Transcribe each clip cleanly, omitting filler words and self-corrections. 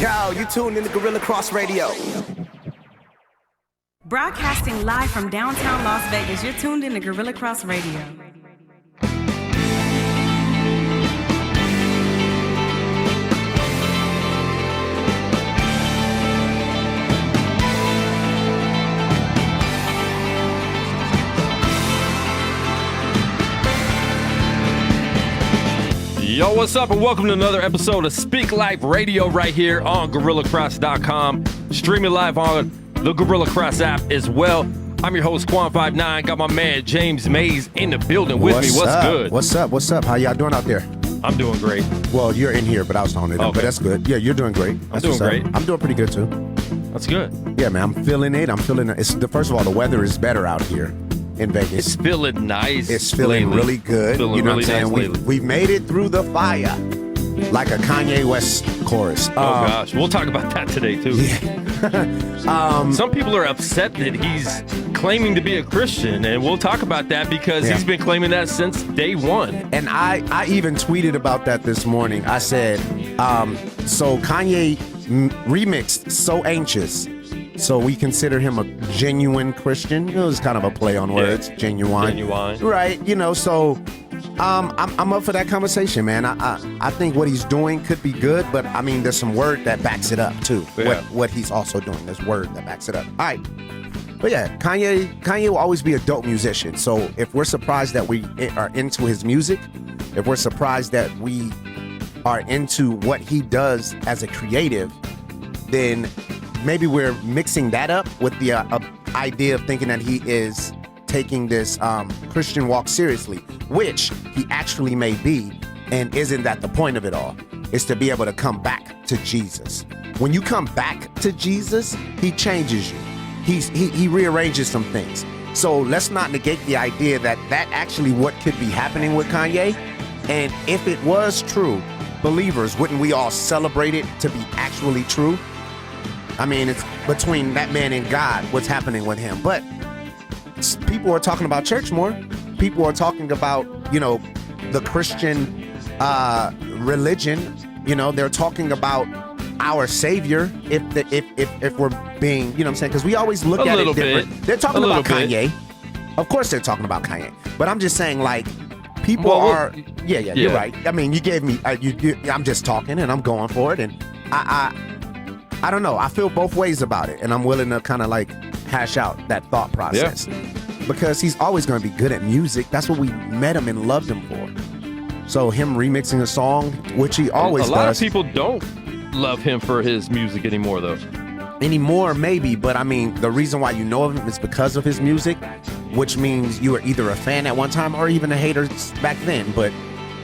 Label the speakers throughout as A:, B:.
A: Yo, you tuned in to Guerilla Cross Radio.
B: Broadcasting live from downtown Las Vegas, you're tuned in to Guerilla Cross Radio.
C: Yo, what's up, and welcome to another episode of Speak Life Radio right here on GorillaCross.com. Streaming live on the Guerilla Cross app as well. I'm your host, Quan59. Got my man, James Mays, in the building with me. What's good?
D: What's up? What's up? How y'all doing out there?
C: I'm doing great.
D: Well, you're in here, but I was on it.
C: Okay.
D: But that's good. Yeah, you're doing great.
C: I'm doing great.
D: I'm doing pretty good, too.
C: That's good.
D: Yeah, man, I'm feeling it. First of all, the weather is better out here in Vegas.
C: It's feeling nice.
D: It's feeling
C: lately.
D: really good.
C: Feeling
D: you know
C: really
D: what I'm saying?
C: nice
D: We've made it through the fire. Like a Kanye West chorus.
C: Oh, gosh. We'll talk about that today, too.
D: Yeah.
C: Some people are upset that he's claiming to be a Christian, and we'll talk about that because he's been claiming that since day one.
D: And I even tweeted about that this morning. I said, so Kanye remixed So Anxious. So we consider him a genuine Christian. It was kind of a play on words, genuine. Right, you know, so I'm up for that conversation, man. I think what he's doing could be good, but I mean, there's some word that backs it up too.
C: Yeah.
D: What he's also doing, there's word that backs it up. All right. But yeah, Kanye will always be a dope musician. So if we're surprised that we are into his music, if we're surprised that we are into what he does as a creative, then maybe we're mixing that up with the idea of thinking that he is taking this Christian walk seriously, which he actually may be, and isn't that the point of it all? Is to be able to come back to Jesus. When you come back to Jesus, he changes you. He rearranges some things. So let's not negate the idea that actually what could be happening with Kanye. And if it was true, believers, wouldn't we all celebrate it to be actually true? I mean, it's between that man and God, what's happening with him. But people are talking about church more. People are talking about, you know, the Christian religion. You know, they're talking about our Savior. If we're being, you know what I'm saying? Because we always look at it different. They're talking about Kanye. Of course they're talking about Kanye. But I'm just saying, like, people are. Yeah, you're right. I mean, you gave me. I'm just talking and I'm going for it. And I don't know. I feel both ways about it, and I'm willing to kind of like hash out that thought process because he's always going to be good at music. That's what we met him and loved him for. So him remixing a song, which he always does.
C: A lot of people don't love him for his music anymore, though.
D: Anymore, maybe, but I mean, the reason why you know of him is because of his music, which means you were either a fan at one time or even a hater back then, but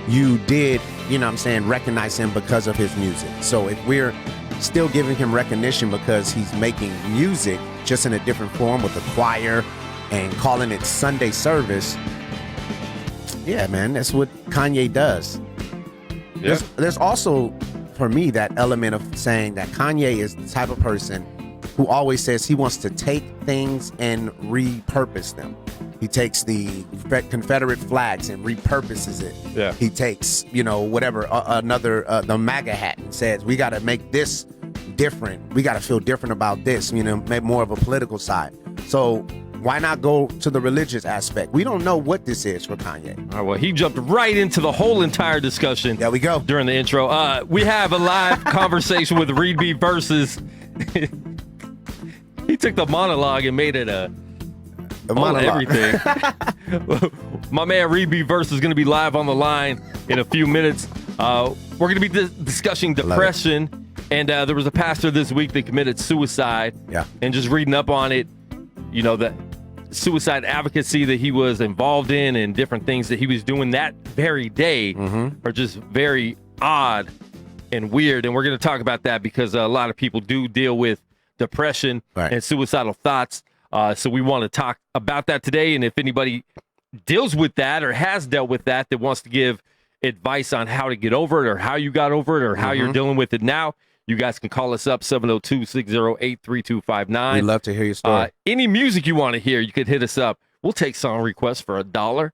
D: you did, you know what I'm saying, recognize him because of his music. So if we're still giving him recognition because he's making music just in a different form with a choir and calling it Sunday service, yeah, man, that's what Kanye does.
C: Yeah.
D: There's also, for me, that element of saying that Kanye is the type of person who always says he wants to take things and repurpose them. He takes the Confederate flags and repurposes it.
C: Yeah.
D: He takes, you know, whatever, the MAGA hat and says, we got to make this different. We got to feel different about this, you know, make more of a political side. So why not go to the religious aspect? We don't know what this is for Kanye.
C: All right, well, he jumped right into the whole entire discussion.
D: There we go.
C: During the intro. We have a live conversation with Reed B. Versus. He took the monologue and made it a monologue. Everything. My man Reed B. Versus is going to be live on the line in a few minutes. We're going to be discussing depression. And there was a pastor this week that committed suicide.
D: Yeah. And
C: just reading up on it, you know, the suicide advocacy that he was involved in and different things that he was doing that very day are just very odd and weird. And we're going to talk about that because a lot of people do deal with depression and suicidal thoughts. So we want to talk about that today. And if anybody deals with that or has dealt with that wants to give advice on how to get over it or how you got over it or how you're dealing with it now, you guys can call us up, 702-608-3259.
D: We'd love to hear your story.
C: Any music you want to hear, you could hit us up. We'll take song requests for $1.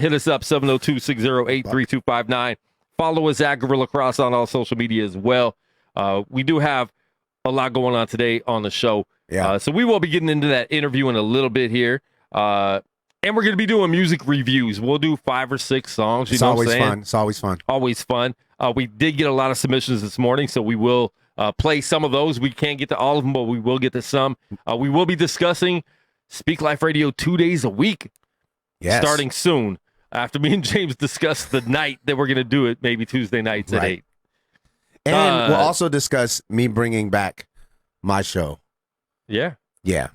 C: Hit us up, 702-608-3259. Follow us at Guerilla Cross on all social media as well. We do have a lot going on today on the show.
D: Yeah.
C: So we will be getting into that interview in a little bit here. And we're going to be doing music reviews. We'll do 5 or 6 songs.
D: It's always fun. It's always fun.
C: Always fun. We did get a lot of submissions this morning, so we will play some of those. We can't get to all of them, but we will get to some. We will be discussing Speak Life Radio 2 days a week, starting soon. After me and James discuss the night that we're going to do it, maybe Tuesday nights at 8.
D: And we'll also discuss me bringing back my show.
C: Yeah.
D: Yeah.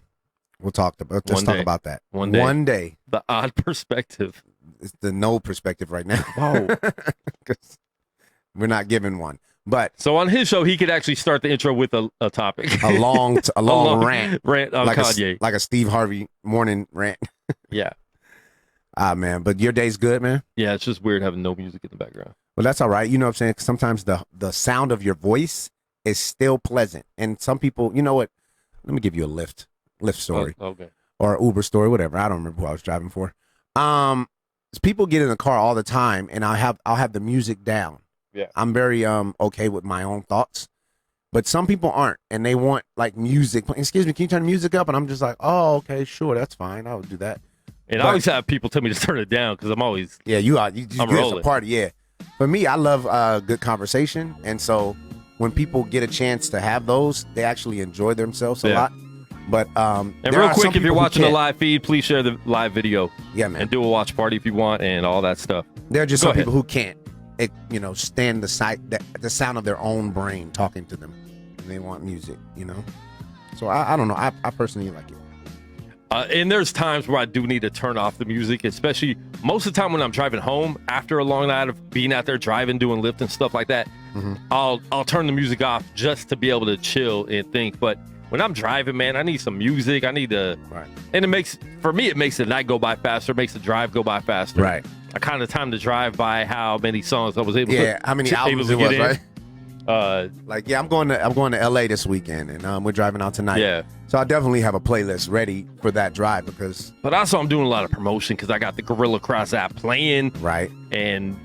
D: We'll talk about that.
C: One day.
D: One day.
C: The odd perspective.
D: It's the no perspective right now.
C: Whoa.
D: We're not given one. But
C: so on his show, he could actually start the intro with a topic.
D: a long rant.
C: Rant on
D: like
C: Kanye.
D: Like a Steve Harvey morning rant.
C: Yeah.
D: Man. But your day's good, man?
C: Yeah, it's just weird having no music in the background.
D: Well, that's all right. You know what I'm saying? 'Cause sometimes the sound of your voice is still pleasant. And some people, you know what? Let me give you a Lyft story.
C: Oh, okay.
D: Or an Uber story, whatever. I don't remember who I was driving for. People get in the car all the time, and I'll have the music down.
C: Yeah.
D: I'm very okay with my own thoughts. But some people aren't, and they want like music. Excuse me, can you turn the music up? And I'm just like, oh, okay, sure, that's fine. I'll do that.
C: And I always have people tell me to turn it down because I'm always
D: you good
C: rolling.
D: for party. Yeah. For me, I love good conversation, and so when people get a chance to have those, they actually enjoy themselves a lot. But
C: and real quick, if you're watching the live feed, please share the live video.
D: Yeah, man.
C: And do a watch party if you want, and all that stuff.
D: There are just some people who can't, stand the sound of their own brain talking to them, and they want music. So I don't know. I personally like it.
C: And there's times where I do need to turn off the music, especially most of the time when I'm driving home after a long night of being out there driving, doing Lyft and stuff like that.
D: Mm-hmm.
C: I'll turn the music off just to be able to chill and think. But when I'm driving, man, I need some music. I need to, and it makes the night go by faster. It makes the drive go by faster.
D: Right.
C: I kind of timed the drive by how many songs I was able to.
D: Yeah, how many albums it was, right? I'm going to LA this weekend, and we're driving out tonight.
C: Yeah.
D: So I definitely have a playlist ready for that drive because.
C: But also, I'm doing a lot of promotion because I got the Guerilla Cross app playing.
D: Right.
C: And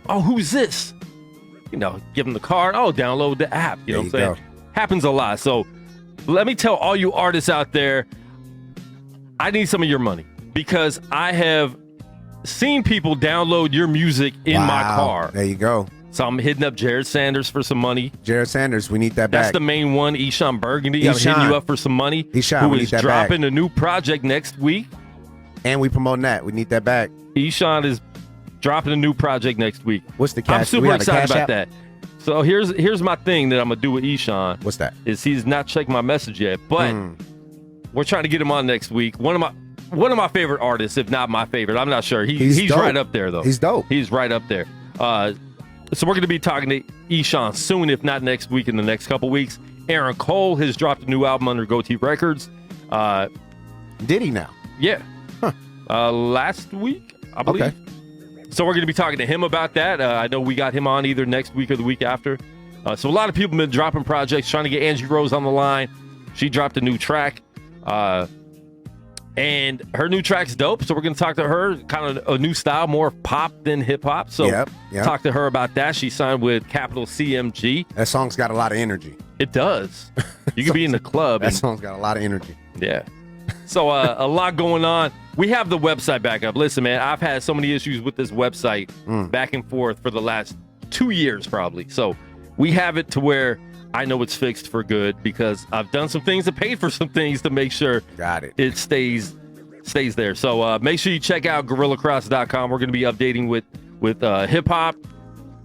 C: who's this? Give them the card. Oh, download the app. You know what I'm saying? Happens a lot. So let me tell all you artists out there, I need some of your money because I have seen people download your music in my car.
D: There you go.
C: So I'm hitting up Jared Sanders for some money.
D: Jared Sanders, we need that back.
C: That's the main one. Eshawn Burgundy, I'm hitting you up for some money.
D: Eshawn,
C: who is dropping a new project next week.
D: And we promoting that. We need that back.
C: Eshawn is dropping a new project next week.
D: What's the cash?
C: I'm super excited about that. So here's my thing that I'm gonna do with Eshawn.
D: What's that?
C: Is he's not checked my message yet, but we're trying to get him on next week. One of my favorite artists, if not my favorite. I'm not sure. He's right up there though.
D: He's dope.
C: He's right up there. So we're going to be talking to Eshawn soon, if not next week, in the next couple weeks. Aaron Cole has dropped a new album under Goatee Records.
D: Did he now?
C: Yeah. Huh. Last week, I believe. Okay. So we're going to be talking to him about that. I know we got him on either next week or the week after. So a lot of people have been dropping projects, trying to get Angie Rose on the line. She dropped a new track. And her new track's dope, so we're going to talk to her, kind of a new style, more pop than hip-hop. So
D: yep.
C: Talk to her about that. She signed with Capital CMG.
D: That song's got a lot of energy.
C: It does. You can be in the club.
D: That song's got a lot of energy.
C: Yeah. So a lot going on. We have the website back up. Listen, man, I've had so many issues with this website back and forth for the last 2 years probably. So we have it to where I know it's fixed for good because I've done some things and paid for some things to make sure it stays there. So make sure you check out GorillaCross.com. We're going to be updating with hip-hop,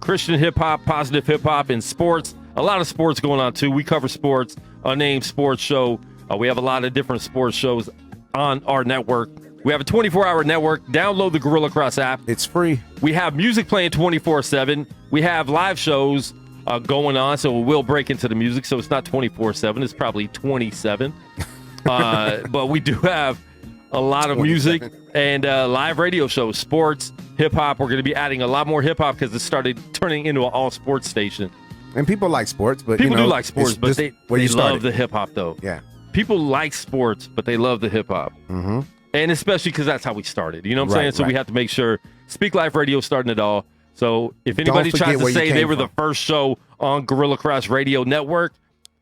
C: Christian hip-hop, positive hip-hop, and sports. A lot of sports going on, too. We cover sports, unnamed sports show. We have a lot of different sports shows on our network. We have a 24-hour network. Download the Guerilla Cross app.
D: It's free.
C: We have music playing 24/7. We have live shows going on, so we'll break into the music. So it's not 24/7. It's probably 27. But we do have a lot of music and live radio shows, sports, hip-hop. We're going to be adding a lot more hip-hop because it started turning into an all-sports station.
D: And people like sports, but
C: people do like sports, but they love the hip-hop, though.
D: Yeah.
C: People like sports, but they love the hip-hop. Mm-hmm. And especially because that's how we started. You know what I'm saying? So we have to make sure Speak Life Radio starting it all. So if anybody
D: forget
C: tries to
D: where you
C: say they
D: came
C: were the
D: from.
C: first show on Guerilla Cross Radio Network,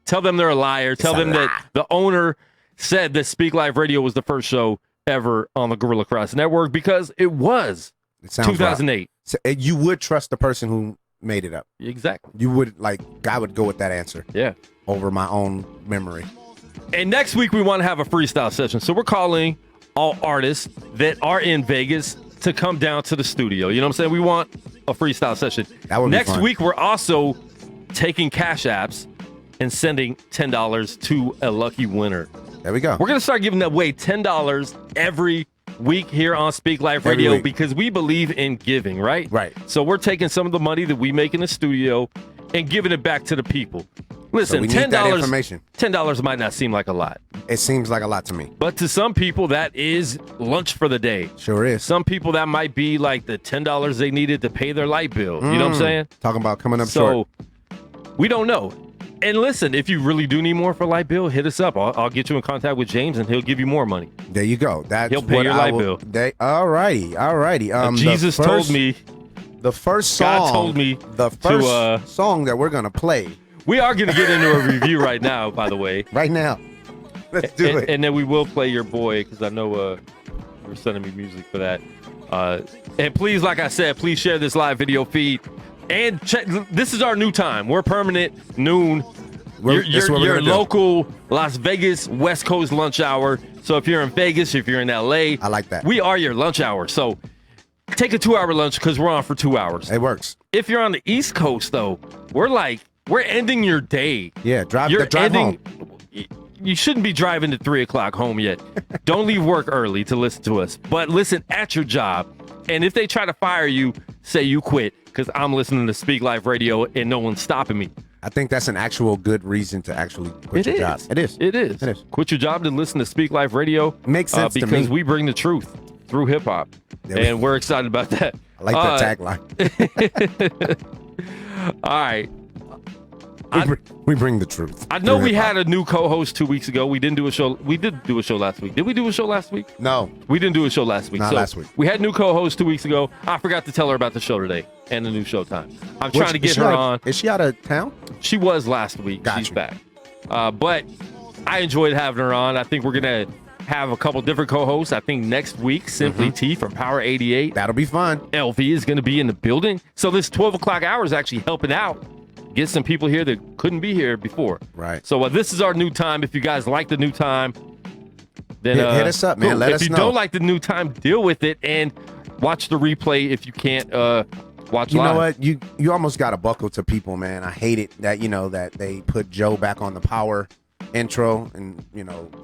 C: tell them they're a liar. Tell them that the owner said that Speak Life Radio was the first show ever on the Guerilla Cross Network, because it was.
D: It sounds
C: 2008.
D: Right. So, you would trust the person who made it up.
C: Exactly.
D: You would, I would go with that answer.
C: Yeah.
D: Over my own memory.
C: And next week we want to have a freestyle session. So we're calling all artists that are in Vegas to come down to the studio. You know what I'm saying? We want a freestyle session.
D: That would be
C: next
D: fun.
C: week we're also taking cash apps and sending $10 to a lucky winner.
D: There we go.
C: We're going to start giving away $10 every week here on Speak Life Radio because we believe in giving, right?
D: Right.
C: So we're taking some of the money that we make in the studio and giving it back to the people. Listen,
D: So we need that information.
C: $10 might not seem like a lot,
D: It seems like a lot to me.
C: but to some people that is lunch for the day.
D: Sure is.
C: Some people that might be like the $10 they needed to pay their light bill. You know what I'm saying?
D: Talking about coming up
C: So
D: short.
C: we don't know. And listen, if you really do need more for light bill, hit us up. I'll get you in contact with James, and he'll give you more money.
D: There you go. That's
C: He'll pay
D: what
C: your light bill.
D: All righty.
C: Jesus told me,
D: the first song.
C: God told me
D: the first song that we're gonna play
C: we are going to get into a review right now, by the way.
D: right now. Let's do it.
C: And then we will play your boy, because I know you're sending me music for that. And please, like I said, please share this live video feed. And check, this is our new time. We're permanent noon. Your local Las Vegas West Coast lunch hour. So if you're in Vegas, if you're in LA,
D: I like that.
C: We are your lunch hour. So take a 2-hour lunch because we're on for 2 hours.
D: It works.
C: If you're on the East Coast, though, we're ending your day.
D: Yeah, drive home.
C: You shouldn't be driving to 3 o'clock home yet. Don't leave work early to listen to us. But listen at your job. And if they try to fire you, say you quit, because I'm listening to Speak Life Radio and no one's stopping me.
D: I think that's an actual good reason to actually quit your job. It is.
C: It is. Quit your job to listen to Speak Life Radio.
D: Makes sense to me.
C: Because we bring the truth through hip hop. And we're excited about that.
D: I like that tagline.
C: All right.
D: We bring the truth.
C: I know we had a new co-host 2 weeks ago. We didn't do a show. We did do a show last week. Did we do a show last week?
D: No.
C: We didn't do a show last week.
D: Not last week.
C: We had a new co-host 2 weeks ago. I forgot to tell her about the show today and the new show time. I'm trying to get her on.
D: Is she out of town?
C: She was last week.
D: Gotcha.
C: She's back. But I enjoyed having her on. I think we're going to have a couple different co-hosts. I think next week, Simply T from Power 88.
D: That'll be fun.
C: LV is going to be in the building. So this 12 o'clock hour is actually helping out. Get some people here that couldn't be here before.
D: Right.
C: So this is our new time. If you guys like the new time, then
D: hit us up, man.
C: cool.
D: Let us know.
C: If you don't like the new time, deal with it and watch the replay if you can't watch live.
D: You know what? You almost got to buckle to people, man. I hate it that that they put Joe back on the Power intro and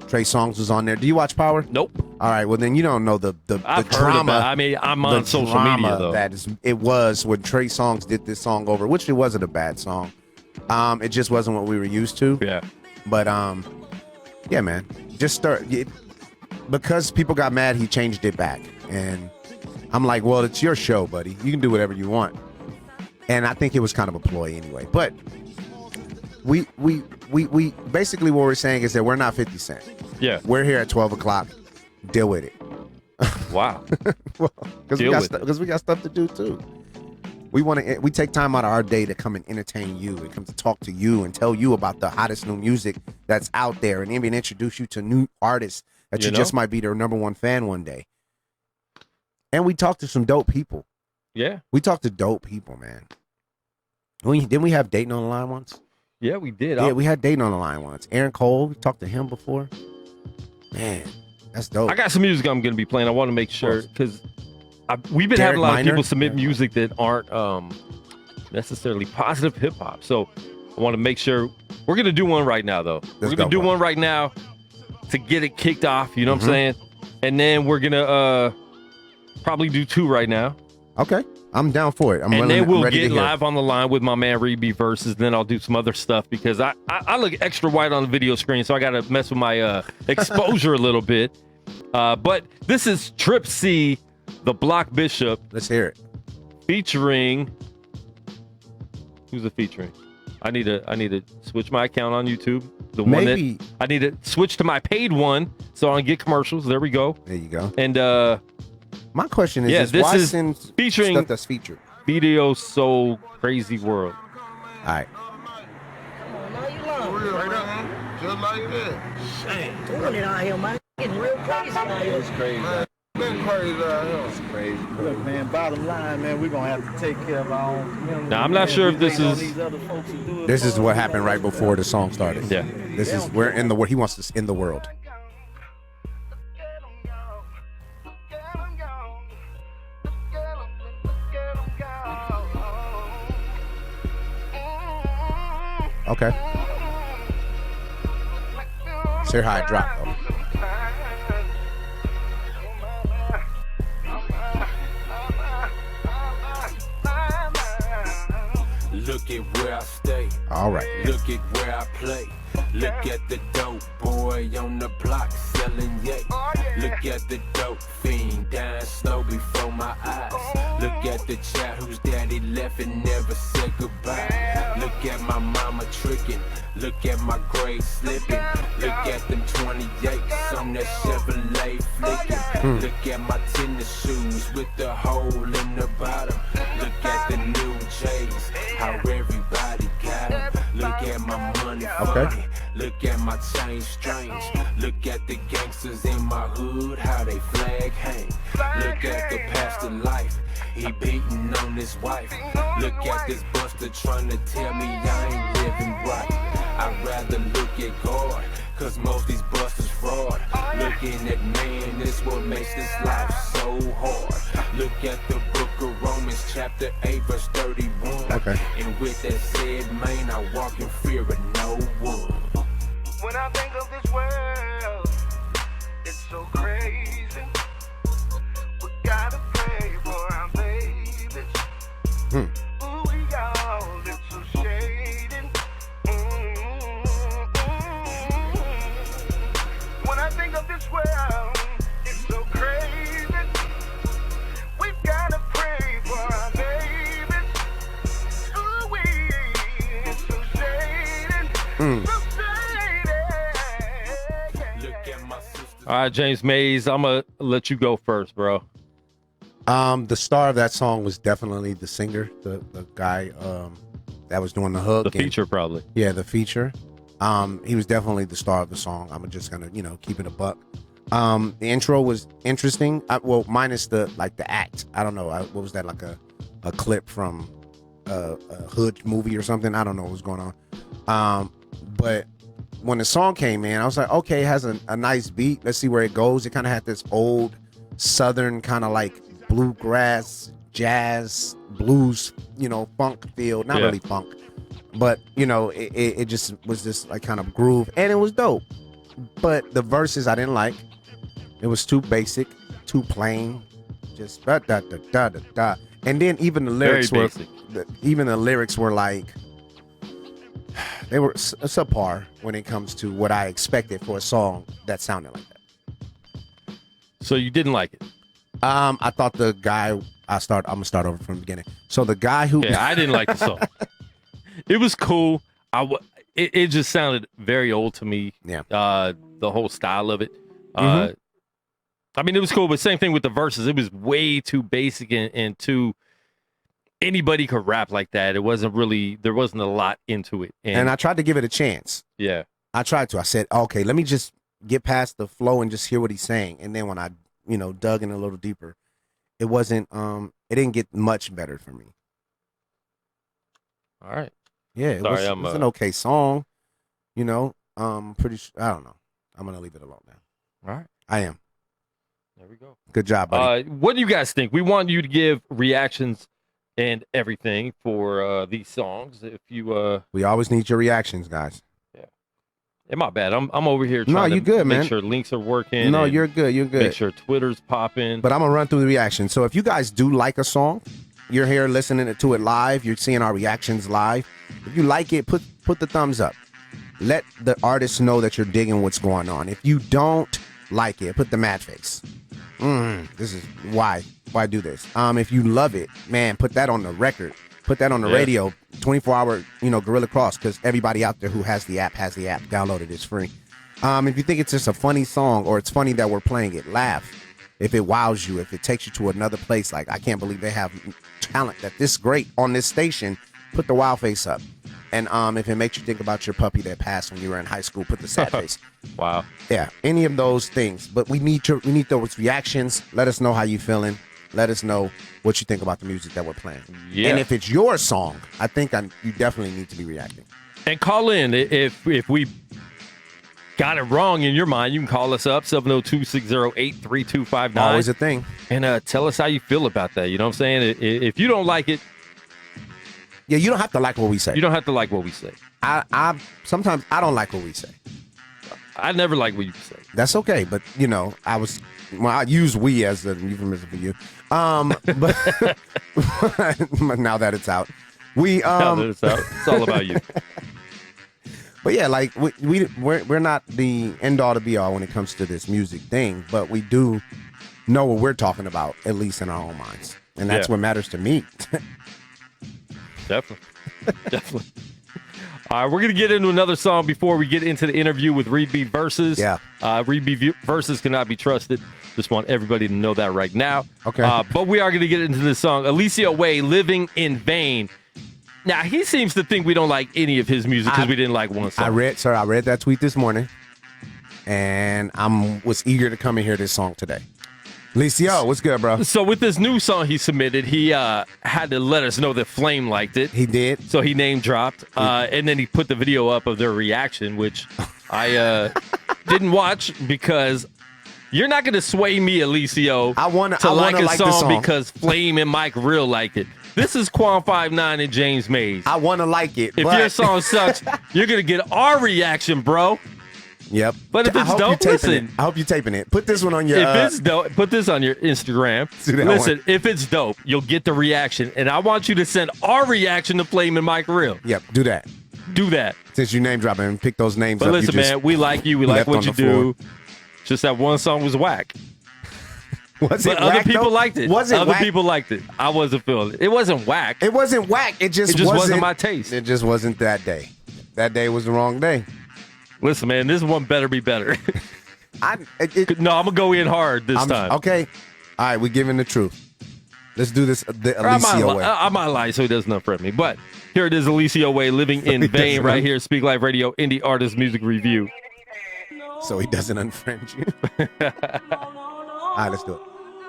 D: Trey Songz was on there. Do you watch Power?
C: Nope.
D: All right, well then you don't know the
C: I've heard
D: drama.
C: about it. I mean, I'm on social media though.
D: It was when Trey Songz did this song over, which it wasn't a bad song. It just wasn't what we were used to.
C: Yeah.
D: But yeah, man. Just start because people got mad. He changed it back, and I'm like, well, it's your show, buddy. You can do whatever you want. And I think it was kind of a ploy anyway. But we basically what we're saying is that we're not 50 Cent.
C: Yeah.
D: We're here at 12 o'clock. Deal with it.
C: Wow.
D: Because we got stuff to do too. We take time out of our day to come and entertain you and come to talk to you and tell you about the hottest new music that's out there and even introduce you to new artists that you just might be their number one fan one day. And we talk to some dope people.
C: Yeah.
D: We talk to dope people, man. Didn't we have Dayton on the line once?
C: Yeah, we did.
D: Yeah, we had Dayton on the line once. Aaron Cole, we talked to him before. Man, that's dope.
C: I got some music I'm going to be playing. I want to make sure because we've been having a lot of people submit music that aren't necessarily positive hip hop. So I want to make sure we're going to do one right now, though. We're going to do one right now to get it kicked off. You know what I'm saying? And then we're going to probably do two right now.
D: Okay. I'm down for it.
C: And then we'll get live on the line with my man Reed versus. Then I'll do some other stuff because I look extra white on the video screen, so I got to mess with my exposure a little bit. But this is Trip C, the Block Bishop.
D: Let's hear it.
C: Featuring. Who's it featuring? I need to switch my account on YouTube. The one that I need to switch to my paid one so I can get commercials. There we go.
D: There you go.
C: And
D: my question is, why send
C: featuring
D: stuff that's featured?
C: Video Soul Crazy World.
D: All right.
E: Just like that.
F: Shit, doing it out here, man. Getting real crazy out here. It's crazy.
E: Man, been crazy out here.
F: It's crazy. Look, man, bottom line, man, we're going to have to take care of our own.
C: Now, I'm not sure if this is...
D: This is what happened right before the song started.
C: Yeah.
D: This is, we're in the world. He wants us in the world. Okay. See how it dropped, though.
G: Look at where I stay.
D: All right.
G: Look at where I play. Look at the dope boy on the block selling yay. Look at the dope fiend dying slow before my eyes. Look at the child whose daddy left and never said goodbye. Look at my mama tricking. Look at my grades slipping. Look at them 28s on that Chevrolet flicking. Look at my tennis shoes with the hole in the bottom. Look at the new J's, how everybody got them. Look at my money funny. Look at my chain strange. Look at the gangsters in my hood, how they flag hang. Look at the pastor life, he beating on his wife. Look at this buster trying to tell me I ain't living right. I'd rather look at God, cause most these busters fraud. Looking at man is what makes this life so hard. Look at the book of Romans chapter 8 verse 31. And with that said, man, I walk in fear of no one.
E: When I think of this world, it's so crazy. We gotta pray for our babies. Ooh, we all live so shady. When I think of this world, it's so crazy. We've gotta pray for our babies. Ooh, we it's so shady. So
C: All right, James Mays, I'm going to let you go first, bro.
D: The star of that song was definitely the singer, the guy that was doing the hook.
C: The feature, probably.
D: Yeah, the feature. He was definitely the star of the song. I'm just going to, keep it a buck. The intro was interesting. Well, minus the act. I don't know. What was that, like a clip from a Hood movie or something? I don't know what was going on. But when the song came in, I was like, okay, it has a nice beat. Let's see where it goes. It kind of had this old Southern kind of like bluegrass, jazz, blues, funk feel. Not really funk, but, it just was this like kind of groove, and it was dope. But the verses I didn't like. It was too basic, too plain, just da da da da da da. And then even the lyrics were like, they were subpar when it comes to what I expected for a song that sounded like that.
C: So you didn't like it?
D: I thought the guy. I'm gonna start over from the beginning. So the guy who,
C: I didn't like the song. It was cool. It just sounded very old to me.
D: Yeah.
C: The whole style of it. I mean, it was cool, but same thing with the verses. It was way too basic and too. Anybody could rap like that. There wasn't a lot into it.
D: And I tried to give it a chance.
C: Yeah.
D: I tried to. I said, okay, let me just get past the flow and just hear what he's saying. And then when I, dug in a little deeper, it wasn't, it didn't get much better for me.
C: All right.
D: Yeah, it was an okay song. Pretty sure, I don't know. I'm going to leave it alone now.
C: All right.
D: I am.
C: There we go.
D: Good job, buddy.
C: What do you guys think? We want you to give reactions and everything for these songs. If you
D: we always need your reactions, guys.
C: Yeah. My bad. I'm over here trying
D: you
C: to
D: good,
C: make
D: man.
C: sure links are working.
D: No, you're good. You're good.
C: Make sure Twitter's popping.
D: But I'm gonna run through the reactions. So if you guys do like a song, you're here listening to it live, you're seeing our reactions live. If you like it, put the thumbs up. Let the artist know that you're digging what's going on. If you don't like it, put the mad face. This is why do this. If you love it, man, put that on the record. Put that on the radio. 24-hour, Guerilla Cross, because everybody out there who has the app. Download it. It's free. If you think it's just a funny song or it's funny that we're playing it, laugh. if it wows you, if it takes you to another place, like I can't believe they have talent that this great on this station, put the wow face up. And if it makes you think about your puppy that passed when you were in high school, put the sad face.
C: Wow.
D: Yeah, any of those things. But we need those reactions. Let us know how you feeling. Let us know what you think about the music that we're playing.
C: Yeah.
D: And if it's your song, I think you definitely need to be reacting.
C: And call in if we got it wrong in your mind. You can call us up 702-608-3259.
D: Always a thing.
C: And tell us how you feel about that. You know what I'm saying? If you don't like it,
D: yeah, you don't have to like what we say.
C: You don't have to like what we say.
D: I sometimes I don't like what we say.
C: I never like what you say.
D: That's okay, but I use we as a euphemism for you. But now that it's out,
C: now that it's out, it's all about you.
D: But yeah, like we're not the end all to be all when it comes to this music thing, but we do know what we're talking about, at least in our own minds, and that's what matters to me.
C: Definitely. All right, we're going to get into another song before we get into the interview with Reed B Versus.
D: Yeah.
C: Reed B Versus cannot be trusted. Just want everybody to know that right now.
D: Okay.
C: But we are going to get into this song. Alicia Way, Living in Vain. Now, he seems to think we don't like any of his music because we didn't like one song.
D: I read that tweet this morning, and was eager to come and hear this song today. Licio, what's good, bro?
C: So with this new song he submitted, he had to let us know that Flame liked it.
D: He did.
C: So he name dropped, and then he put the video up of their reaction, which I didn't watch because you're not going to sway me, Alicio, to like a song because Flame and Mike Real liked it. This is Quan 5'9" and James Mays.
D: I want to like it.
C: If your song sucks, you're going to get our reaction, bro.
D: Yep.
C: But if it's dope, listen.
D: I hope you're taping it. Put this one on your...
C: If it's dope, put this on your Instagram. Listen, if it's dope, you'll get the reaction. And I want you to send our reaction to Flame and Mike Real.
D: Yep, do that.
C: Do that.
D: Since you name dropping and pick those names
C: but
D: up.
C: But listen, man, we like you. We like what you do. Just that one song was whack.
D: Was it
C: but
D: whack,
C: other people
D: though?
C: liked it.
D: Was it
C: other
D: whack?
C: people liked it. I wasn't feeling it. It wasn't whack.
D: It wasn't whack. It just
C: wasn't my taste.
D: It just wasn't that day. That day was the wrong day.
C: Listen, man, this one better be better. No, I'm going to go in hard this time.
D: Okay. All right, we're giving the truth. Let's do this the Alicia way.
C: I might lie so he doesn't unfriend me. But here it is, Alicia Way, Living in Vain, right here, Speak Life Radio, Indie Artist Music Review.
D: So he doesn't unfriend you. All right, let's do it.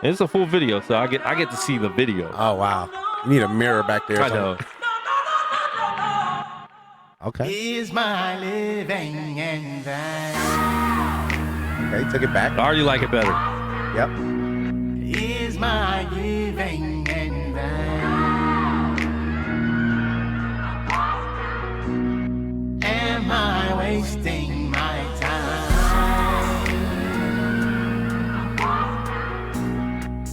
C: It's a full video, so I get to see the video.
D: Oh, wow. You need a mirror back there.
C: I know.
D: Okay.
E: Is my living in vain?
D: Okay, took it back.
C: I already like it better.
D: Yep.
E: Is my living in vain? Am I wasting my time?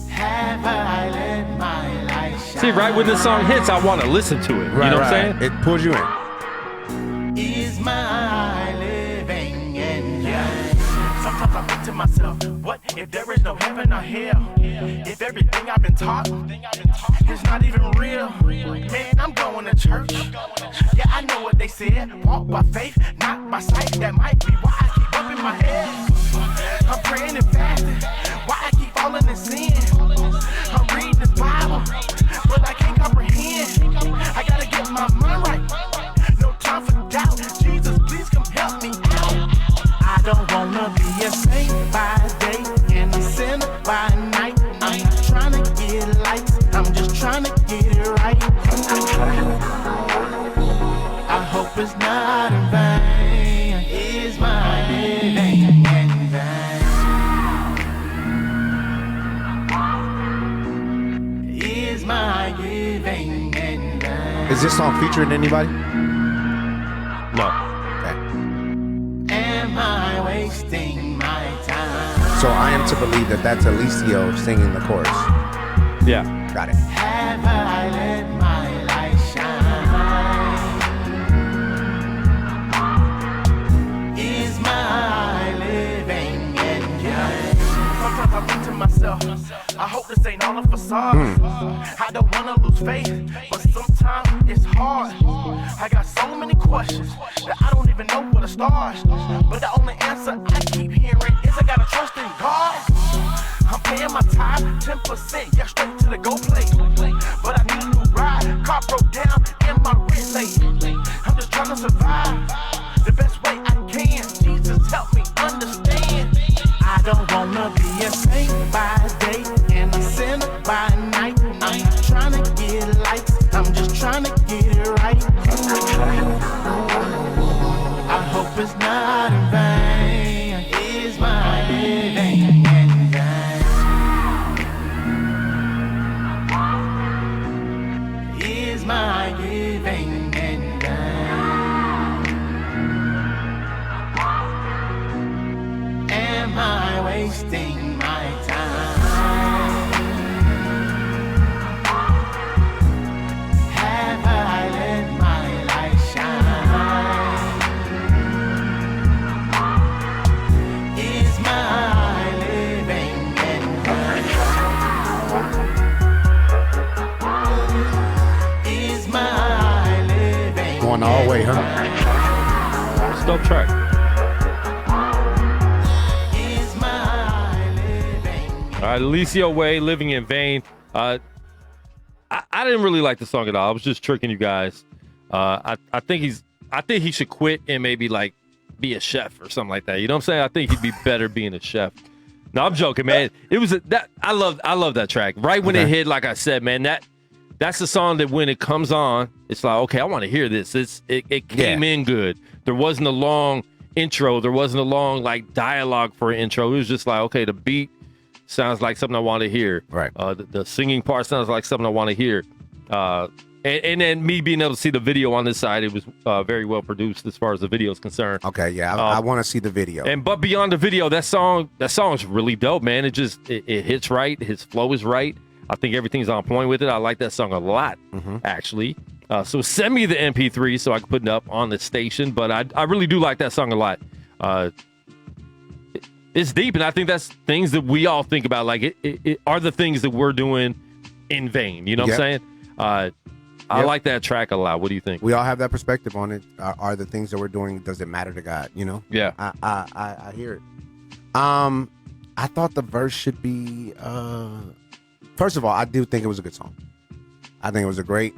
E: Have I let my light shine?
C: See, right when this song hits, I want to listen to it.
D: Right,
C: you know what I'm saying?
D: It pulls you in.
E: Is my living in vain? Sometimes I think to myself, what if there is no heaven or hell? If everything I've been taught is not even real? Man, I'm going to church. Yeah, I know what they said. Walk by faith, not by sight. That might be why I keep up in my head. I'm praying and fasting. Why I keep falling in sin? I'm reading this Bible, but I can't comprehend. I gotta get my mind right. No time for doubt. Jesus, please come help me out. I don't wanna be a saint by day and a sinner by night. I'm not trying to get likes, I'm just trying to get it right. I hope it's not in vain. Is my living in vain? Is my living in vain?
D: Is this song featuring anybody?
C: No.
D: Okay.
E: Am I wasting my time?
D: So I am to believe that that's Alicio singing the chorus.
C: Yeah.
D: Got it.
E: Have I let my light shine? Is my living in vain? Sometimes I think to myself, I hope this ain't all a facade. I don't wanna lose faith, but sometimes it's hard. I got so many questions that I don't even know where to start. But the only answer I keep hearing is I gotta trust in God. I'm paying my tithe, 10%, yeah, straight to the go play. But I need a new ride, car broke down, and my rent late. I'm just trying to survive the best way I can. Jesus, help me understand. I don't wanna be a saint by day and a sinner by night. I'm not trying to get likes, I'm just trying to get it right. I hope it's not in vain. Is my living in vain? Is my living in vain? Am I wasting my time? Have I let my light shine? Is my living in vain? Is my living
D: Going all the way, huh?
C: It's a dope track.
E: Is my living?
C: All right, Alicia Way, Living in Vain. I didn't really like the song at all. I was just tricking you guys. I think he should quit and maybe like be a chef or something like that. You know what I'm saying? I think he'd be better being a chef. No, I'm joking, man. It was I love that track. Right when it hit, like I said, man, that's the song that when it comes on, it's like, okay, I want to hear this. It came in good. There wasn't a long intro. There wasn't a long like dialogue for an intro. It was just like, okay, the beat sounds like something I want to hear.
D: Right.
C: The singing part sounds like something I want to hear. And then me being able to see the video on this side, it was very well produced as far as the video is concerned.
D: Okay, yeah, I want to see the video.
C: But beyond the video, that song is really dope, man. It hits right. His flow is right. I think everything's on point with it. I like that song a lot, actually. So send me the MP3 so I can put it up on the station. But I really do like that song a lot. It's deep, and I think that's things that we all think about. Like, it are the things that we're doing in vain. You know what I'm saying? I like that track a lot. What do you think?
D: We all have that perspective on it. Are the things that we're doing, does it matter to God? You know?
C: Yeah.
D: I hear it. I thought the verse should be. First of all, I do think it was a good song. I think it was a great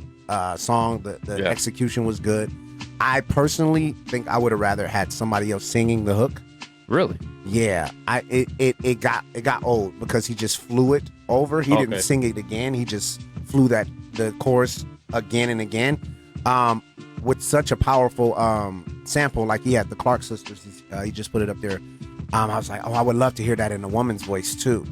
D: song. The execution was good. I personally think I would have rather had somebody else singing the hook.
C: Really?
D: Yeah. It got old because he just flew it over. He didn't sing it again. He just flew the chorus again and again. With such a powerful sample, like he had the Clark sisters. He just put it up there. I was like, I would love to hear that in a woman's voice too.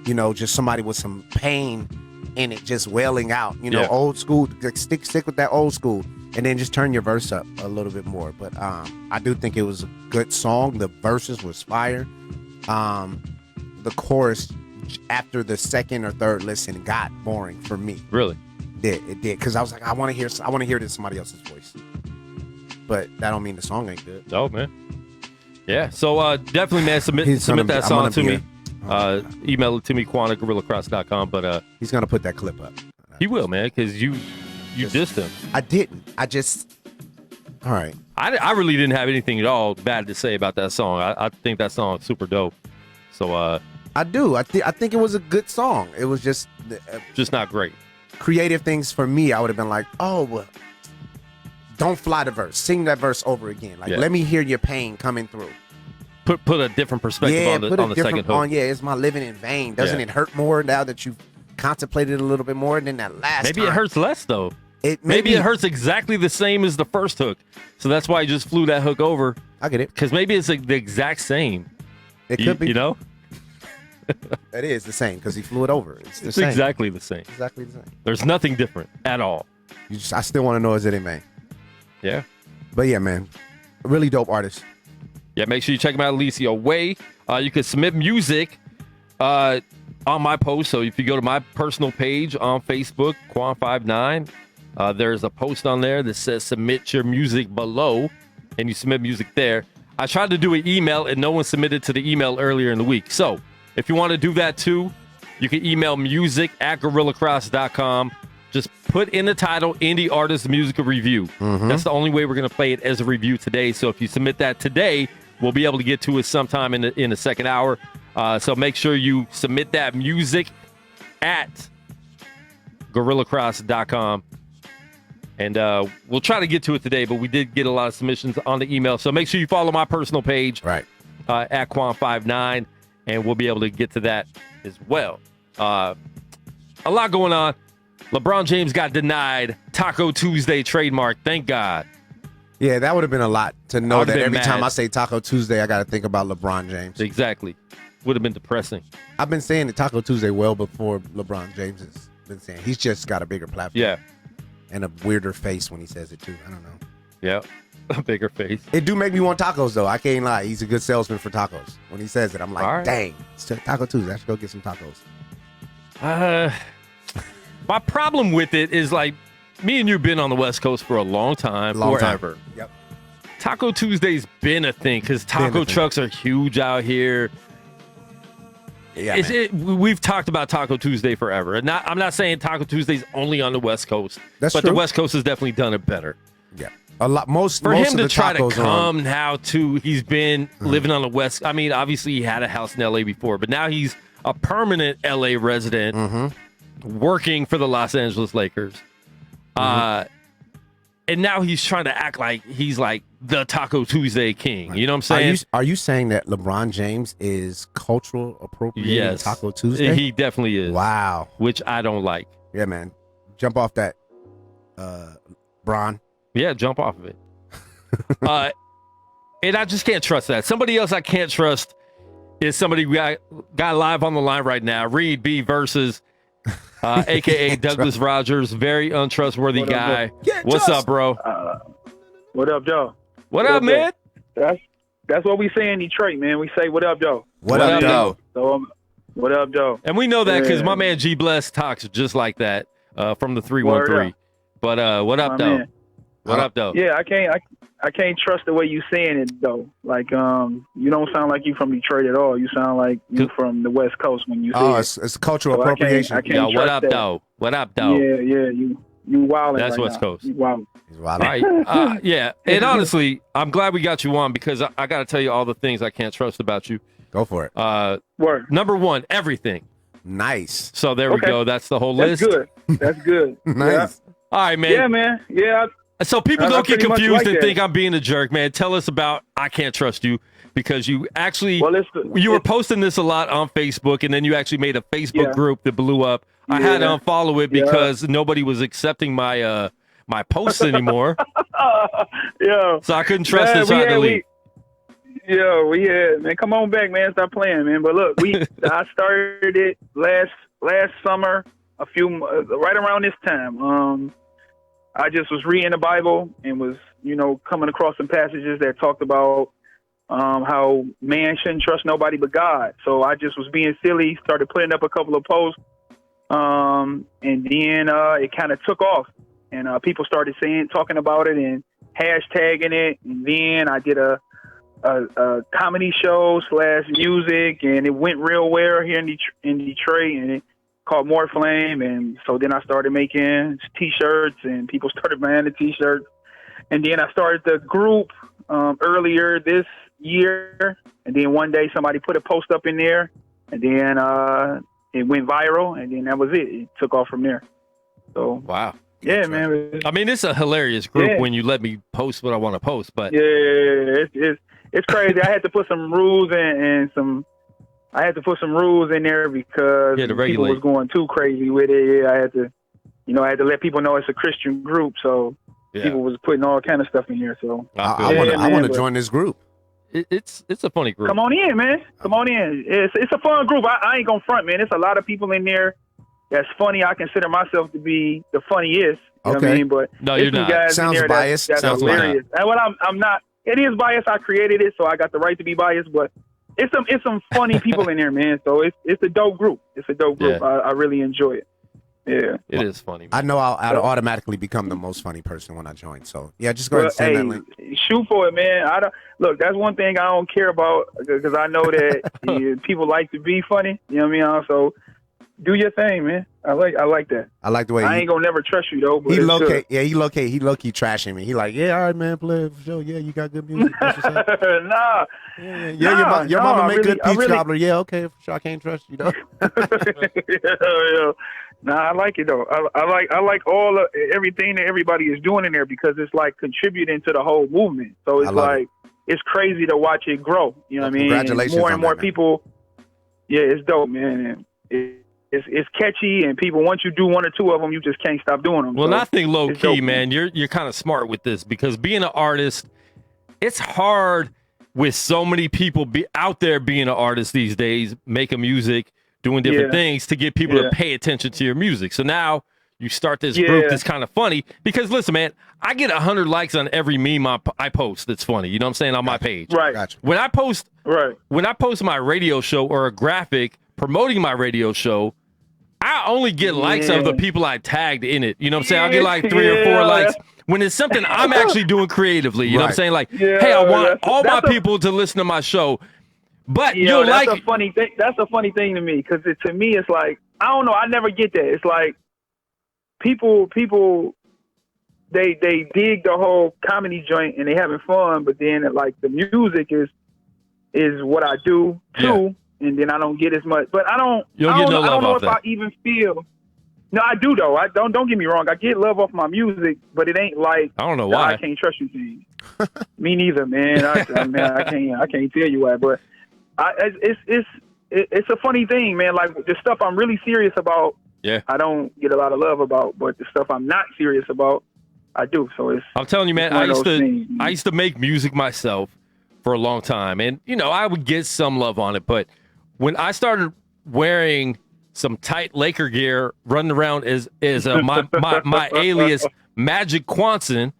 D: You know, just somebody with some pain in it, just wailing out. You know, old school. Like stick with that old school, and then just turn your verse up a little bit more. But I do think it was a good song. The verses was fire. The chorus after the second or third listen got boring for me.
C: Really?
D: It did because I was like, I want to hear this in somebody else's voice. But that don't mean the song ain't good.
C: Oh man. Yeah. So definitely, man, submit that song to me. Email it to me, Quan at GorillaCross.com. But
D: he's gonna put that clip up.
C: He will, man, because you dissed him.
D: I didn't. I just. All right.
C: I really didn't have anything at all bad to say about that song. I think that song is super dope. So
D: I do. I think it was a good song. It was just
C: not great.
D: Creative things for me, I would have been like, well, don't fly the verse. Sing that verse over again. Like, let me hear your pain coming through.
C: Put a different perspective on the second hook.
D: Is my living in vain? Doesn't it hurt more now that you've contemplated a little bit more than that last
C: Maybe
D: time?
C: It hurts less, though. Maybe it hurts exactly the same as the first hook. So that's why he just flew that hook over.
D: I get it.
C: Because maybe it's the exact same.
D: It could be.
C: You know?
D: It is the same because he flew it over. It's the same.
C: Exactly the same.
D: Exactly the same.
C: There's nothing different at all.
D: I still want to know, is it in vain?
C: Yeah.
D: But yeah, man. Really dope artist.
C: Yeah, make sure you check him out, Alicia Way. You can submit music on my post. So if you go to my personal page on Facebook, Quan59, there's a post on there that says submit your music below, and you submit music there. I tried to do an email, and no one submitted to the email earlier in the week. So if you want to do that too, you can email music@GorillaCross.com. Just put in the title, Indie Artist Music Review. That's the only way we're going to play it as a review today. So if you submit that today, we'll be able to get to it sometime in the second hour. So make sure you submit that music at GorillaCross.com. And we'll try to get to it today, but we did get a lot of submissions on the email. So make sure you follow my personal page at Quan59, and we'll be able to get to that as well. A lot going on. LeBron James got denied Taco Tuesday trademark. Thank God.
D: Yeah, that would have been a lot to know that every
C: mad.
D: time I say Taco Tuesday, I got to think about LeBron James.
C: Exactly. Would have been depressing.
D: I've been saying it Taco Tuesday well before LeBron James has been saying. He's just got a bigger platform.
C: Yeah.
D: And a weirder face when he says it, too. I don't know.
C: Yeah. A bigger face.
D: It do make me want tacos, though. I can't lie. He's a good salesman for tacos. When he says it, I'm like, dang, it's Taco Tuesday. I should go get some tacos.
C: My problem with it is, like, me and you have been on the West Coast for a long time, forever.
D: Yep.
C: Taco Tuesday's been a thing because taco trucks are huge out here.
D: Yeah,
C: we've talked about Taco Tuesday forever. And I'm not saying Taco Tuesday's only on the West Coast, but
D: true.
C: the West Coast has definitely done it better.
D: Yeah. A lot. Most
C: For
D: most
C: him
D: of
C: to
D: the
C: try to
D: tacos
C: come now, too, he's been living on the West. I mean, obviously, he had a house in L.A. before, but now he's a permanent L.A. resident working for the Los Angeles Lakers. And now he's trying to act like he's like the Taco Tuesday king. You know what I'm saying?
D: Are you saying that LeBron James is cultural appropriating Taco Tuesday?
C: He definitely is.
D: Wow.
C: Which I don't like.
D: Yeah, man. Jump off that, Bron.
C: Yeah, jump off of it. And I just can't trust that. Somebody else I can't trust is somebody we got live on the line right now. Reed B versus a.k.a. Douglas Rogers. Very untrustworthy guy. What's up, bro?
H: What up, Joe?
C: What up, man?
H: That's what we say in Detroit, man. We say, what up, Joe?
D: What up, Joe?
H: So, what up, Joe?
C: And we know that because my man G Bless talks just like that from the 313. But what up, though? What up, though?
H: Yeah, I can't trust the way you saying it, though. Like, you don't sound like you from Detroit at all. You sound like you from the West Coast when you say it.
D: It's cultural appropriation.
H: I can't
C: what up, though? What up, though?
H: Yeah, you wilding.
C: That's
H: right
C: West
H: now.
C: Coast.
H: You wilding.
D: He's wilding.
C: All right. Yeah. And honestly, I'm glad we got you on because I got to tell you all the things I can't trust about you.
D: Go for it.
H: Word.
C: Number one, everything.
D: Nice.
C: So there we go. That's the whole list.
H: That's good.
D: Nice.
H: Yeah.
C: All right, man.
H: Yeah, man. Yeah.
C: So people
H: I
C: don't get
H: pretty much
C: confused
H: like
C: and
H: that.
C: think I'm being a jerk, man. Tell us about I Can't Trust You because you actually you were posting this a lot on Facebook and then you actually made a Facebook group that blew up. I had to unfollow it because nobody was accepting my my posts anymore.
H: Yeah.
C: So I couldn't trust it, so I deleted.
H: We had, man, come on back, man. Stop playing, man. But look, I started it last summer, right around this time. I just was reading the Bible and was, coming across some passages that talked about how man shouldn't trust nobody but God. So I just was being silly, started putting up a couple of posts, and then it kind of took off, and people started talking about it and hashtagging it, and then I did a comedy show / music, and it went real well here in Detroit, and it called More Flame, and so then I started making T-shirts, and people started buying the T-shirts, and then I started the group earlier this year, and then one day somebody put a post up in there, and then it went viral, and then that was it. It took off from there. So
C: wow.
H: Yeah, man.
C: I mean, it's a hilarious group when you let me post what I want to post, but
H: it's crazy. I had to put some rules in there because people was going too crazy with it. Yeah, I had to let people know it's a Christian group, so people was putting all kind of stuff in here. So
D: I want to join this group.
C: It's a funny group.
H: Come on in, man. Come on in. It's a fun group. I ain't gonna front, man. It's a lot of people in there that's funny. I consider myself to be the funniest. You know what I mean? But
C: no, you're not.
H: Guys
D: Sounds
H: in there
D: biased.
H: That's
C: Sounds
H: hilarious. And what I'm not. It is biased. I created it, so I got the right to be biased. But it's some funny people in there, man. So it's a dope group. It's a dope group.
C: Yeah.
H: I really enjoy it. Yeah,
C: it is funny. Man.
D: I know I'll automatically become the most funny person when I join. So yeah, just go ahead and send that link.
H: Shoot for it, man. Look. That's one thing I don't care about because I know that people like to be funny. You know what I mean? So do your thing, man. I like that.
D: I like the way
H: I ain't gonna never trust you though. But
D: he
H: it's
D: low-key,
H: good.
D: yeah, he low-key trashing me. He like, yeah, all right, man, play it for sure. Yeah, you got good music. That's what's up.
H: Nah.
D: Your mama make good peach
H: really,
D: cobbler. Yeah, okay, for sure. I can't trust you though.
H: yeah. Nah, I like it though. I like all of everything that everybody is doing in there because it's like contributing to the whole movement. So it's like it's crazy to watch it grow. You know what I mean?
D: Congratulations,
H: more and more
D: man.
H: people. Yeah, it's dope, man. And it's catchy, and people once you do one or two of them, you just can't stop doing them.
C: Well,
H: so
C: and I think low
H: it's
C: key,
H: dope,
C: man, you're kind of smart with this because being an artist, it's hard with so many people out there being an artist these days, making music, doing different things to get people to pay attention to your music. So now you start this group that's kind of funny because listen, man, I get 100 likes on every meme I post that's funny. You know what I'm saying, on my page.
H: Right.
D: Gotcha.
C: When I post my radio show or a graphic promoting my radio show, I only get likes of the people I tagged in it. You know what I'm saying? I'll get like 3 or 4 likes. When it's something I'm actually doing creatively, you know what I'm saying? Like, hey, I want all my people to listen to my show. But you'll like
H: a funny thing. That's a funny thing to me because to me it's like I don't know. I never get that. It's like people they dig the whole comedy joint and they having fun, but then like the music is what I do too. And then I don't get as much, but I don't know if I even feel. No, I do though. I don't get me wrong. I get love off my music, but it ain't like
C: I don't know why
H: I can't trust you thing. Me neither, man. I can't tell you why, but it's a funny thing, man. Like the stuff I'm really serious about, I don't get a lot of love about, but the stuff I'm not serious about, I do. So
C: I'm telling you, man. I used to make music myself for a long time, and you know I would get some love on it, but when I started wearing some tight Laker gear, running around as my alias Magic Quanson,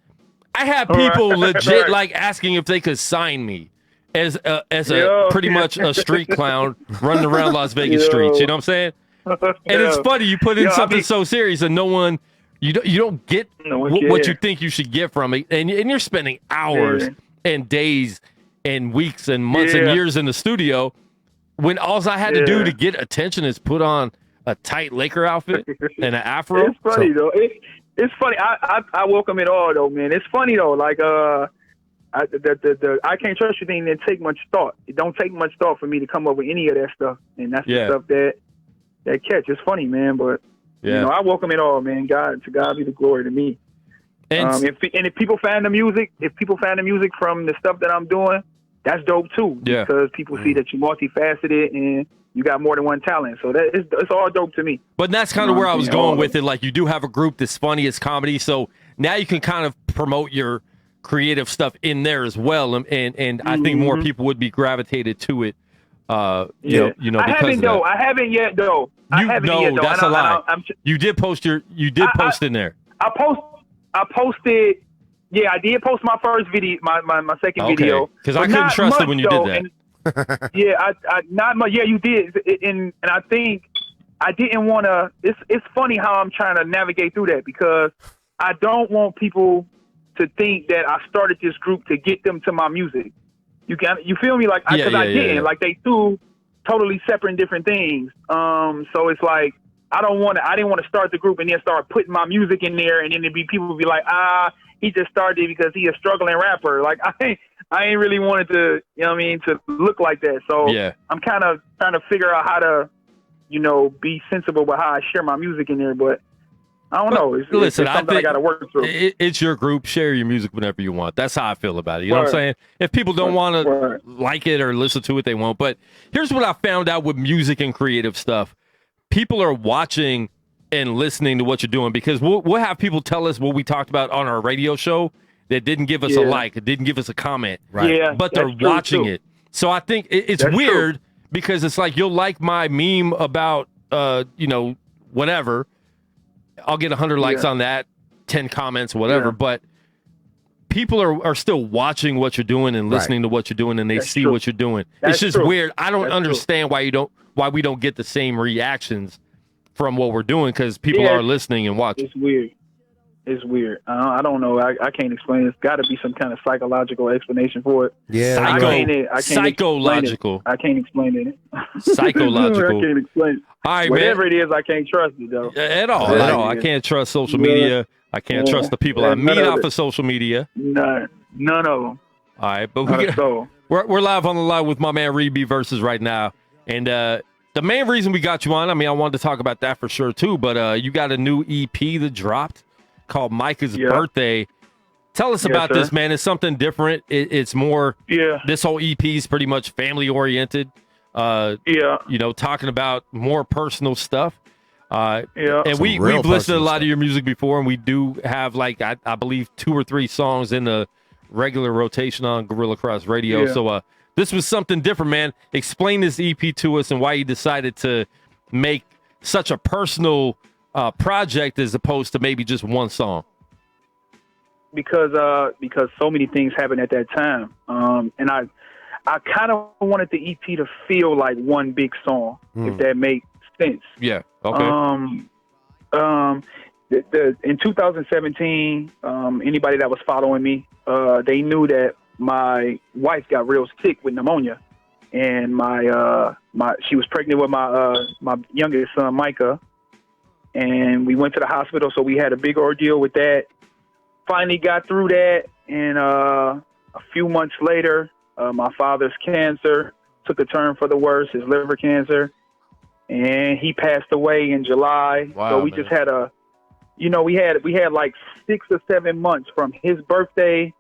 C: I had people legit like asking if they could sign me as a pretty much a street clown running around Las Vegas streets. You know what I'm saying? And it's funny you put in something so serious and no one you don't get what you think you should get from it, and you're spending hours and days and weeks and months and years in the studio. When all I had to do to get attention is put on a tight Laker outfit and an afro.
H: It's funny though. It's funny. I welcome it all though, man. It's funny though. Like I can't trust you thing didn't take much thought. It don't take much thought for me to come up with any of that stuff, and that's the stuff that catch. It's funny, man, but you know I welcome it all, man. God be the glory to me. And if people find the music, from the stuff that I'm doing, that's dope too. Because people see that you're multifaceted and you got more than one talent. So it's all dope to me.
C: But that's kind of where I was going with it. Like you do have a group that's funny, it's comedy. So now you can kind of promote your creative stuff in there as well. And I think more people would be gravitated to it. You know,
H: I haven't though. I haven't yet though.
C: That's a lie. You did post post in there.
H: I posted. Yeah, I did post my first video, my second video.
C: Because I couldn't trust it when you did that.
H: I not much. Yeah, you did, and I think I didn't want to. It's funny how I'm trying to navigate through that because I don't want people to think that I started this group to get them to my music. You feel me? Like I didn't. Like they do totally separate and different things. So it's like I didn't want to start the group and then start putting my music in there, and then people would be like, he just started because he's a struggling rapper. Like I ain't really wanted to, you know what I mean, to look like that. So I'm kind of trying to figure out how to, you know, be sensible with how I share my music in there. But I don't know. It's something I got to work through.
C: It's your group. Share your music whenever you want. That's how I feel about it. You know what I'm saying? If people don't want to like it or listen to it, they won't. But here's what I found out with music and creative stuff. People are watching and listening to what you're doing because we'll have people tell us what we talked about on our radio show that didn't give us a like, it didn't give us a comment, but they're watching it. So I think it's weird because it's like you'll like my meme about, you know, whatever. I'll get 100 likes on that, 10 comments, whatever. But people are still watching what you're doing and listening to what you're doing, and they see what you're doing. It's just weird. I don't understand why we don't get the same reactions from what we're doing because people are listening and watching.
H: It's weird. It's weird. I don't know. I can't explain it. It's got to be some kind of psychological explanation for it.
D: Yeah,
H: I can't
C: Psychological.
H: I can't explain it.
C: Psychological.
H: I can't explain it.
C: All right,
H: Whatever
C: man.
H: it is, I can't trust it, though.
C: At all. I can't trust social media. I can't trust the people I meet off of social media.
H: None of them.
C: All right, but
H: Not a soul.
C: we're live on the line with my man Reed B Versus right now. And the main reason we got you on, I mean, I wanted to talk about that for sure, too. But you got a new EP that dropped called Micah's Birthday. Tell us about this, man. It's something different. It's more, this whole EP is pretty much family oriented. You know, talking about more personal stuff. And we've listened to a lot of your music before, and we do have, like, I believe 2 or 3 songs in the regular rotation on Guerilla Cross Radio.
H: Yeah.
C: So this was something different, man. Explain this EP to us and why you decided to make such a personal project as opposed to maybe just one song.
H: Because so many things happened at that time, and I kind of wanted the EP to feel like one big song, if that makes sense.
C: Yeah. Okay.
H: In 2017, anybody that was following me, they knew that my wife got real sick with pneumonia, and she was pregnant with my youngest son, Micah, and we went to the hospital. So we had a big ordeal with that. Finally got through that, and a few months later, my father's cancer took a turn for the worse, his liver cancer, and he passed away in July.
C: Wow,
H: so we just had we had like 6 or 7 months from his birthday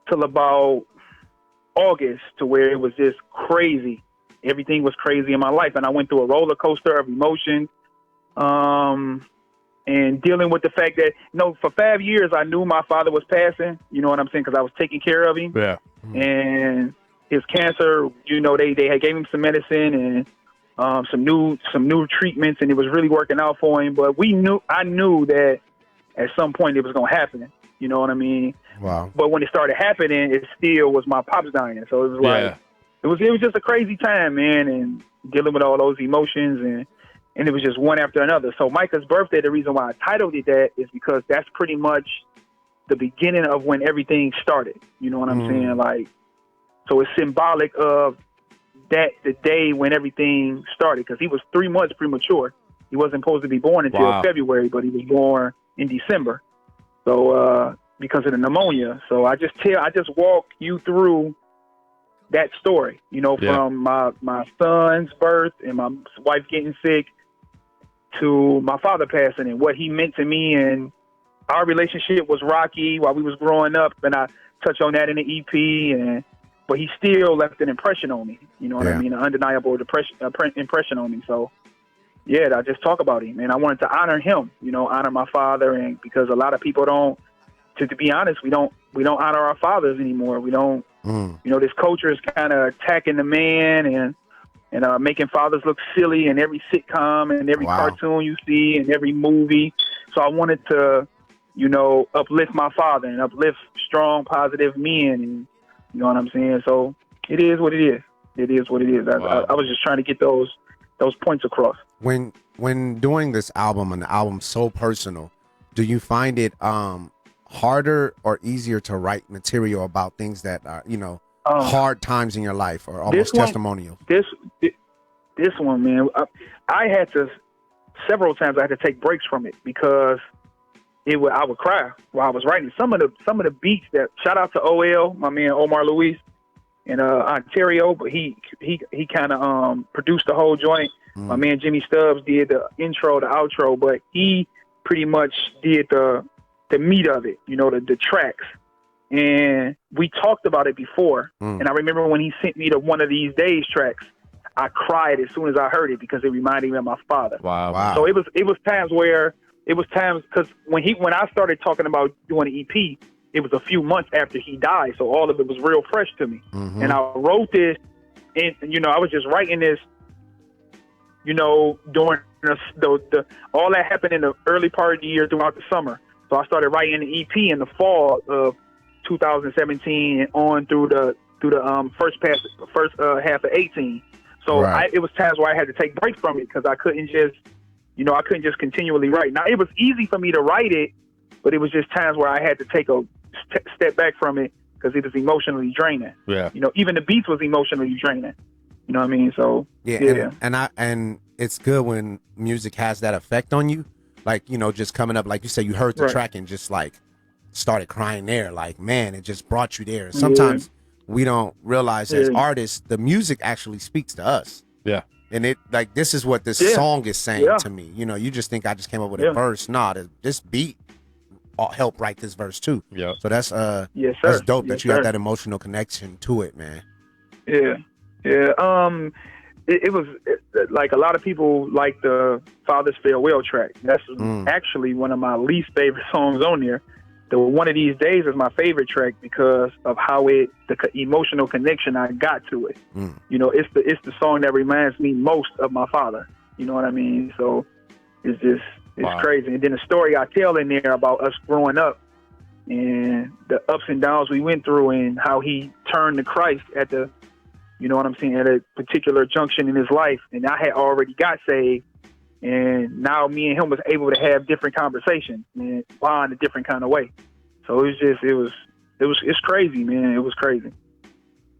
H: till about August to where it was just crazy. Everything was crazy in my life, and I went through a roller coaster of emotions. And dealing with the fact that, for 5 years, I knew my father was passing, you know what I'm saying? Because I was taking care of him.
C: Yeah.
H: And his cancer, they had gave him some medicine and some new treatments, and it was really working out for him. But I knew that at some point it was going to happen. You know what I mean?
D: Wow.
H: But when it started happening, it still was my pops dying. So it was like, it was just a crazy time, man, and dealing with all those emotions and it was just one after another. So Micah's Birthday, the reason why I titled it that is because that's pretty much the beginning of when everything started. You know what I'm saying? Like, so it's symbolic of that, the day when everything started, because he was 3 months premature. He wasn't supposed to be born until February, but he was born in December. So because of the pneumonia. So I just walk you through that story, from my son's birth and my wife getting sick to my father passing and what he meant to me. And our relationship was rocky while we was growing up, and I touch on that in the EP. But he still left an impression on me. You know what I mean? An undeniable impression on me. So I just talk about him, and I wanted to honor him. Honor my father, and because a lot of people don't. To be honest, we don't honor our fathers anymore. We don't. This culture is kind of attacking the man and making fathers look silly in every sitcom and every cartoon you see and every movie. So I wanted to, uplift my father and uplift strong, positive men. And you know what I'm saying? So it is what it is. It is what it is. I was just trying to get those points across.
D: When doing this album, and the album's so personal, do you find it harder or easier to write material about things that are, hard times in your life or almost testimonial?
H: This one, man, I had to, several times I had to take breaks from it because I would cry while I was writing. Some of the beats that, shout out to OL, my man Omar Luis in Ontario, but he kind of produced the whole joint. My man Jimmy Stubbs did the intro, the outro, but he pretty much did the meat of it, the tracks. And we talked about it before. And I remember when he sent me to One of These Days tracks, I cried as soon as I heard it because it reminded me of my father.
C: Wow.
H: So it was times because when I started talking about doing an EP, it was a few months after he died. So all of it was real fresh to me. And I wrote this, and I was just writing this, during the all that happened in the early part of the year throughout the summer. So I started writing the EP in the fall of 2017 and on through the first half of 18. So it was times where I had to take breaks from it because I couldn't just continually write. Now it was easy for me to write it but it was just times where I had to take a step back from it because it was emotionally draining.
C: Yeah.
H: You know, even the beats was emotionally draining. You know what I mean? So yeah.
D: And it's good when music has that effect on you. Like, you know, just coming up, like you said, you heard the track and just like started crying there. Like, man, it just brought you there. Sometimes we don't realize as artists, the music actually speaks to us.
C: Yeah.
D: And it like, this is what this song is saying to me. You know, you just think I just came up with a verse. Nah, this beat helped write this verse too.
C: Yeah.
D: So that's that's dope that you have that emotional connection to it, man.
H: Yeah. Yeah. It was like a lot of people like the Father's Farewell track. That's actually one of my least favorite songs on there. The One of These Days is my favorite track because of how the emotional connection I got to it. You know, it's the song that reminds me most of my father. You know what I mean? So it's crazy. And then the story I tell in there about us growing up and the ups and downs we went through and how he turned to Christ at the, you know what I'm saying, at a particular junction in his life. And I had already got saved. And now me and him was able to have different conversations and bond a different kind of way. So it's crazy, man. It was crazy.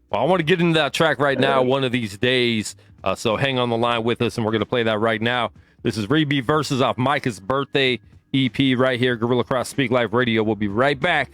C: Well, I want to get into that track right now, One of These Days. So hang on the line with us, and we're going to play that right now. This is Rebeat Verses off Micah's birthday EP right here, Guerilla Cross Speak Life Radio. We'll be right back.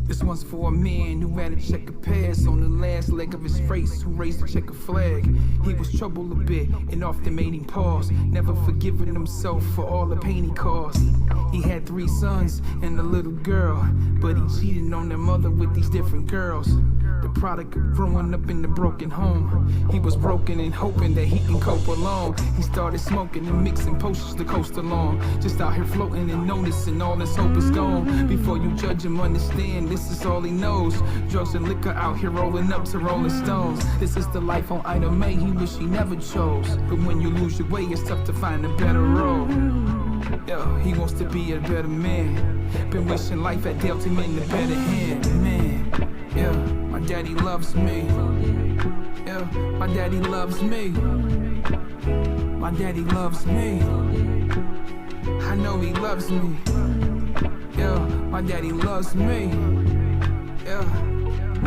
I: This one's for a man who had a checkered past on the last leg of his race, who raised a checkered flag. He was troubled a bit and often made him pause, never forgiving himself for all the pain he caused. He had 3 sons and a little girl, but he cheated on their mother with these different girls. The product of growing up in the broken home. He was broken and hoping that he can cope alone. He started smoking and mixing potions to coast along. Just out here floating and noticing all his hope is gone. Before you judge him, understand this is all he knows. Drugs and liquor out here rolling up to Rolling Stones. This is the life on Item A he wish he never chose. But when you lose your way, it's tough to find a better road. Yeah, he wants to be a better man. Been wishing life had dealt him in a better hand, man. Yeah, my daddy loves me. Yeah, my daddy loves me. My daddy loves me. I know he loves me. Yeah, my daddy loves me. Yeah.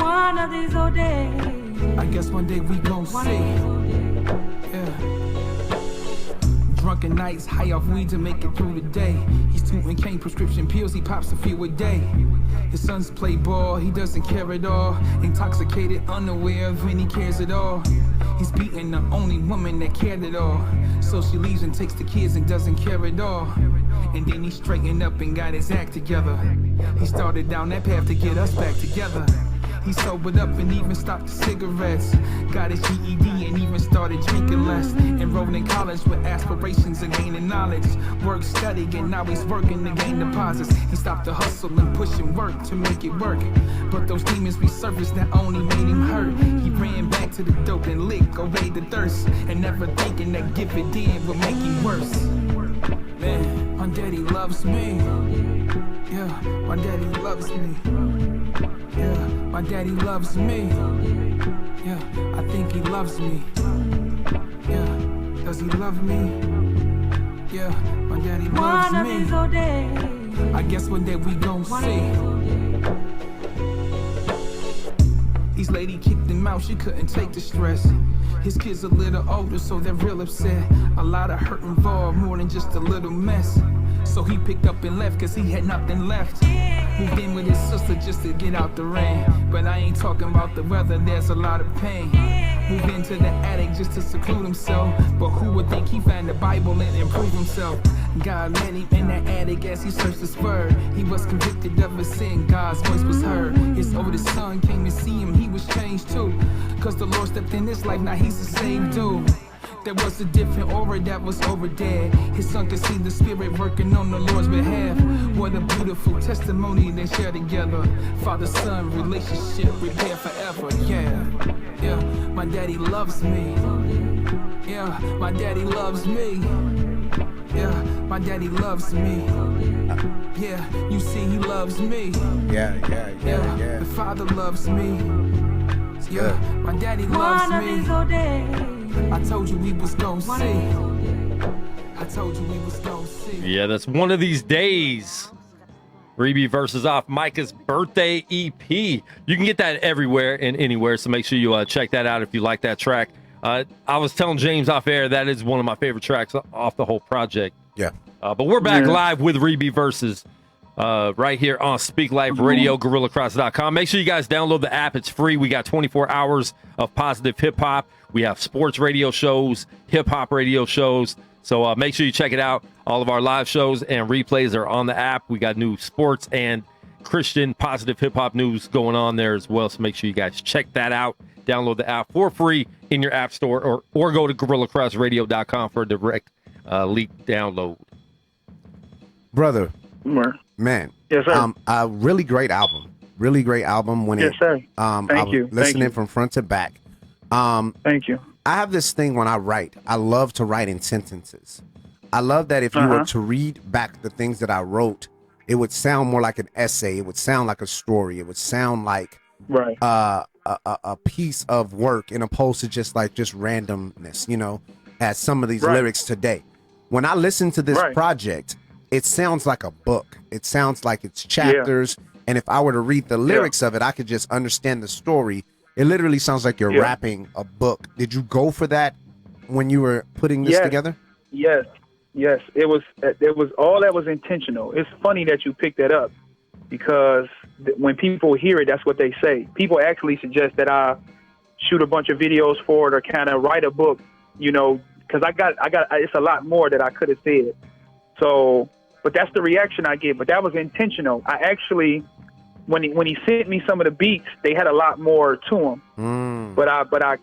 B: One of these old days.
I: I guess one day we gon' see. Yeah. Drunken nights, high off weed to make it through the day. He's tooting cane prescription pills, he pops a few a day. His sons play ball, he doesn't care at all. Intoxicated, unaware of any cares at all. He's beating the only woman that cared at all. So she leaves and takes the kids and doesn't care at all. And then he straightened up and got his act together. He started down that path to get us back together. He sobered up and even stopped the cigarettes. Got his GED and even started drinking less. Enrolled in college with aspirations of gaining knowledge. Work, study, and now he's working to gain deposits. He stopped the hustle and pushing work to make it work. But those demons resurfaced that only made him hurt. He ran back to the dope and lick, obey the thirst. And never thinking that give it in would make him worse. Man, my daddy loves me. Yeah, my daddy loves me. Yeah, my daddy loves me. Yeah, I think he loves me. Yeah, does he love me? Yeah, my daddy loves
B: One of these old days.
I: me. I guess one day we gon' see. His lady kicked him out, she couldn't take the stress. His kids a little older, so they're real upset. A lot of hurt involved, more than just a little mess. So he picked up and left, cause he had nothing left. Moved in with his sister just to get out the rain. But I ain't talking about the weather, there's a lot of pain. Moved into the attic just to seclude himself. But who would think he found the Bible and improved himself? God met him in that attic as he searched his word. He was convicted of a sin, God's voice was heard. His oldest son came to see him, he was changed too. Cause the Lord stepped in his life, now he's the same dude. There was a different aura that was over there. His son could see the spirit working on the Lord's behalf. What a beautiful testimony they share together. Father-son relationship repair forever. Yeah, yeah, my daddy loves me. Yeah, my daddy loves me. Yeah, my daddy loves me. Yeah, you see, he loves me.
D: Yeah.
I: The father loves me. Yeah, my daddy loves me. I told you we was gonna see. I told you we was gonna see.
C: Yeah, that's One of These Days. Reby versus off Micah's birthday EP. You can get that everywhere and anywhere, so make sure you check that out if you like that track. I was telling James off air that is one of my favorite tracks off the whole project.
D: Yeah.
C: But we're back live with Reby versus right here on Speak Life Radio, GorillaCross.com. Make sure you guys download the app. It's free. We got 24 hours of positive hip-hop. We have sports radio shows, hip-hop radio shows. So make sure you check it out. All of our live shows and replays are on the app. We got new sports and Christian positive hip-hop news going on there as well. So make sure you guys check that out. Download the app for free in your app store or go to GorillaCrossRadio.com for a direct leak download.
D: Brother, man.
H: Yes, sir.
D: A really great album. Really great album.
H: Yes, sir.
D: Thank you. Listening from front to back.
H: Thank you.
D: I have this thing when I write. I love to write in sentences. I love that if you were to read back the things that I wrote, it would sound more like an essay. It would sound like a story. It would sound like a piece of work, in opposed to just randomness, as some of these lyrics today. When I listen to this project, it sounds like a book. It sounds like it's chapters. And if I were to read the lyrics of it, I could just understand the story. It literally sounds like you're rapping a book. Did you go for that when you were putting this together?
H: Yes. It was all that was intentional. It's funny that you picked that up, because when people hear it, that's what they say. People actually suggest that I shoot a bunch of videos for it or kind of write a book, because I got it's a lot more that I could have said. So, but that's the reaction I get. But that was intentional. I actually, when he sent me some of the beats, they had a lot more to them. But I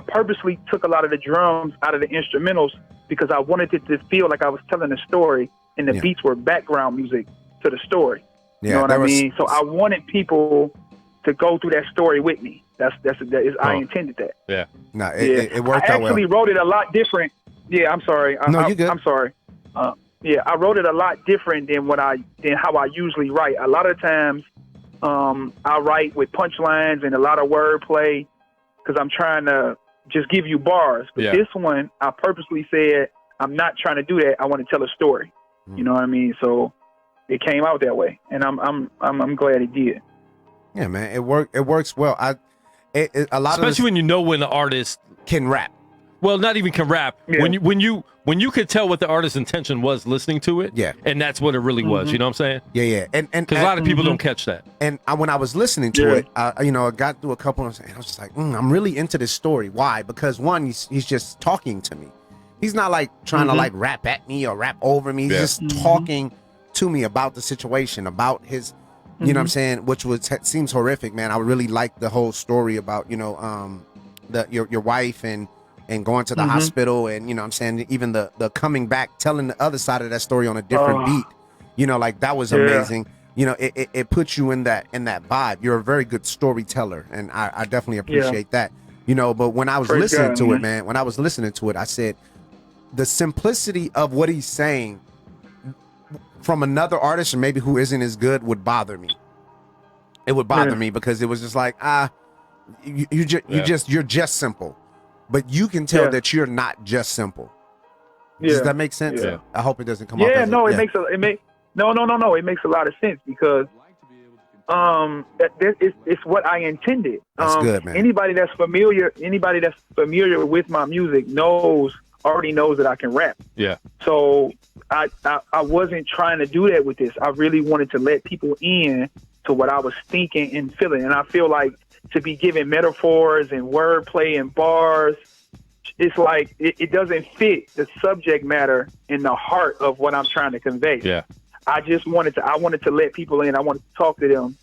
H: purposely took a lot of the drums out of the instrumentals because I wanted it to feel like I was telling a story, and the beats were background music to the story. You know what I mean? So I wanted people to go through that story with me. I intended that.
D: Yeah. No, it worked out well.
H: I actually wrote it a lot different. Yeah, I'm sorry.
D: No, you're good.
H: I'm sorry. I wrote it a lot different than how I usually write. A lot of times, I write with punchlines and a lot of wordplay because I'm trying to just give you bars. But this one, I purposely said, I'm not trying to do that. I want to tell a story. You know what I mean? So it came out that way, and I'm glad it did.
D: Yeah, man, it works well.
C: Especially when the artist
D: can rap.
C: Well, not even can rap.
H: Yeah.
C: When you could tell what the artist's intention was listening to it.
D: Yeah.
C: And that's what it really was. You know what I'm saying?
D: Yeah. And
C: because a lot of people don't catch that.
D: And when I was listening to it, I got through a couple and I was just like, I'm really into this story. Why? Because one, he's just talking to me. He's not like trying to like rap at me or rap over me. He's just talking to me about the situation, about his, you know what I'm saying, which seems horrific, man. I really like the whole story about, your wife and going to the hospital, and you know what I'm saying, even the coming back, telling the other side of that story on a different beat. Like that was amazing. It puts you in that vibe. You're a very good storyteller, and I definitely appreciate that. But when I was listening to it, man, when I was listening to it, I said the simplicity of what he's saying from another artist, or maybe who isn't as good, would bother me. It would bother me because it was just like, you're just simple, but you can tell that you're not just simple. Does that make sense?
H: Yeah.
D: I hope it doesn't come off.
H: It makes it makes a lot of sense because it's what I intended.
D: That's good, man.
H: Anybody that's familiar with my music already knows that I can rap.
C: Yeah.
H: So I wasn't trying to do that with this. I really wanted to let people in to what I was thinking and feeling. And I feel like to be given metaphors and wordplay and bars, it's like it doesn't fit the subject matter in the heart of what I'm trying to convey.
C: Yeah.
H: I wanted to let people in. I wanted to talk to them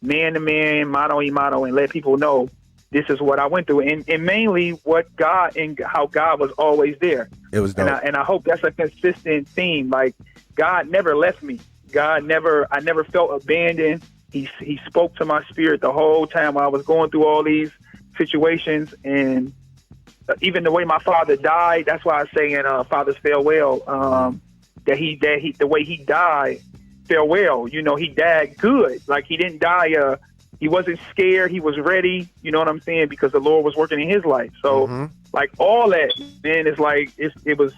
H: man to man, mano y mano, and let people know this is what I went through, and mainly what God and how God was always there.
D: It was dope.
H: And I hope that's a consistent theme. Like God never left me. I never felt abandoned. He spoke to my spirit the whole time while I was going through all these situations, and even the way my father died, that's why I say in Father's Farewell, that the way he died, farewell, you know, he died good. Like he didn't die, he wasn't scared, he was ready, you know what I'm saying? Because the Lord was working in his life. So like all that, man, it's like, it was,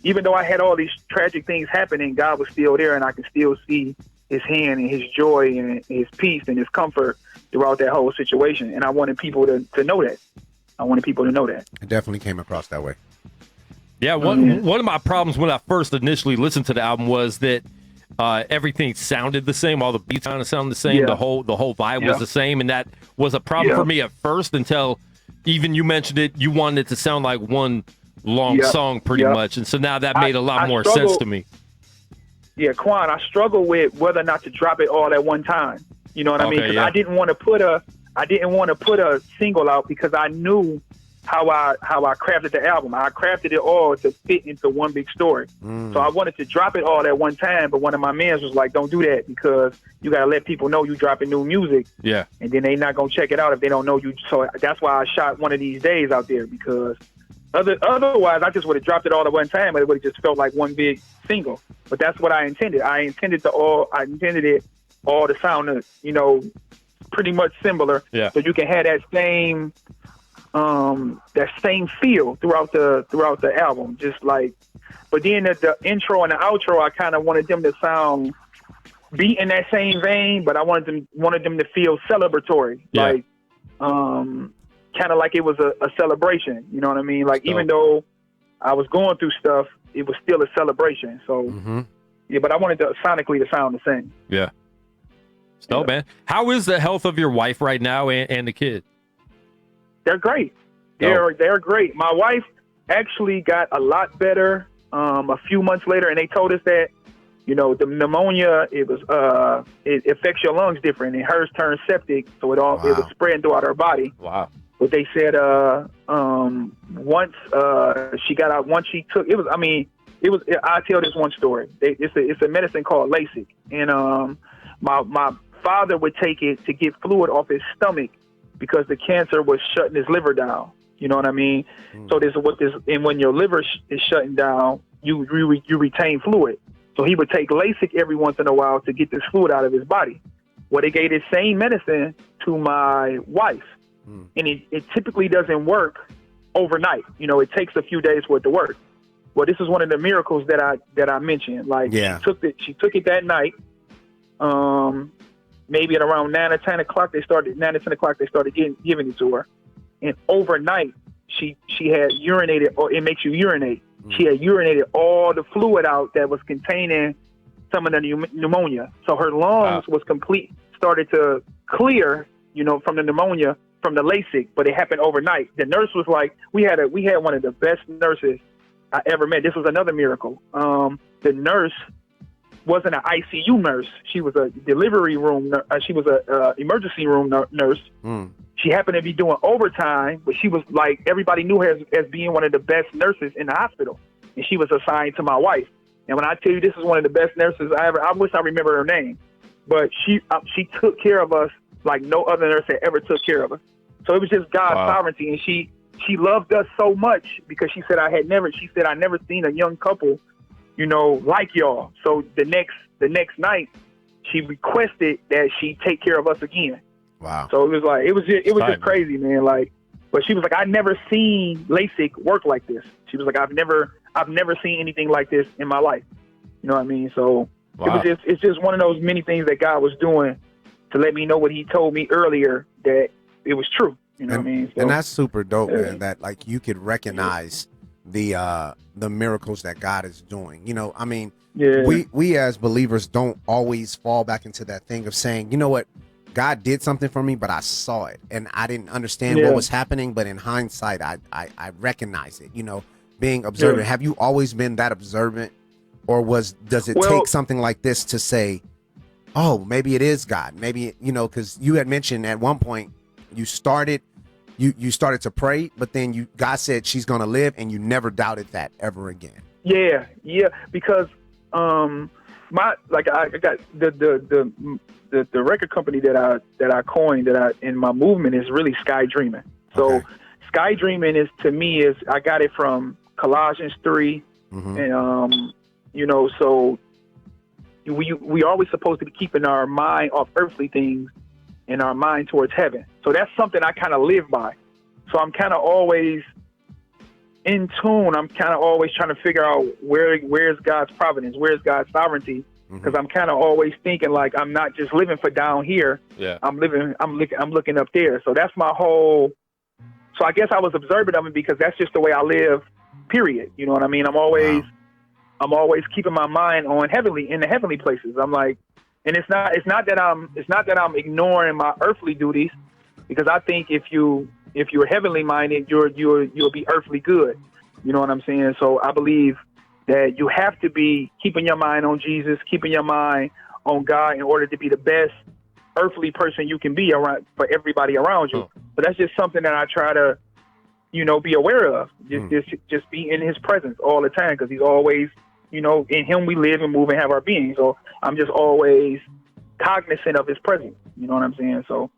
H: even though I had all these tragic things happening, God was still there, and I can still see his hand and his joy and his peace and his comfort throughout that whole situation. And I wanted people to know that.
D: It definitely came across that way.
C: Yeah, one of my problems when I first initially listened to the album was that everything sounded the same. All the beats kind of sounded the same.
H: Yeah.
C: The whole vibe was the same, and that was a problem for me at first until even you mentioned it. You wanted it to sound like one long song pretty much, and so now that made a lot more sense to me.
H: Yeah, Quan, I struggle with whether or not to drop it all at one time. You know what I mean? Because I didn't want to put a single out because I knew how I crafted the album. I crafted it all to fit into one big story. So I wanted to drop it all at one time, but one of my mans was like, "Don't do that because you got to let people know you dropping new music."
C: Yeah.
H: And then they not gonna check it out if they don't know you. So that's why I shot One of These Days out there, because otherwise I just would have dropped it all at one time, but it would have just felt like one big single. But that's what I intended. I intended it all to sound, you know, pretty much similar.
C: Yeah.
H: So you can have that same feel throughout the album. Just like, but then at the intro and the outro, I kind of wanted them to be in that same vein, but I wanted them to feel celebratory.
C: Yeah.
H: Like, kind of like it was a celebration. You know what I mean? Like, even though I was going through stuff, it was still a celebration. So, yeah, but I wanted the sonically to sound the same.
C: Yeah. So, man, how is the health of your wife right now and the kid?
H: They're great. They're great. My wife actually got a lot better a few months later, and they told us that, you know, the pneumonia, it affects your lungs different, and hers turned septic, so it was spreading throughout her body.
C: Wow.
H: But they said once she got out, once she took I tell this one story. It's a medicine called LASIK, and my father would take it to get fluid off his stomach because the cancer was shutting his liver down. You know what I mean? So and when your liver is shutting down, you retain fluid. So he would take LASIK every once in a while to get this fluid out of his body. Well, they gave this same medicine to my wife, and it typically doesn't work overnight. You know, it takes a few days for it to work. Well, this is one of the miracles that I mentioned. Like, she took it that night. Maybe at around 9 or 10 o'clock, they started giving it to her. And overnight, she had urinated, or it makes you urinate. She had urinated all the fluid out that was containing some of the pneumonia. So her lungs started to clear, you know, from the pneumonia, from the LASIK, but it happened overnight. The nurse was like, we had one of the best nurses I ever met. This was another miracle. The nurse wasn't an ICU nurse. She was a delivery room. She was a emergency room nurse. She happened to be doing overtime, but she was like, everybody knew her as being one of the best nurses in the hospital, and she was assigned to my wife. And when I tell you this is one of the best nurses I wish I remember her name, but she took care of us like no other nurse had ever took care of us. So it was just God's sovereignty, and she loved us so much because she said I never seen a young couple, you know, like y'all. So the next night, she requested that she take care of us again.
D: Wow.
H: So it was just crazy, man. Like, but she was like, I never seen LASIK work like this. She was like, I've never seen anything like this in my life. You know what I mean? So it's just one of those many things that God was doing to let me know what He told me earlier, that it was true. You know what I mean? So,
D: and that's super dope, man. That like you could recognize the miracles that God is doing. You know, I mean, we as believers don't always fall back into that thing of saying, you know what, God did something for me, but I saw it and I didn't understand what was happening. But in hindsight, I recognize it. You know, being observant. Yeah. Have you always been that observant, or does it take something like this to say, oh, maybe it is God? Maybe, you know, because you had mentioned at one point you started to pray, but then God said she's gonna live, and you never doubted that ever again. Yeah, because I got the record company that I coined in my movement is really Sky Dreaming. So
H: sky dreaming is, to me, is I got it from Colossians 3, and so we always supposed to be keeping our mind off earthly things and our mind towards heaven. So that's something I kind of live by. So I'm kind of always in tune. I'm kind of always trying to figure out where's God's providence, where's God's sovereignty, because I'm kind of always thinking like I'm not just living for down here.
C: Yeah.
H: I'm looking up there. So that's my whole. So I guess I was observant of it because that's just the way I live. Period. You know what I mean? I'm always keeping my mind on in the heavenly places. I'm like, and it's not that I'm ignoring my earthly duties, because I think if you're heavenly minded, you'll be earthly good. You know what I'm saying? So I believe that you have to be keeping your mind on Jesus, keeping your mind on God in order to be the best earthly person you can be around for everybody around you. But that's just something that I try to, be aware of. Just be in His presence all the time, because He's always, in Him we live and move and have our being. So I'm just always cognizant of His presence. You know what I'm saying? So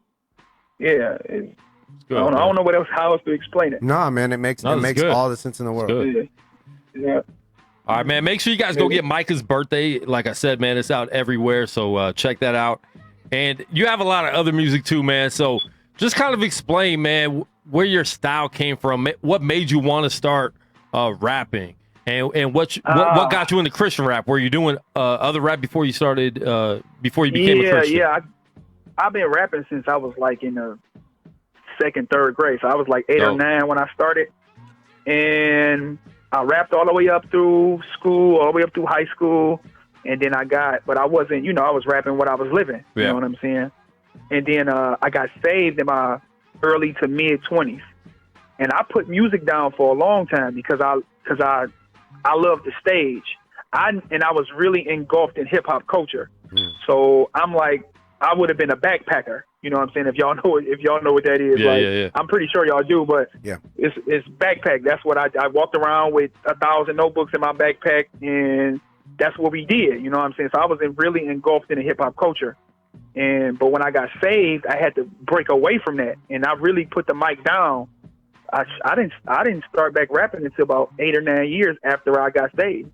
H: yeah,
C: Good,
H: I don't know how else to explain it.
D: Nah, man, it makes
C: good.
D: all the sense in the world.
H: Yeah.
C: All right, man. Make sure you guys go get Micah's birthday. Like I said, man, it's out everywhere. So check that out. And you have a lot of other music too, man. So just kind of explain, man, where your style came from. What made you want to start rapping, and what got you into Christian rap? Were you doing other rap before you started? Before you became a Christian?
H: Yeah. I've been rapping since I was like in the second, third grade. So I was like 8 or 9 when I started, and I rapped all the way up through school, all the way up through high school, and then but I wasn't, I was rapping what I was living. You know what I'm saying? And then I got saved in my early to mid 20s, and I put music down for a long time because I love the stage. I was really engulfed in hip hop culture. So I'm like, I would have been a backpacker. You know what I'm saying? If y'all know what that is,
C: yeah.
H: I'm pretty sure y'all do, but it's backpack. That's what I walked around with 1,000 notebooks in my backpack, and that's what we did. You know what I'm saying? So I was really engulfed in the hip hop culture. But when I got saved, I had to break away from that, and I really put the mic down. I didn't start back rapping until about 8 or 9 years after I got saved.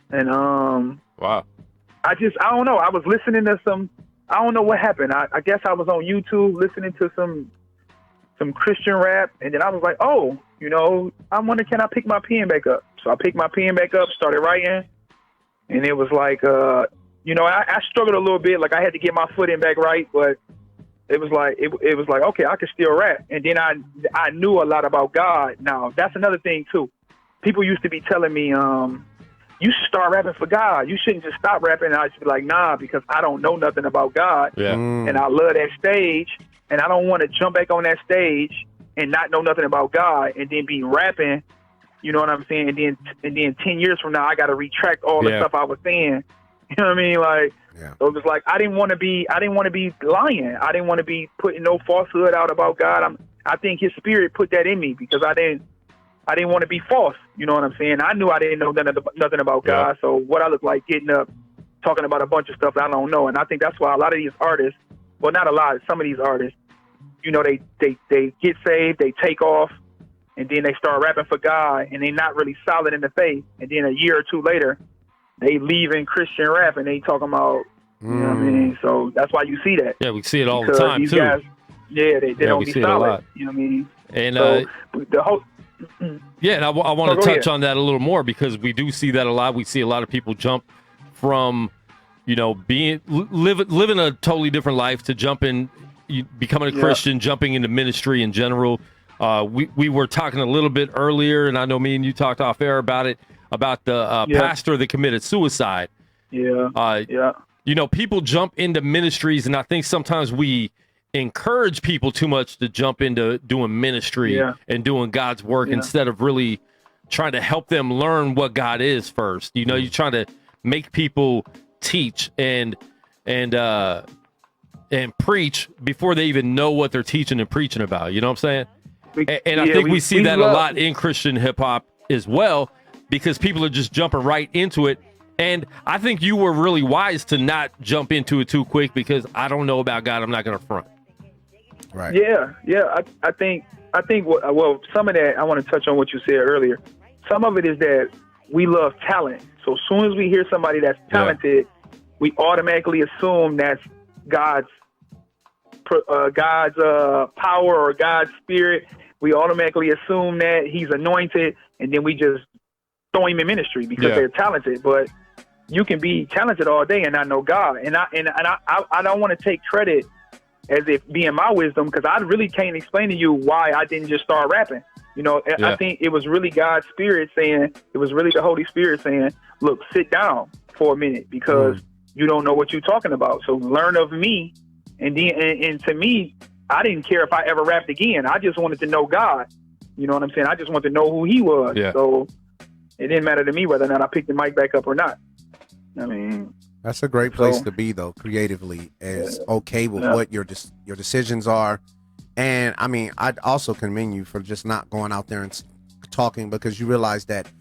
H: And
C: wow.
H: I don't know. I was listening to I don't know what happened. I guess I was on YouTube listening to some Christian rap, and then I was like, I wonder, can I pick my pen back up? So I picked my pen back up, started writing, and it was like, I struggled a little bit. Like I had to get my footing back right, but it was like, okay, I could still rap. And then I knew a lot about God. Now that's another thing too. People used to be telling me, you should start rapping for God. You shouldn't just stop rapping. And I should be like, nah, because I don't know nothing about God.
C: Yeah.
H: And I love that stage, and I don't want to jump back on that stage and not know nothing about God and then be rapping. You know what I'm saying? And then 10 years from now, I got to retract all the stuff I was saying. You know what I mean? Like, so it was like, I didn't want to be lying. I didn't want to be putting no falsehood out about God. I think His Spirit put that in me because I didn't want to be false. You know what I'm saying? I knew I didn't know nothing about God. So what I look like getting up, talking about a bunch of stuff I don't know. And I think that's why a lot of these artists, well, not a lot, some of these artists, they get saved, they take off, and then they start rapping for God, and they're not really solid in the faith. And then a year or two later, they leave in Christian rap, and they talking about, you know what I mean? So that's why you see that.
C: Yeah, we see it all the time, too.
H: Guys, they don't be solid. You know what I mean?
C: And
H: so, the whole...
C: Yeah, and I want to touch on that a little more because we do see that a lot. We see a lot of people jump from, living a totally different life to becoming a Christian, jumping into ministry in general. We were talking a little bit earlier, and I know me and you talked off air about it, about the pastor that committed suicide. People jump into ministries, and I think sometimes we encourage people too much to jump into doing ministry and doing God's work instead of really trying to help them learn what God is first. You're trying to make people teach and preach before they even know what they're teaching and preaching about. You know what I'm saying? And I think we see that a lot in Christian hip hop as well, because people are just jumping right into it. And I think you were really wise to not jump into it too quick, because I don't know about God. I'm not going to front.
D: Right.
H: Yeah. I think I think well, some of that I want to touch on what you said earlier. Some of it is that we love talent. So as soon as we hear somebody that's talented, we automatically assume that's God's power or God's spirit. We automatically assume that he's anointed, and then we just throw him in ministry because they're talented. But you can be talented all day and not know God. And I don't want to take credit as if being my wisdom, because I really can't explain to you why I didn't just start rapping. You know, I think it was really God's spirit saying, it was really the Holy Spirit saying, look, sit down for a minute because you don't know what you're talking about. So learn of me. And then, and to me, I didn't care if I ever rapped again. I just wanted to know God. You know what I'm saying? I just wanted to know who he was.
C: Yeah.
H: So it didn't matter to me whether or not I picked the mic back up or not. I mean,
D: that's a great place to be, though, creatively, is okay with what your decisions are. And I mean, I'd also commend you for just not going out there and talking, because you realize that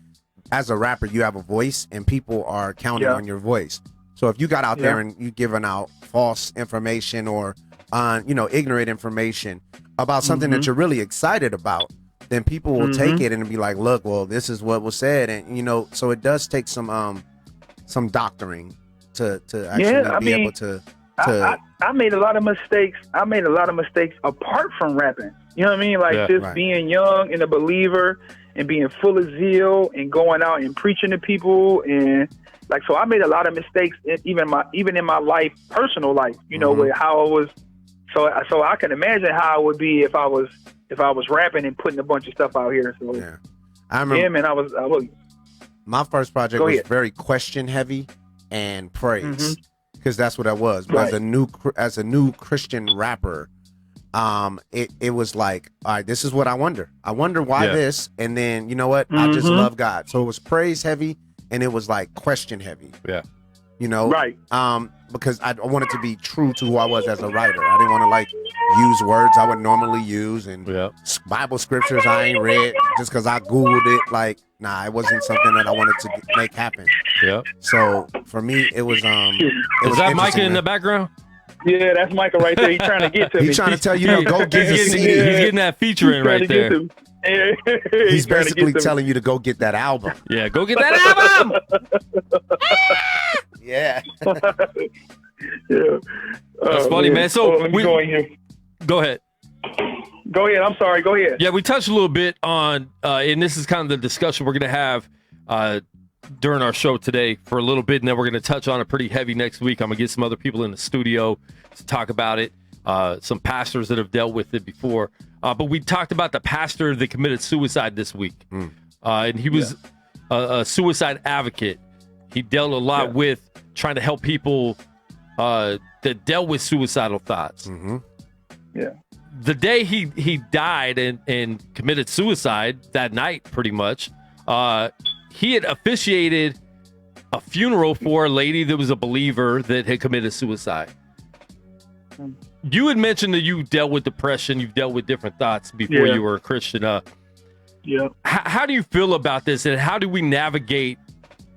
D: as a rapper, you have a voice and people are counting on your voice. So if you got out there and you giving out false information or, ignorant information about something that you're really excited about, then people will take it and be like, look, well, this is what was said. And, so it does take some doctoring to actually be able to.
H: I made a lot of mistakes. I made a lot of mistakes apart from rapping. You know what I mean? Like being young and a believer and being full of zeal and going out and preaching to people, and like, so I made a lot of mistakes even in my life, personal life, with how I was. So I can imagine how it would be if I was rapping and putting a bunch of stuff out here. So
D: I remember.
H: Yeah, man, I was.
D: My first project was very question heavy and praise, because that's what I was. But as a new Christian rapper, it was like, all right, this is what I wonder. I wonder why this, and then you know what? I just love God. So it was praise heavy, and it was like question heavy.
C: Yeah.
D: Because I wanted to be true to who I was as a writer. I didn't want to use words I would normally use, and Bible scriptures I ain't read just because I Googled it. It wasn't something that I wanted to make happen.
C: Yeah.
D: So for me, it was.
C: Is that Micah in the background?
H: Yeah, that's Micah right there. He's trying to get to me.
D: He's trying to tell you to go get the CD.
C: He's getting that featuring right there.
D: He's basically telling you to go get that album.
C: Yeah, go get that album.
D: Yeah.
C: That's funny, man. So
H: let me go in here.
C: Go ahead.
H: Go ahead. I'm sorry. Go ahead.
C: Yeah, we touched a little bit on, and this is kind of the discussion we're going to have during our show today for a little bit, and then we're going to touch on it pretty heavy next week. I'm going to get some other people in the studio to talk about it, some pastors that have dealt with it before. But we talked about the pastor that committed suicide this week, and he was a suicide advocate. He dealt a lot with trying to help people that dealt with suicidal thoughts.
H: Yeah.
C: The day he died and committed suicide that night, pretty much, he had officiated a funeral for a lady that was a believer that had committed suicide. You had mentioned that you dealt with depression, you've dealt with different thoughts before you were a Christian. How do you feel about this, and how do we navigate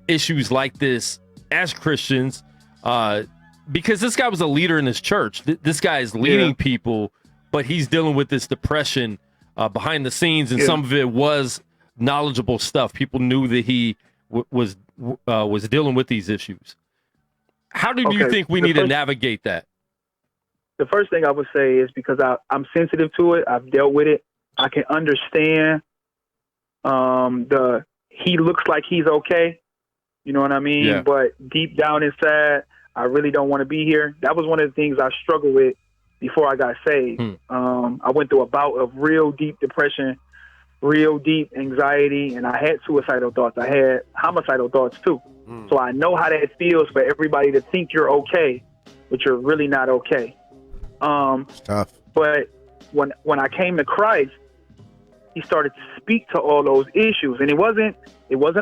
C: issues like this as Christians? Because this guy was a leader in his church. This guy is leading people, but he's dealing with this depression behind the scenes, and some of it was knowledgeable stuff. People knew that he was dealing with these issues. How do you think we need to navigate that?
H: The first thing I would say is, because I'm sensitive to it, I've dealt with it, I can understand he looks like he's okay. You know what I mean?
C: Yeah.
H: But deep down inside, I really don't want to be here. That was one of the things I struggled with before I got saved. I went through a bout of real deep depression, real deep anxiety, and I had suicidal thoughts. I had homicidal thoughts too. So I know how that feels for everybody to think you're okay, but you're really not okay.
D: It's tough.
H: But when I came to Christ, he started to speak to all those issues, and it wasn't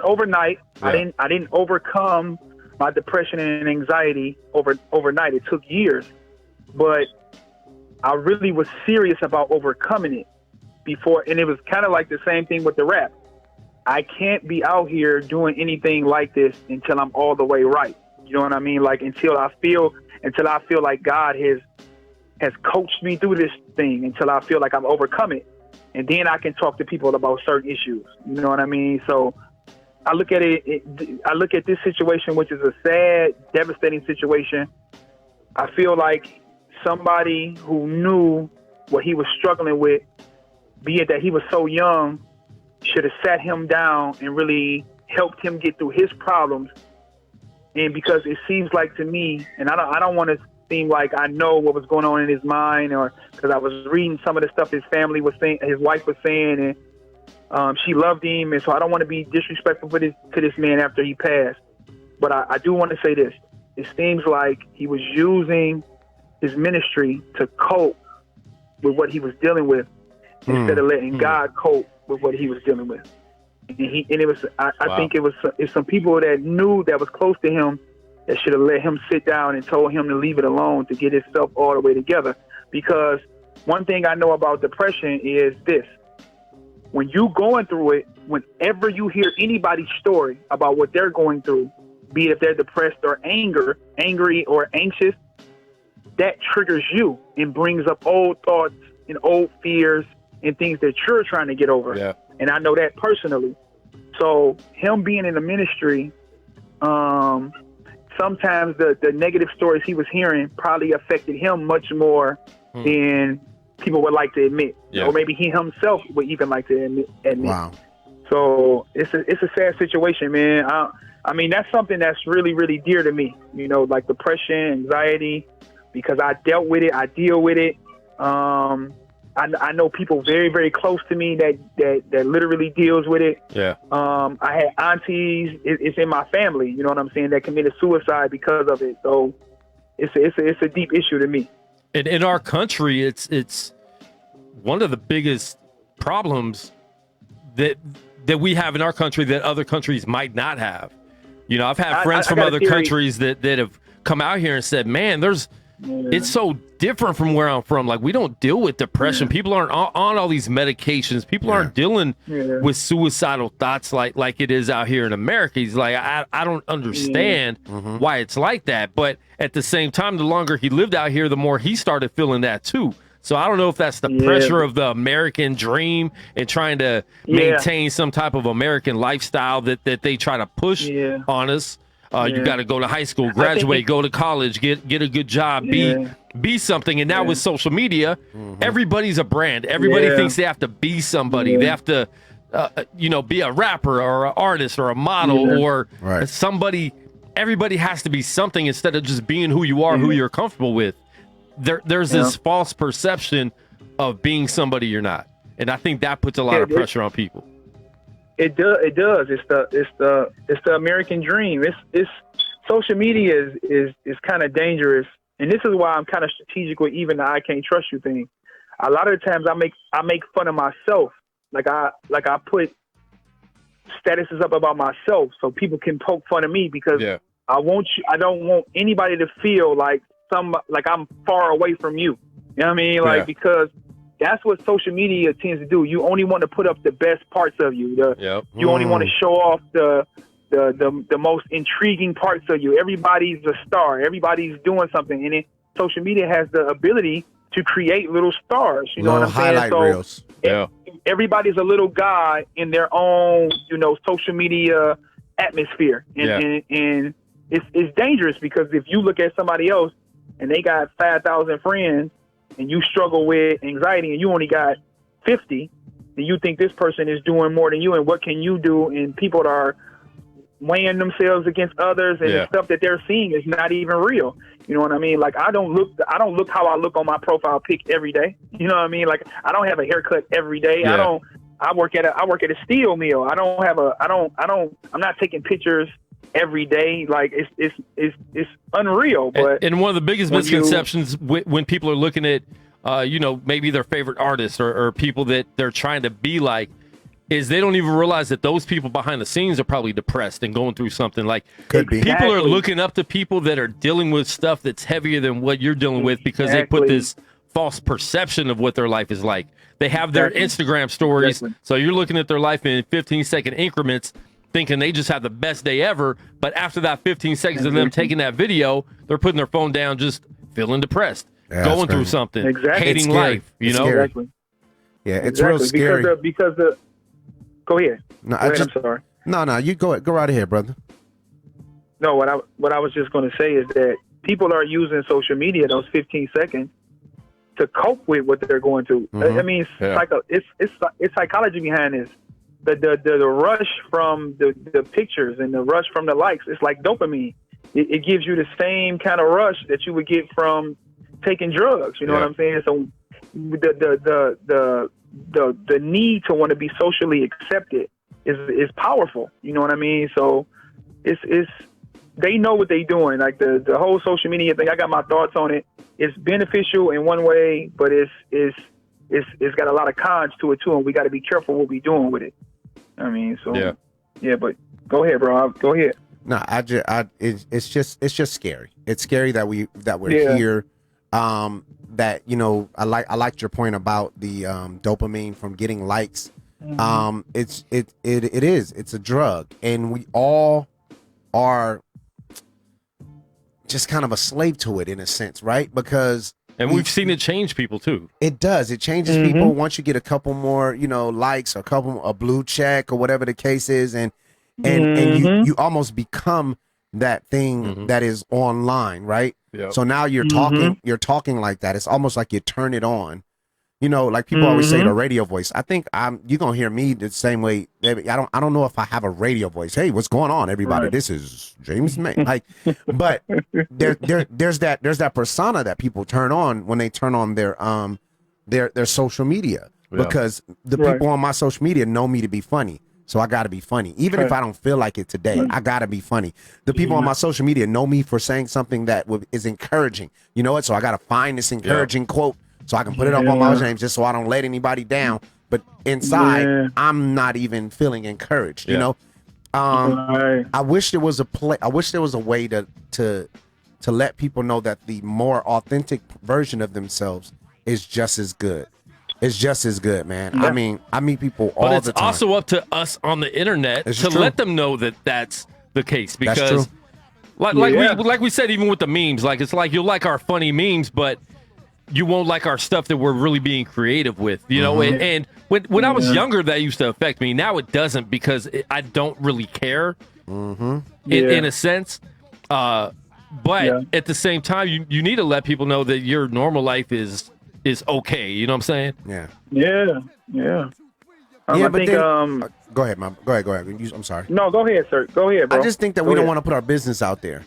H: overnight. I didn't overcome my depression and anxiety overnight. It took years, but I really was serious about overcoming it before. And it was kind of like the same thing with the rap. I can't be out here doing anything like this until I'm all the way right. You know what I mean? Like until I feel like God has coached me through this thing, until I feel like I've overcome it. and then I can talk to people about certain issues. You know what I mean? So I look at I look at this situation, which is a sad, devastating situation. I feel like somebody who knew what he was struggling with, be it that he was so young, should have sat him down and really helped him get through his problems. And because it seems like to me, and I don't want to seem like I know what was going on in his mind, or because I was reading some of the stuff his family was saying, his wife was saying, and she loved him, and so I don't want to be disrespectful to this man after he passed. But I do want to say this: it seems like he was using his ministry to cope with what he was dealing with, instead of letting God cope with what he was dealing with. And it was I think it's some people that knew that was close to him that should have let him sit down and told him to leave it alone, to get himself all the way together. Because one thing I know about depression is this: when you going through it, whenever you hear anybody's story about what they're going through, be it if they're depressed or angry or anxious, that triggers you and brings up old thoughts and old fears and things that you're trying to get over.
C: Yeah.
H: And I know that personally. So him being in the ministry, sometimes the negative stories he was hearing probably affected him much more than people would like to admit.
C: Yeah.
H: Or maybe he himself would even like to admit.
D: Wow.
H: So it's a sad situation, man. I mean, that's something that's really, really dear to me, you know, like depression, anxiety, because I dealt with it. I deal with it. I know people very, very close to me that literally deals with it.
C: Yeah.
H: I had aunties. It's in my family. You know what I'm saying? That committed suicide because of it. So it's a deep issue to me.
C: And in our country, it's one of the biggest problems that we have in our country that other countries might not have. You know, I've had friends from other countries that have come out here and said, man, it's so different from where I'm from. Like, we don't deal with depression. People aren't on all these medications. People aren't dealing with suicidal thoughts like it is out here in America. He's like, I don't understand why it's like that. But at the same time, the longer he lived out here, the more he started feeling that too. So I don't know if that's the pressure of the American dream and trying to maintain some type of American lifestyle that they try to push on us. You got to go to high school, graduate, go to college, get a good job, be something. And now with social media, everybody's a brand. Everybody thinks they have to be somebody. They have to, be a rapper or an artist or a model or somebody. Everybody has to be something instead of just being who you are, who you're comfortable with. There's this false perception of being somebody you're not. And I think that puts a lot of pressure on people.
H: It does. It's the American dream. It's social media is kind of dangerous, and this is why I'm kind of strategic with even the I can't trust you thing. A lot of the times I make fun of myself. Like I put statuses up about myself so people can poke fun of me because I don't want anybody to feel like I'm far away from you. You know what I mean? Like because that's what social media tends to do. You only want to put up the best parts of you. You only want to show off the most intriguing parts of you. Everybody's a star. Everybody's doing something. And social media has the ability to create little stars. You know what I'm saying?
D: Highlight reels.
H: Everybody's a little guy in their own, social media atmosphere. And it's dangerous because if you look at somebody else and they got 5,000 friends, and you struggle with anxiety and you only got 50, and you think this person is doing more than you, and what can you do? And people are weighing themselves against others, and the stuff that they're seeing is not even real. You know what I mean? Like I don't look how I look on my profile pic every day. You know what I mean? Like I don't have a haircut every day. I work at a steel mill. I'm not taking pictures every day. Like it's unreal. But
C: and one of the biggest misconceptions when people are looking at maybe their favorite artists or people that they're trying to be like is they don't even realize that those people behind the scenes are probably depressed and going through something. Like people are looking up to people that are dealing with stuff that's heavier than what you're dealing with because they put this false perception of what their life is like. They have their Instagram stories, so you're looking at their life in 15-second increments thinking they just have the best day ever, but after that 15 seconds of them taking that video, they're putting their phone down just feeling depressed, going through something, hating life,
H: Exactly.
D: Yeah, it's real scary.
H: Because the go ahead.
D: No,
H: go ahead, I'm sorry.
D: No, you go right ahead, brother.
H: No, what I was just going to say is that people are using social media those 15 seconds to cope with what they're going through.
D: Mm-hmm.
H: I mean, it's psychology behind this. The rush from the pictures and the rush from the likes. It's like dopamine. It gives you the same kind of rush that you would get from taking drugs. You know what I'm saying? So the need to want to be socially accepted is powerful. You know what I mean? So it's they know what they're doing. Like the whole social media thing, I got my thoughts on it. It's beneficial in one way, but it's got a lot of cons to it too, and we got to be careful what we're doing with it. I mean, so yeah, but go ahead, bro. Go ahead.
D: No, it's just scary. It's scary that we're here. That I liked your point about the dopamine from getting likes. Mm-hmm. It's a drug, and we all are just kind of a slave to it in a sense, right? Because
C: we've seen it change people too.
D: It does. It changes people once you get a couple more, likes, or a blue check or whatever the case is, and you almost become that thing that is online, right? Yep. So now you're talking like that. It's almost like you turn it on. Like people always say the radio voice. I think you're gonna hear me the same way. I don't know if I have a radio voice. Hey, what's going on, everybody? Right. This is James May. But there's that persona that people turn on when they turn on their social media, because the people on my social media know me to be funny. So I got to be funny. Even if I don't feel like it today, I got to be funny. The people on my social media know me for saying something that is encouraging. You know what? So I got to find this encouraging quote so I can put it up on my James, just so I don't let anybody down. But inside, I'm not even feeling encouraged, you know? I wish there was a way to let people know that the more authentic version of themselves is just as good. It's just as good, man. Yeah. I mean, I meet people all the time. But
C: it's also up to us on the internet to let them know that that's the case. Because, like we said, even with the memes, it's like you'll like our funny memes, but you won't like our stuff that we're really being creative with, know? And when I was younger, that used to affect me. Now it doesn't, because I don't really care in a sense. But at the same time, you need to let people know that your normal life is okay. You know what I'm saying?
H: Yeah.
D: I think, go ahead, man. Go ahead. I'm sorry.
H: No, go ahead, sir. Go ahead, bro.
D: I just think that we don't want to put our business out there.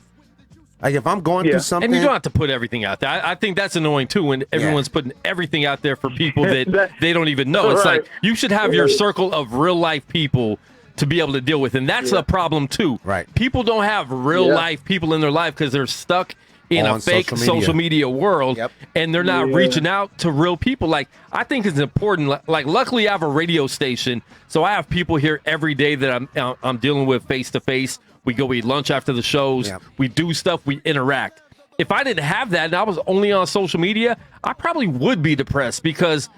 D: Like if I'm going through something,
C: and you don't have to put everything out there. I think that's annoying too, when everyone's putting everything out there for people that they don't even know. It's like you should have your circle of real life people to be able to deal with, and that's a problem too.
D: Right?
C: People don't have real life people in their life because they're stuck in a fake social media world, and they're not reaching out to real people. Like, I think it's important. Like, luckily I have a radio station, so I have people here every day that I'm dealing with face to face. We go eat lunch after the shows. We do stuff. We interact. If I didn't have that and I was only on social media, I probably would be depressed, because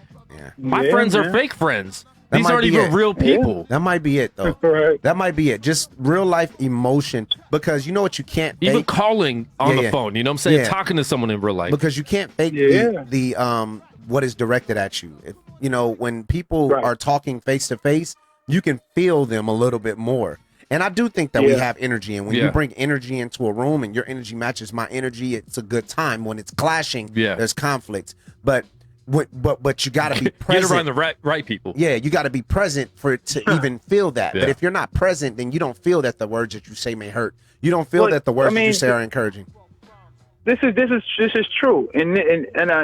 C: my friends are fake friends. These aren't even real people.
D: That might be it, though. That might be it. Just real life emotion, because you know what you can't fake?
C: Even calling on the phone, you know what I'm saying? Talking to someone in real life.
D: Because you can't fake the what is directed at you. When people are talking face to face, you can feel them a little bit more. And I do think that we have energy, and when you bring energy into a room and your energy matches my energy, it's a good time. When it's clashing, there's conflict. But you got to be present.
C: Get around the right people.
D: Yeah, you got to be present for it to even feel that. But if you're not present, then you don't feel that the words that you say may hurt. You don't feel that the words that you say are encouraging.
H: This is true, and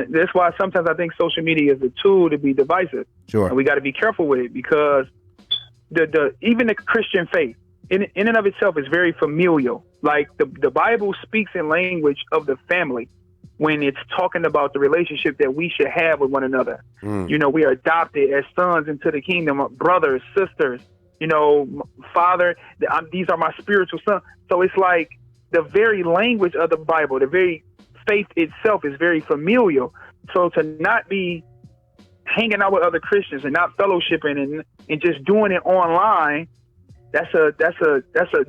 H: that's why sometimes I think social media is a tool to be divisive.
D: Sure,
H: and we got to be careful with it, because even the Christian faith in and of itself is very familial. Like the Bible speaks in language of the family when it's talking about the relationship that we should have with one another. We are adopted as sons into the kingdom, brothers, sisters, father, these are my spiritual sons. So it's like the very language of the Bible, the very faith itself is very familial. So to not be hanging out with other Christians and not fellowshipping and just doing it online, that's a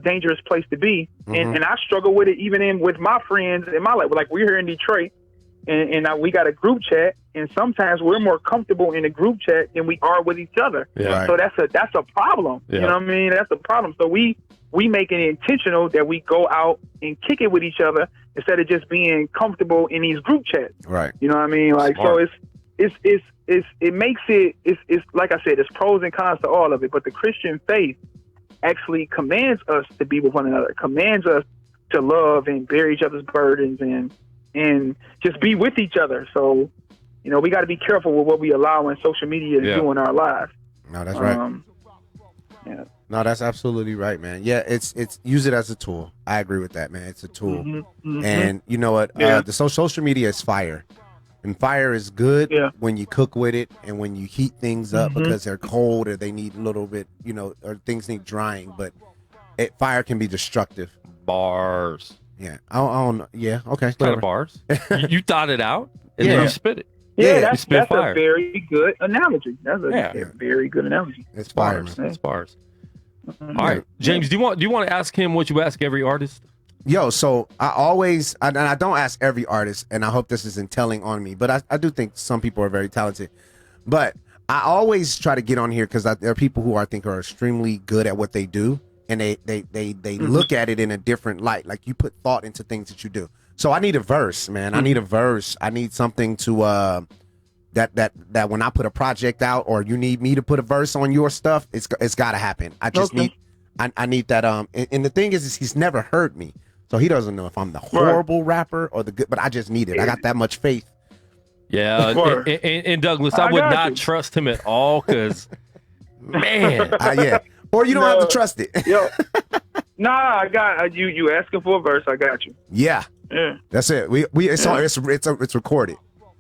H: dangerous place to be. And I struggle with it even with my friends in my life. Like, we're here in Detroit, and we got a group chat, and sometimes we're more comfortable in a group chat than we are with each other.
C: Yeah.
H: So that's a problem.
C: Yeah.
H: You know what I mean? That's a problem. So we make it intentional that we go out and kick it with each other instead of just being comfortable in these group chats.
D: Right.
H: You know what I mean? Like,
C: Smart.
H: so it makes it's like I said, there's pros and cons to all of it, but the Christian faith actually commands us to be with one another, commands us to love and bear each other's burdens and just be with each other. So, you know, we got to be careful with what we allow in social media to do in our lives.
D: No, that's right.
H: Yeah.
D: No, that's absolutely right, man. Yeah, it's use it as a tool. I agree with that, man. It's a tool. And you know what? The social media is fire. And fire is good when you cook with it and when you heat things up because they're cold or they need a little bit, you know, or things need drying. But fire can be destructive.
C: Bars.
D: Yeah. I don't know. Yeah. Okay.
C: Kind of bars. you thought it out and then you spit it.
H: Yeah, that's
C: fire.
H: a very good analogy. That's a very good analogy.
D: It's fire.
C: It's bars. All right, James, do you want to ask him what you ask every artist?
D: Yo, so I don't ask every artist, and I hope this isn't telling on me, but I do think some people are very talented. But I always try to get on here because there are people who I think are extremely good at what they do, and they look at it in a different light. Like you put thought into things that you do. So I need a verse, man. I need a verse. I need something to that when I put a project out or you need me to put a verse on your stuff, it's got to happen. I just need that. And the thing is he's never heard me, so he doesn't know if I'm the horrible rapper or the good. But I just need it. I got that much faith.
C: Yeah, and Douglas, I would not trust him at all because, man,
D: or you don't have to trust it.
H: Yo, nah, I got you. You asking for a verse? I got you.
D: Yeah, that's it. It's recorded.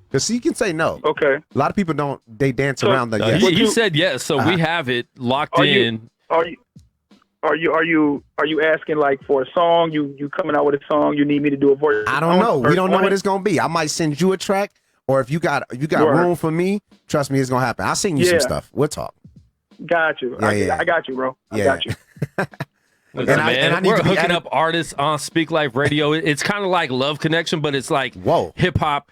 D: Because you can say no.
H: Okay.
D: A lot of people don't. They dance around the yes.
C: He said yes, so we have it locked in.
H: Are you asking like for a song? You coming out with a song? You need me to do a voice?
D: I don't know. We don't know what it's gonna be. I might send you a track, or if you got room for me, trust me, it's gonna happen. I'll sing you some stuff. We'll talk.
H: Got you. I got you, bro. I got you.
C: Listen, man, we're hooking up artists on Speak Life Radio. It's kind of like Love Connection, but it's like hip hop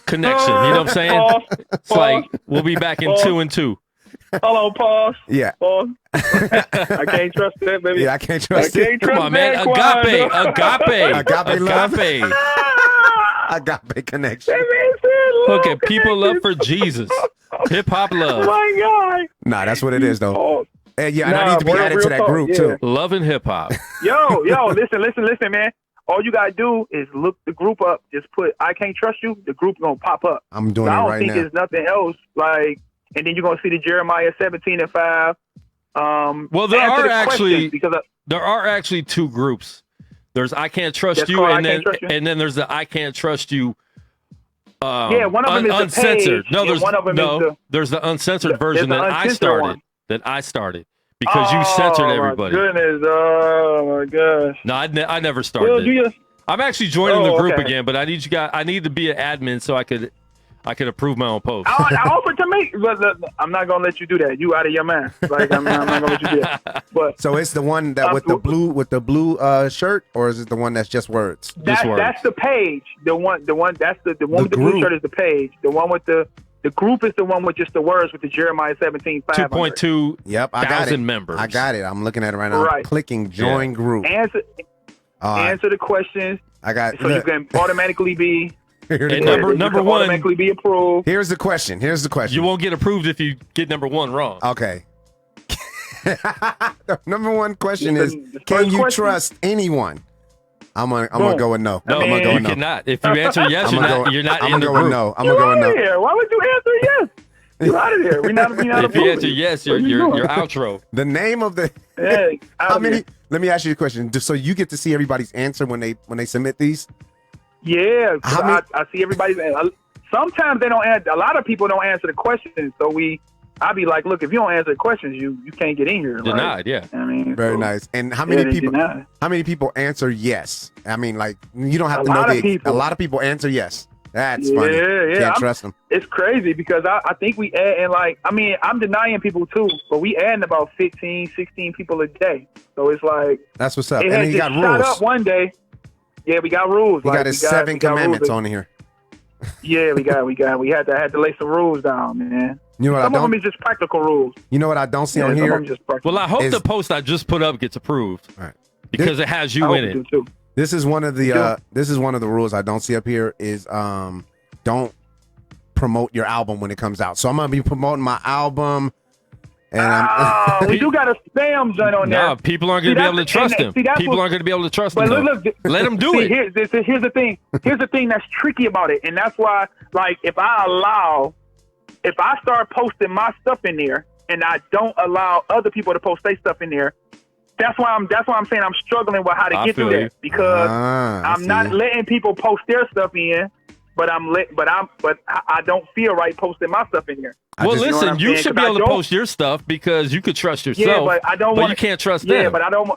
C: connection. You know what I'm saying? It's like we'll be back in 2 and 2.
H: Hold on, pause.
D: Yeah.
H: Pause. I can't trust that, baby.
D: Yeah, I can't trust it.
C: Come on, man. Agape love.
D: Agape connection.
C: Okay, people love for Jesus. Hip hop love.
H: Oh my God.
D: Nah, that's what it is, though. And I need to be added to that group too.
C: Love and hip hop.
H: Yo, listen, man. All you gotta do is look the group up. Just put "I Can't Trust You." The group's gonna pop up.
D: I'm doing it right now.
H: I don't think there's nothing else. Like, and then you're gonna see the Jeremiah 17:5.
C: Well, there are actually two groups. There's "I Can't Trust You," and then there's the "I Can't Trust You."
H: One of them is
C: uncensored.
H: The
C: there's the uncensored version that I started. Because you censored everybody.
H: Oh, my goodness. Oh, my gosh.
C: No, I never started it. I'm actually joining the group again, but I need to be an admin so I could approve my own post.
H: I offered to make, but I'm not going to let you do that. You out of your mind. Like, I'm not going to let you do that. But,
D: so it's the one that with the blue shirt, or is it the one that's just words?
H: That's the page. The one with the blue shirt is the page. The one with the group is the one with just the words with the Jeremiah 17:5.
C: 2.2 thousand members.
D: I got it. I'm looking at it right now.
H: Right.
D: I'm clicking join group.
H: Answer the questions.
D: I got
H: so you can automatically be.
C: Number one,
H: automatically be approved.
D: Here's the question.
C: You won't get approved if you get number one wrong.
D: Okay. Number one question is: can you trust anyone? I'm gonna go with no.
C: No,
D: I'm
C: you cannot. If you answer yes, you're not in the group.
D: No. I'm gonna go with no.
H: Here. Why would you answer yes? You're out of here. We're not
C: if you answer yes, you're outro.
D: The name of the.
H: Hey,
D: how many? Let me ask you a question. So you get to see everybody's answer when they submit these.
H: Yeah, I see everybody's. Sometimes they don't answer. A lot of people don't answer the questions, so I'll be like, look, if you don't answer the questions, you can't get in here.
C: Denied, yeah.
H: I mean,
D: very nice. And how many people?
H: Denied.
D: How many people answer yes? I mean, like you don't have to
H: know
D: a lot of people answer yes. That's funny.
H: Yeah.
D: Can't trust them.
H: It's crazy because I think we add in I'm denying people too, but we adding about 15, 16 people a day. So it's like
D: that's what's up.
H: It
D: and then you got rules.
H: Shot up one day. Yeah, we got rules.
D: We got 7 commandments on here.
H: Yeah, we had to lay some rules down, man.
D: You know what
H: Some
D: I
H: of them
D: don't.
H: is just practical rules.
D: You know what I don't see on
H: Some of
D: here.
H: them just practical.
C: Well, I hope
D: Is-
C: the post I just put up gets approved
D: All right.
C: because it has
H: I
C: you
H: hope
C: in
H: you do
C: it.
H: too.
D: This is one of the rules I don't see up here is don't promote your album when it comes out. So I'm gonna be promoting my album, and
H: we do got a spam joint on there.
C: No, people aren't going to be able to trust him. People aren't going to be able to trust him.
H: But
C: though.
H: look,
C: Let him do
H: see,
C: it.
H: Here's the thing. Here's the thing that's tricky about it, and that's why, like, if I start posting my stuff in there, and I don't allow other people to post their stuff in there, that's why I'm saying I'm struggling with how to get through that, because I'm not letting people post their stuff in, but I don't feel right posting my stuff in here.
C: Well,
H: You know what
C: listen,
H: I'm
C: you
H: saying?
C: should
H: 'Cause
C: be able to
H: don't-
C: post your stuff because you could trust yourself.
H: Yeah, but I don't
C: but
H: want.
C: you can't trust
H: Yeah,
C: them.
H: but I don't.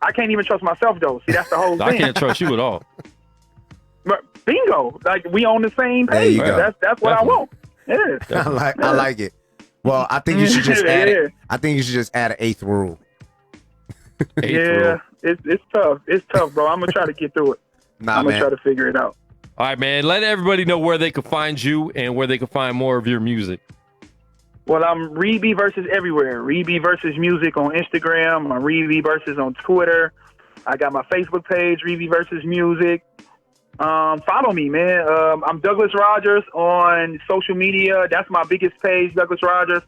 H: I can't even trust myself though. See, that's the whole thing.
C: I can't trust you at all.
H: Bingo! Like we on the same
D: There you
H: page.
D: go.
H: That's what I want. Yeah.
D: I like it. Well, I think you should just add it. I think you should just add an 8th rule.
H: Yeah, it's tough. It's tough, bro. I'm gonna try to get through it. I'm gonna try to figure it out.
C: All right, man. Let everybody know where they can find you and where they can find more of your music.
H: Well, I'm Reed B Versus everywhere. Reed B Versus Music on Instagram. I'm Reed B Versus on Twitter. I got my Facebook page, Reed B Versus Music. Follow me, man. I'm Douglas Rogers on social media. That's my biggest page, Douglas Rogers.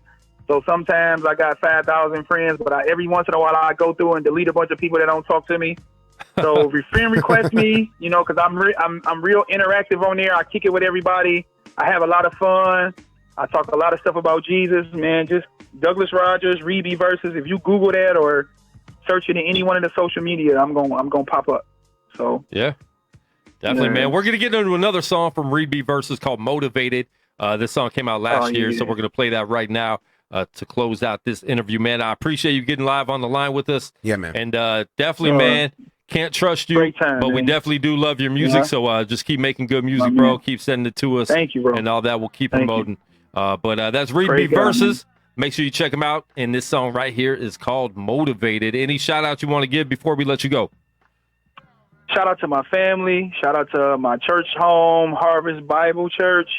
H: So sometimes I got 5,000 friends, but every once in a while I go through and delete a bunch of people that don't talk to me. So friend request me, you know, because I'm real interactive on there. I kick it with everybody. I have a lot of fun. I talk a lot of stuff about Jesus, man. Just Douglas Rogers, Reed B Versus. If you Google that or search it in any one of the social media, I'm gonna pop up. So
C: yeah, definitely, man. We're gonna get into another song from Reed B Versus called "Motivated." This song came out last year, so we're gonna play that right now to close out this interview, man. I appreciate you getting live on the line with us.
D: Yeah, man.
C: And definitely, man. Can't trust you, but we
H: man.
C: definitely do love your music.
H: Yeah.
C: So just keep making good music, bro.
H: man.
C: Keep sending it to us.
H: Thank you, bro.
C: And all that we'll keep
H: Thank
C: promoting. But that's Reed B
H: Great guy,
C: Versus. Make sure you check him out. And this song right here is called "Motivated." Any shout out you want to give before we let you go?
H: Shout out to my family. Shout out to my church home, Harvest Bible Church.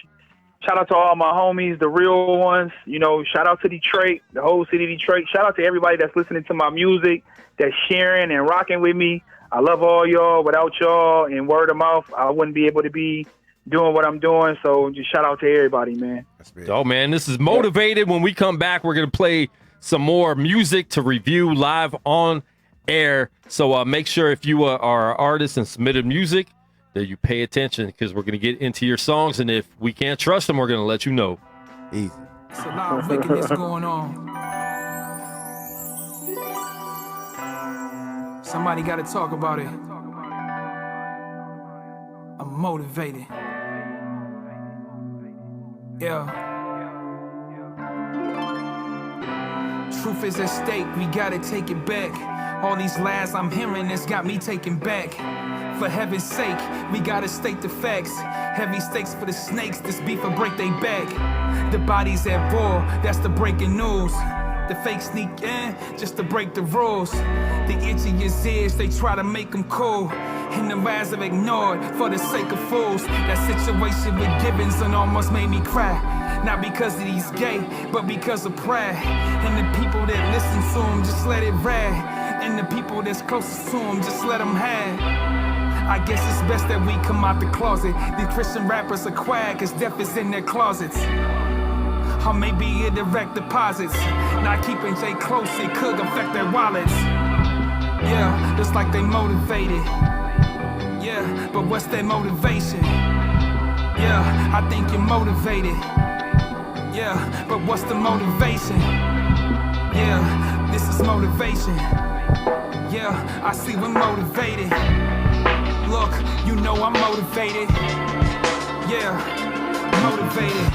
H: Shout out to all my homies, the real ones. You know, shout out to Detroit, the whole city of Detroit. Shout out to everybody that's listening to my music, that's sharing and rocking with me. I love all y'all. Without y'all and word of mouth, I wouldn't be able to be doing what I'm doing. So just shout out to everybody, man.
C: Oh, man, this is Motivated. When we come back, we're going to play some more music to review live on air. So make sure if you are an artist and submitted music that you pay attention, because we're going to get into your songs. And if we can't trust them, we're going to let you know.
D: Easy.
I: It's a lot of wickedness going on. Somebody got to talk about it. I'm motivated. Yeah. Truth is at stake, we gotta take it back. All these lies I'm hearing, it's got me taken back. For heaven's sake, we gotta state the facts. Heavy stakes for the snakes, this beef will break they back. The body's at war, that's the breaking news. The fake sneak in, just to break the rules. The itchiest ears, they try to make them cool. And the rise of ignored for the sake of fools. That situation with Gibbons almost made me cry. Not because that he's gay, but because of pride. And the people that listen to him, just let it ride. And the people that's closest to him, just let them have. I guess it's best that we come out the closet. The Christian rappers are quiet, cause death is in their closets. Or maybe indirect deposits. Not keeping J close, it could affect their wallets. Yeah, just like they motivated. Yeah, but what's their motivation? Yeah, I think you're motivated. Yeah, but what's the motivation? Yeah, this is motivation. Yeah, I see we're motivated. Look, you know I'm motivated. Yeah, motivated.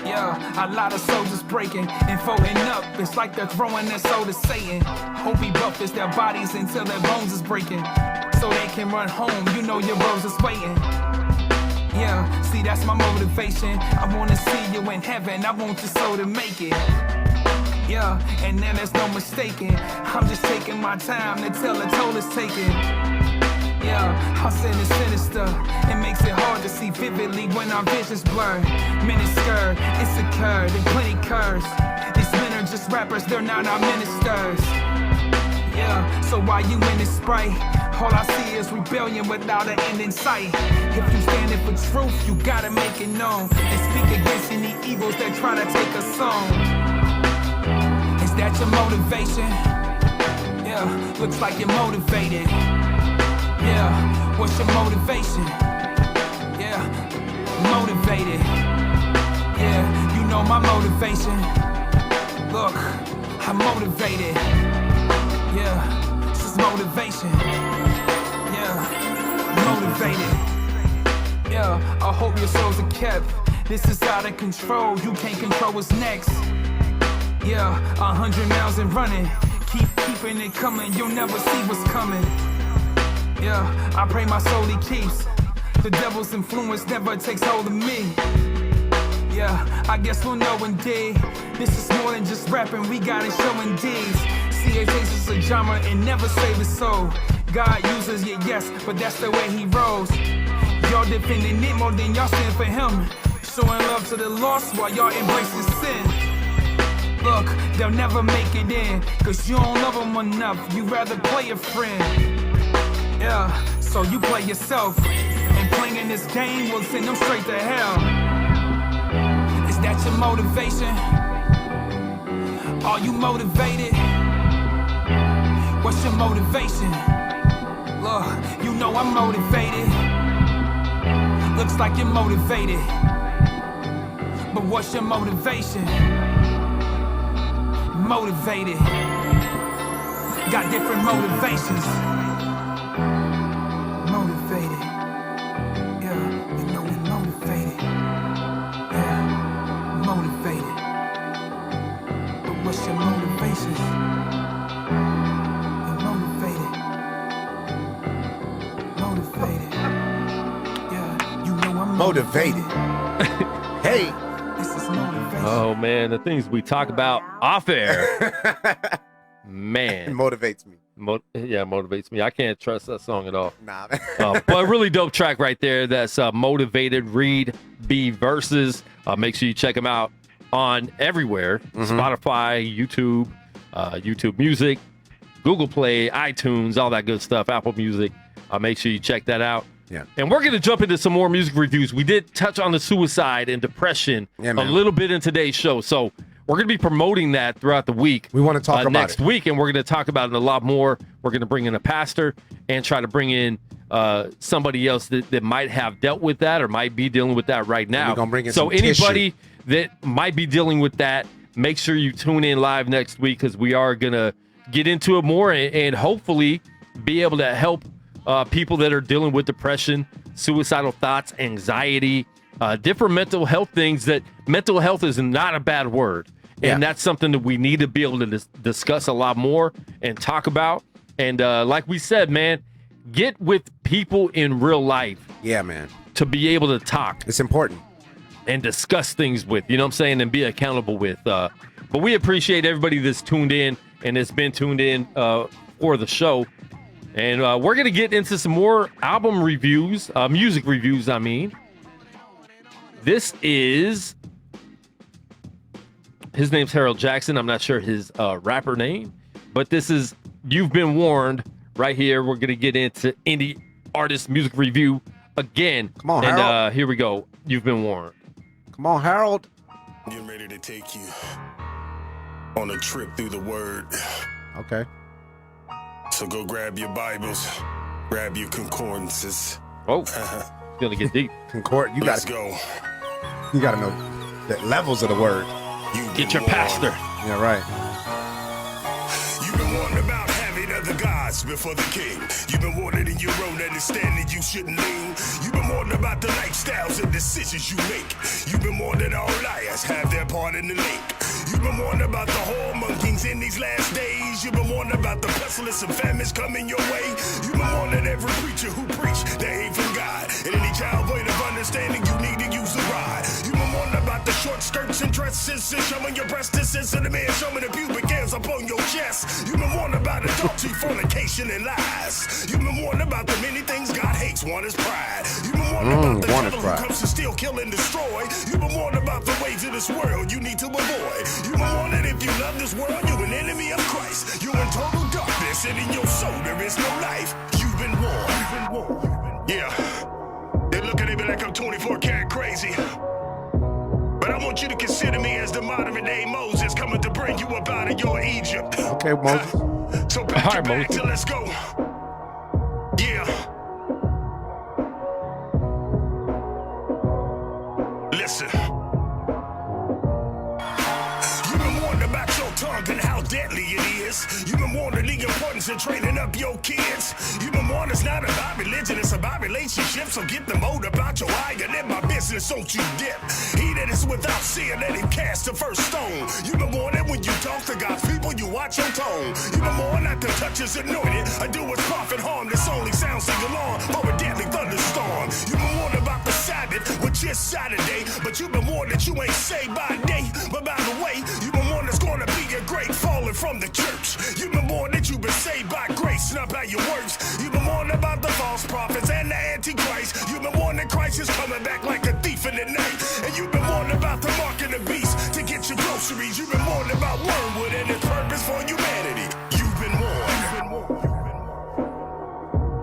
I: Yeah, a lot of soldiers breaking and folding up. It's like they're throwing their soul to Satan. Obi buffers their bodies until their bones is breaking. So they can run home, you know your rose is waiting. Yeah, see that's my motivation. I wanna see you in heaven, I want your soul to make it. Yeah, and then there's no mistaking. I'm just taking my time until the toll is taken. Yeah, our sin is sinister. It makes it hard to see vividly when our vision's blurred. Miniskirt, insecure, they plenty curves. These men are just rappers, they're not our ministers. Yeah, so why you in this sprite? All I see is rebellion without an end in sight. If you standing for truth, you gotta make it known and speak against any evils that try to take us on. Is that your motivation? Yeah, looks like you're motivated. Yeah, what's your motivation? Yeah, motivated. Yeah, you know my motivation. Look, I'm motivated. Yeah, this is motivation. Yeah, motivated. Yeah, I hope your souls are kept. This is out of control. You can't control what's next. Yeah, 100 miles and running. Keeping it coming. You'll never see what's coming. Yeah, I pray my soul he keeps. The devil's influence never takes hold of me. Yeah, I guess we'll know indeed. This is more than just rapping. We gotta show in deeds. See, it takes us a genre and never save his soul. God uses you, yes, but that's the way he rolls. Y'all defending it more than y'all stand for him. Showing love to the lost while y'all embracing sin. Look, they'll never make it in, cause you don't love them enough. You rather play a friend. Yeah, so you play yourself. And playing this game will send them straight to hell. Is that your motivation? Are you motivated? What's your motivation? Look, you know I'm motivated. Looks like you're motivated. But what's your motivation? Motivated. Got different motivations. Motivated. Yeah, you know we're motivated. Yeah, motivated. But what's your motivations?
D: Motivated. Hey.
C: Oh man, the things we talk about off air. Man.
D: It motivates me.
C: Yeah, motivates me. I can't trust that song at all.
D: Nah, man.
C: But a really dope track right there. That's Motivated Read B Verses. Make sure you check them out on everywhere. Spotify, YouTube, YouTube Music, Google Play, iTunes, all that good stuff, Apple Music. Make sure you check that out.
D: Yeah.
C: And we're going to jump into some more music reviews. We did touch on the suicide and depression a little bit in today's show. So we're going to be promoting that throughout the week.
D: We want to talk about
C: next
D: it.
C: week, and we're going to talk about it a lot more. We're going to bring in a pastor and try to bring in somebody else that might have dealt with that or might be dealing with that right now.
D: We're going to bring in
C: so
D: some
C: anybody
D: tissue
C: that might be dealing with that, make sure you tune in live next week because we are going to get into it more and hopefully be able to help people that are dealing with depression, suicidal thoughts, anxiety, different mental health things. That mental health is not a bad word. And that's something that we need to be able to discuss a lot more and talk about. And like we said, man, get with people in real life.
D: Yeah, man.
C: To be able to talk.
D: It's important.
C: And discuss things with, you know what I'm saying, and be accountable with. But we appreciate everybody that's tuned in and has been tuned in for the show. And we're going to get into some more album reviews, music reviews, I mean. This is, his name's Harold Jackson. I'm not sure his rapper name, but this is You've Been Warned right here. We're going to get into indie artist music review again.
D: Come on, Harold.
C: And here we go. You've Been Warned.
D: Come on, Harold.
J: Getting ready to take you on a trip through the word.
D: Okay.
J: So go grab your Bibles, grab your concordances.
C: Oh, it's gonna get deep.
J: Let's go.
D: You gotta know the levels of the word.
C: Get your pastor.
D: Yeah, right.
J: You've been warned about having other gods before the king. You've been warned in your own understanding you shouldn't lean. You've been warned about the lifestyles and decisions you make. You've been warned that all liars have their part in the lake. You've been warned about the whoremongings in these last days. You've been warned about the pestilence and famines coming your way. You've been warned that every preacher who preach they ain't from God. And any child void of understanding, you need to use a rod. You've been warned about the short skirts and dresses and showing your breasts. This is the man showing the pubic hairs up on your chest. You've been warned about adultery, fornication, and lies. You've been warned about the many things God hates. One is pride. You've been warned about the devil who comes to steal, kill, and destroy. You've been warned about the ways of this world you need to avoid. You've been warned that if you love this world, you're an enemy of Christ. You're in total darkness, and in your soul there is no life. You've been warned. Yeah. They look at me like I'm 24 karat crazy. But I want you to consider me as the modern day Moses coming to bring you up out of your Egypt.
D: Okay, Moses.
J: So pack your bags and let's go. Yeah. Listen. You've been warned about your tongue and how deadly it is. You've been warned of the importance of training up your kids. You've been warned it's not about religion, it's about relationships. So get the mold about your eye and let my business, don't you dip. He that is without sin, let him cast the first stone. You've been warned that when you talk to God's people, you watch your tone. You've been warned not to touch his anointed or do what's profit harm. This only sounds like alarm for a deadly thunderstorm. You've been warned about the Sabbath, which is Saturday. But you've been warned that you ain't saved by day. But by the way, you've been warned there's gonna be a great falling from the church. You've been warned that you've been saved by grace, not by your works. You've been warned about the false prophets and the Antichrist. You've been warned that Christ is coming back like a thief in the night. And you've been warned about the mark of the beast to get your groceries. You've been warned about wormwood and its purpose for humanity. You've been warned.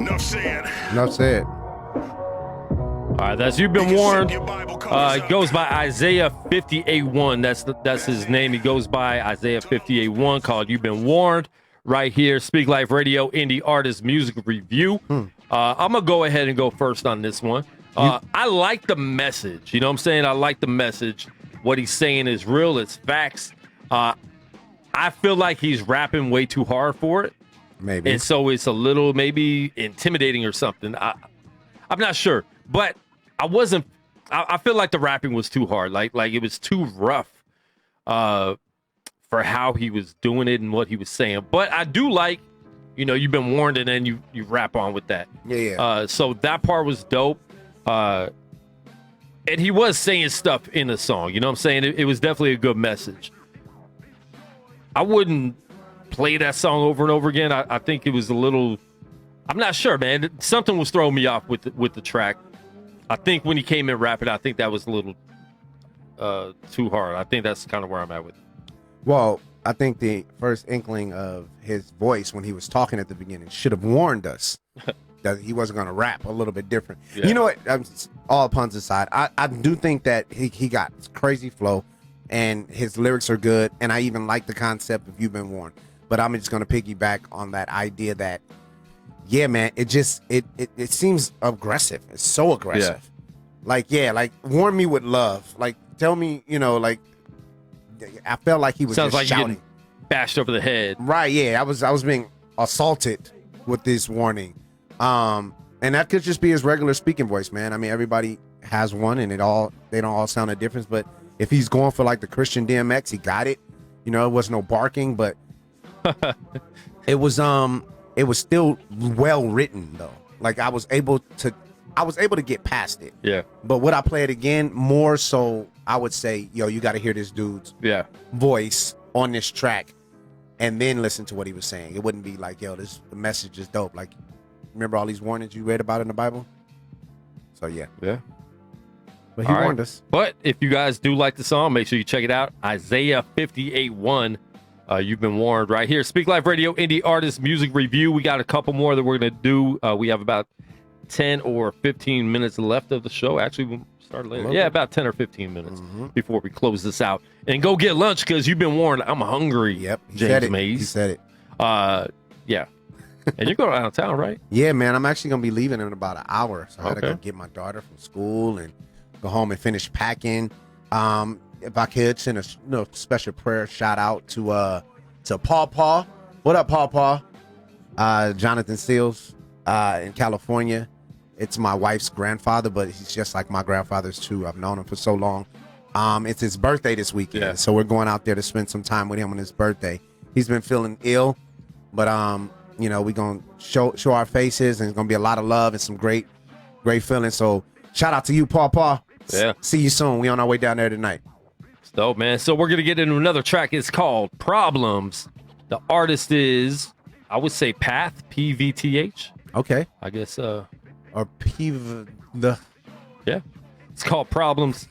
J: Enough said.
D: Enough said.
C: All right, that's You've Been Warned. It goes by Isaiah 58:1. That's his name. He goes by Isaiah 58:1, called You've Been Warned. Right here, Speak Life Radio, Indie Artist Music Review. I'm going to go ahead and go first on this one. I like the message. You know what I'm saying? I like the message. What he's saying is real. It's facts. I feel like he's rapping way too hard for it.
D: Maybe.
C: And so it's a little maybe intimidating or something. I'm not sure. But I feel like the rapping was too hard. Like it was too rough for how he was doing it and what he was saying. But I do like, you've been warned, and then you rap on with that.
D: Yeah.
C: So that part was dope. And he was saying stuff in the song. You know what I'm saying? It was definitely a good message. I wouldn't play that song over and over again. I think it was a little... I'm not sure, man. Something was throwing me off with the track. I think when he came in rapping, I think that was a little too hard. I think that's kind of where I'm at with it.
D: Well, I think the first inkling of his voice when he was talking at the beginning should have warned us that he wasn't going to rap a little bit different. Yeah. You know what? All puns aside, I do think that he got crazy flow and his lyrics are good. And I even like the concept of You've Been Warned. But I'm just going to piggyback on that idea that, yeah, man, it seems aggressive. It's so aggressive. Yeah. Like warn me with love. Like tell me, I felt like he was
C: Sounds
D: just
C: like
D: shouting.
C: Getting bashed over the head.
D: Right, yeah. I was being assaulted with this warning. And that could just be his regular speaking voice, man. I mean, everybody has one and they don't all sound a difference, but if he's going for like the Christian DMX, he got it. It was no barking, but it was still well written though. Like I was able to get past it.
C: Yeah.
D: But would I play it again? More so, I would say, you got to hear this dude's voice on this track, and then listen to what he was saying. It wouldn't be like, the message is dope. Like, remember all these warnings you read about in the Bible? So yeah. But he warned us.
C: But if you guys do like the song, make sure you check it out. Isaiah 58:1. You've been warned right here. Speak Life Radio, Indie Artist Music Review. We got a couple more that we're going to do. We have about 10 or 15 minutes left of the show. Actually, we'll start later. Yeah, about 10 or 15 minutes before we close this out. And go get lunch because you've been warned. I'm hungry.
D: Yep.
C: James Mays.
D: He said it.
C: Yeah. And you're going out of town, right?
D: Yeah, man. I'm actually going to be leaving in about an hour. So I got to go get my daughter from school and go home and finish packing. If I could send a special prayer shout out to Paw. What up, Paw? Jonathan Seals in California. It's my wife's grandfather, but he's just like my grandfather's too. I've known him for so long. It's his birthday this weekend, so we're going out there to spend some time with him on his birthday. He's been feeling ill, but we're gonna show our faces, and it's gonna be a lot of love and some great feelings. So shout out to you, Paw.
C: Yeah.
D: See you soon. We on our way down there tonight.
C: It's dope, man. So we're going to get into another track. It's called Problems. The artist is, I would say, Path, P-V-T-H.
D: Okay.
C: I guess.
D: Or
C: Yeah. It's called Problems.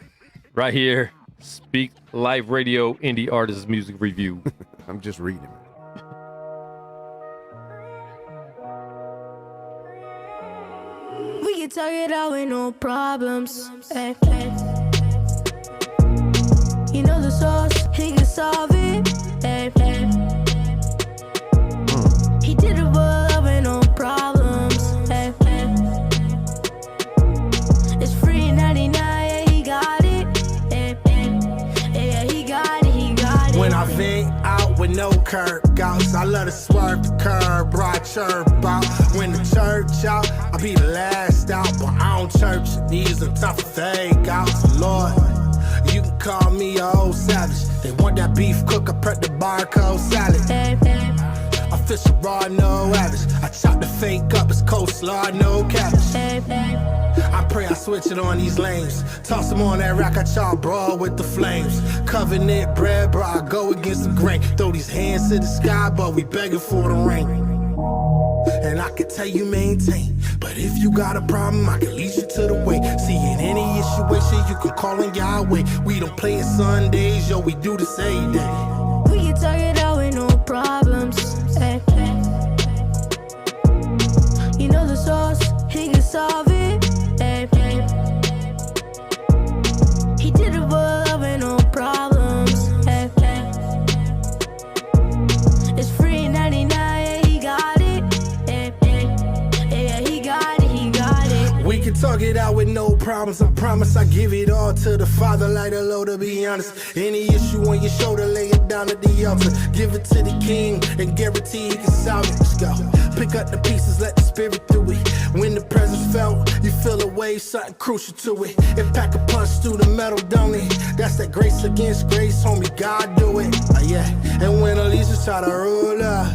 C: Right here. Speak Live Radio Indie Artists Music Review.
D: I'm just reading it.
K: We can talk it out with no problems. Hey, hey. You know the source, he can solve it. Hey, hey. He did it for love with no problems. Hey, hey. It's free 99, yeah, he got it. Hey, hey. Yeah, he got it, he got it.
L: When I vent out with no curb outs, I love to swerve the curb, right chirp out. When the church out, I be the last out, but I don't church. These are tough fake outs, Lord. You can call me a old savage. They want that beef cook, I prep the barcode salad.
K: Hey, hey.
L: I fish a raw, no average. I chop the fake up, it's coleslaw, no cabbage.
K: Hey, hey.
L: I pray I switch it on these lanes. Toss them on that rack, I chop broad with the flames. Covenant bread, bro, I go against the grain. Throw these hands to the sky, but we begging for the rain. And I can tell you maintain, but if you got a problem, I can lead you to the way. See, in any situation, you can call on Yahweh. We don't play it Sundays, yo, we do this every day.
K: We can talk it out with no problems. Hey, hey. You know the source, he can solve it. Hey, hey. He did it for love with no problems. Hey, hey. It's free 99, yeah, he got it. Hey, hey. Yeah, he got it, he got it.
L: We can talk it out with no problems. I promise I give it all to the Father like the Lord, to be honest. Any issue on your shoulder, lay it down at the altar. Give it to the King and guarantee he can solve it. Let's go. Pick up the pieces, let the Spirit do it. When the presence felt, you feel a wave, something crucial to it. It pack a punch through the metal, don't it? That's that grace against grace, homie, God do it. Yeah. And when Alicia try to rule up,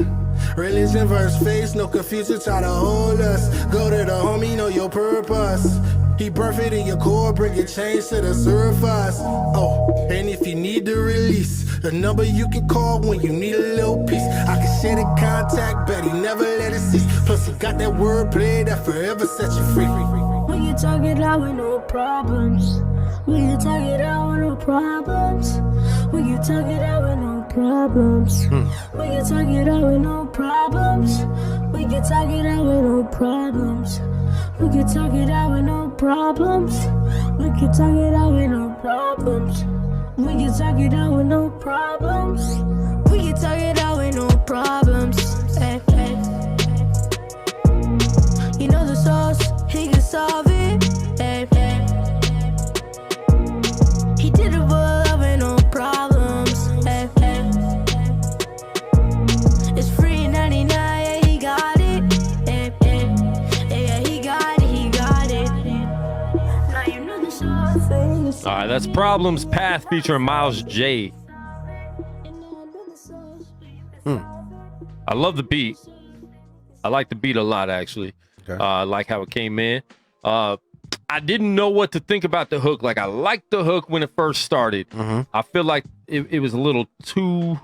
L: religion versus faith, no confusion, try to hold us. Go to the homie, know your purpose. He birthed it in your core, bring your change to the surface. Oh, and if you need to release, the number you can call when you need a little piece. I can share the contact, bet he never let it cease. Plus he got that wordplay that forever set you free.
K: We can talk it out with no problems. We can talk it out with no problems. We can talk it out with no problems. We can talk it out with no problems. We can talk it out with no problems. We can talk it out with no problems. We can talk it out with no problems. We can talk it out with no problems. We can talk it out with no problems. Hey, hey. You know the source, he can solve it. Hey, hey. He did it for love with no problems. Hey, hey. It's free 99, yeah, he got it. Hey, hey. Yeah, he got it, he got it. Now you know the source.
C: All right, that's Problems, Path featuring Miles J. I love the beat. I like the beat a lot, actually.
D: Okay.
C: I like how it came in. I didn't know what to think about the hook. Like, I liked the hook when it first started. I feel like it was a little too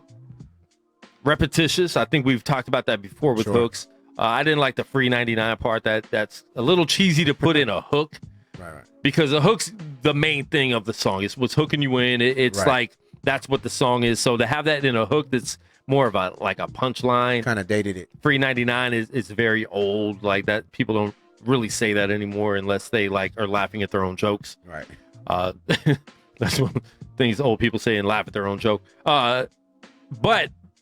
C: repetitious. I think we've talked about that before with hooks. I didn't like the free 99 part. That's a little cheesy to put in a hook.
D: Right.
C: Because the hook's the main thing of the song. It's what's hooking you in. It's like that's what the song is. So to have that in a hook that's more of a like a punchline,
D: kind of dated it.
C: Free 99 is very old. Like that, people don't really say that anymore unless they like are laughing at their own jokes.
D: Right.
C: That's one things old people say and laugh at their own joke. But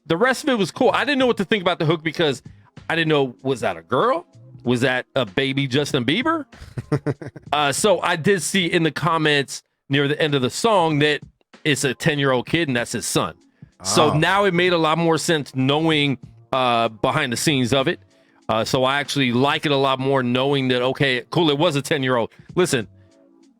C: the rest of it was cool. I didn't know what to think about the hook because I didn't know, was that a girl? Was that a baby Justin Bieber? So I did see in the comments near the end of the song that it's a 10-year-old kid and that's his son. So now it made a lot more sense knowing behind the scenes of it. So I actually like it a lot more knowing that, okay, cool, it was a 10-year-old. Listen,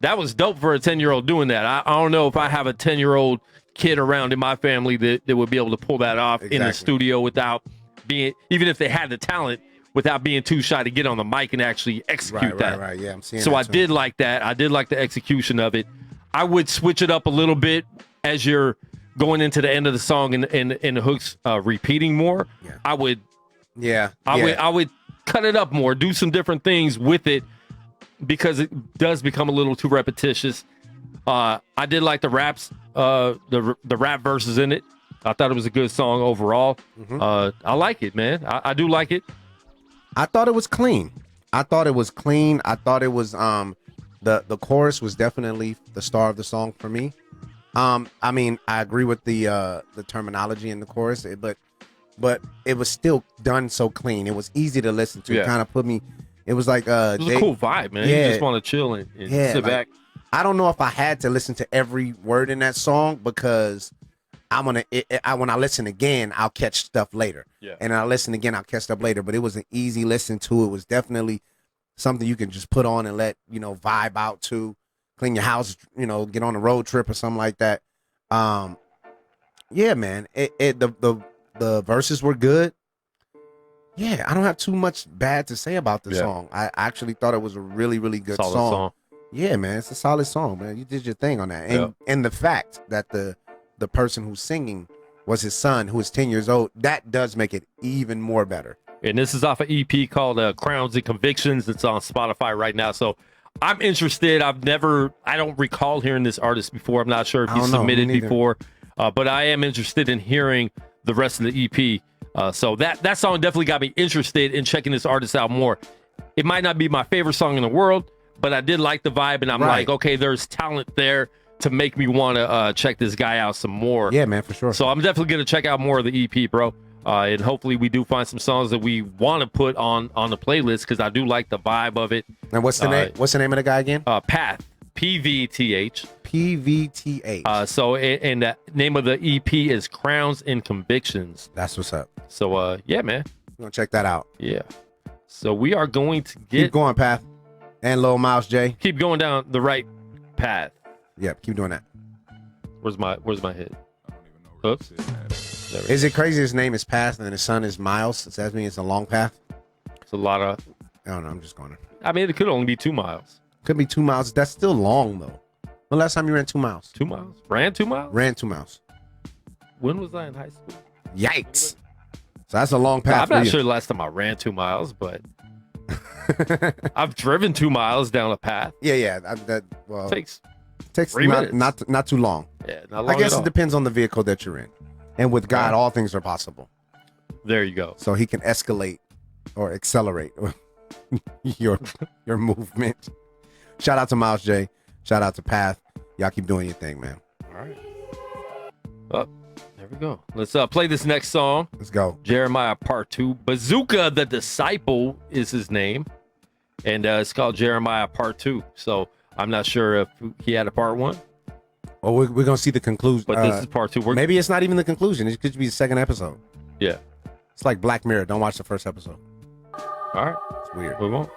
C: that was dope for a 10-year-old doing that. I don't know if I have a 10-year-old kid around in my family that would be able to pull that off in the studio without being, even if they had the talent, without being too shy to get on the mic and actually execute that.
D: Right. Yeah, I'm seeing
C: so
D: that
C: I
D: too.
C: did like that. I did like the execution of it. I would switch it up a little bit as you're going into the end of the song and the hooks repeating more, I would cut it up more, do some different things with it, because it does become a little too repetitious. I did like the raps, the rap verses in it. I thought it was a good song overall. I like it, man. I do like it.
D: I thought it was clean. I thought it was the chorus was definitely the star of the song for me. I mean, I agree with the terminology in the chorus, but it was still done so clean. It was easy to listen to. It kind of put me. It was like
C: it was a cool vibe, man. You just want to chill and sit back.
D: I don't know if I had to listen to every word in that song, because when I listen again, I'll catch stuff later. Yeah. And I listen again, I'll catch stuff later. But it was an easy listen to. It was definitely something you can just put on and let vibe out to, clean your house, get on a road trip or something like that. Yeah, man. The verses were good. Yeah, I don't have too much bad to say about the song. I actually thought it was a really, really good song. Yeah, man, it's a solid song, man. You did your thing on that. And the fact that the person who's singing was his son, who is 10 years old, that does make it even more better.
C: And this is off an EP called Crowns and Convictions. It's on Spotify right now. So I'm interested. I don't recall hearing this artist before. I'm not sure if he submitted before, but I am interested in hearing the rest of the EP. So that song definitely got me interested in checking this artist out more. It might not be my favorite song in the world, but I did like the vibe, and I'm like, okay, there's talent there to make me want to check this guy out some more.
D: Yeah, man, for sure.
C: So I'm definitely going to check out more of the EP, bro. And hopefully we do find some songs that we want to put on the playlist, because I do like the vibe of it.
D: And what's the name? What's the name of the guy again?
C: Path. PVTH.
D: PVTH.
C: So and the name of the EP is Crowns and Convictions.
D: That's what's up.
C: So yeah, man.
D: We're gonna check that out.
C: Yeah. So we are going to
D: keep going, Path. And Lil Mouse J.
C: Keep going down the right path.
D: Yep, keep doing that.
C: Where's my head? Oops.
D: Is it crazy his name is Path and his son is Miles? Does that mean it's a long path?
C: It's a lot of...
D: I don't know, I'm just going to...
C: I mean, it could only be 2 miles.
D: Could be 2 miles. That's still long, though. When last time you ran 2 miles?
C: 2 miles? Ran 2 miles?
D: Ran 2 miles.
C: When was I in high school?
D: Yikes. So that's a long path.
C: I'm not sure the last time I ran 2 miles, but... I've driven 2 miles down a path.
D: Yeah. Takes not too long.
C: Yeah, not long.
D: I guess it depends on the vehicle that you're in. And with God, all things are possible.
C: There you go.
D: So he can escalate or accelerate your movement. Shout out to Miles J. Shout out to Path. Y'all keep doing your thing, man.
C: All right. Up. There we go. Let's play this next song.
D: Let's go.
C: Jeremiah Part 2. Bazooka the Disciple is his name. And it's called Jeremiah Part 2. So I'm not sure if he had a Part 1.
D: Oh, we're going to see the conclusion.
C: But this is Part 2.
D: Maybe it's not even the conclusion. It could be the second episode.
C: Yeah.
D: It's like Black Mirror. Don't watch the first episode.
C: All right.
D: It's weird.
C: We won't.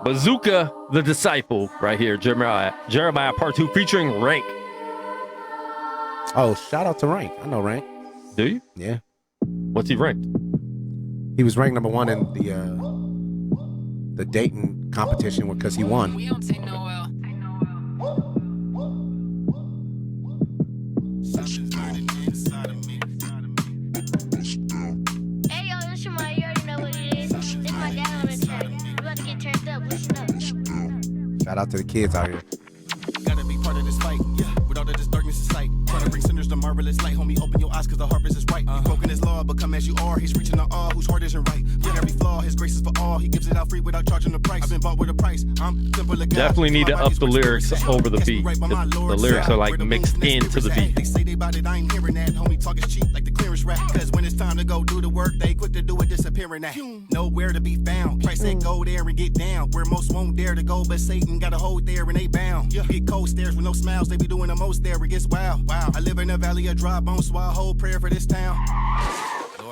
C: Bazooka the Disciple right here. Jeremiah Part 2 featuring Rank.
D: Oh, shout out to Rank. I know Rank.
C: Do you?
D: Yeah.
C: What's he ranked?
D: He was ranked number 1 in the Dayton competition because he won.
M: We don't take no L.
K: Hey, yo, this Shemai, you already know what it is. This my dad on the track. We about to get turned up. Listen up.
D: Shout out to the kids out here.
N: Gotta be part of this fight, yeah. With all of this darkness in sight, trying to bring sinners to marvelous light. Homie, open your eyes, cause the harvest is white. You've broken his law, but come as you are. He's reaching to all whose heart isn't right. Yet every flaw, his grace is for all. He gives it out free without charging the price. I've been bought with a price. I'm simple like
C: definitely need to up the lyrics over the beat. The lyrics are like mixed into the beat.
N: They say they about it, I ain't hearing that. Homie, talk is cheap like the clearance rap. Cause when it's time to go do the work, they quick to do it, disappearing at. Nowhere to be found. Christ said go there and get down. Where most won't dare to go, but Satan got a hold there and they bound. Get cold stares with no smiles, they be doing the most there. It gets wild. I live in a valley of dry bones, so I hold prayer for this town.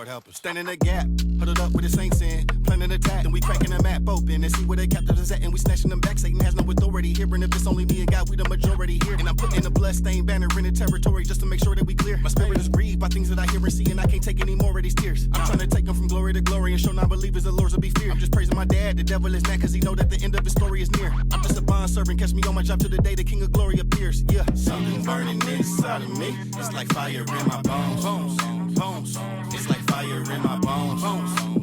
N: Lord help us. Stand in the gap, huddled up with the saints in, planning attack. Then we cracking the map open and see where the captives is at, and we snatching them back. Satan has no authority here, and if it's only me and God, we the majority here. And I'm putting a bloodstained banner in the territory just to make sure that we clear. My spirit is grieved by things that I hear and see, and I can't take any more of these tears. I'm trying to take them from glory to glory and show non-believers the Lord's will be feared. I'm just praising my dad, the devil is mad cause he know that the end of his story is near. I'm just a bond servant, catch me on my job till the day the King of Glory appears. Yeah, something burning inside of me. It's like fire in my bones. Bones. It's like fire in my bones.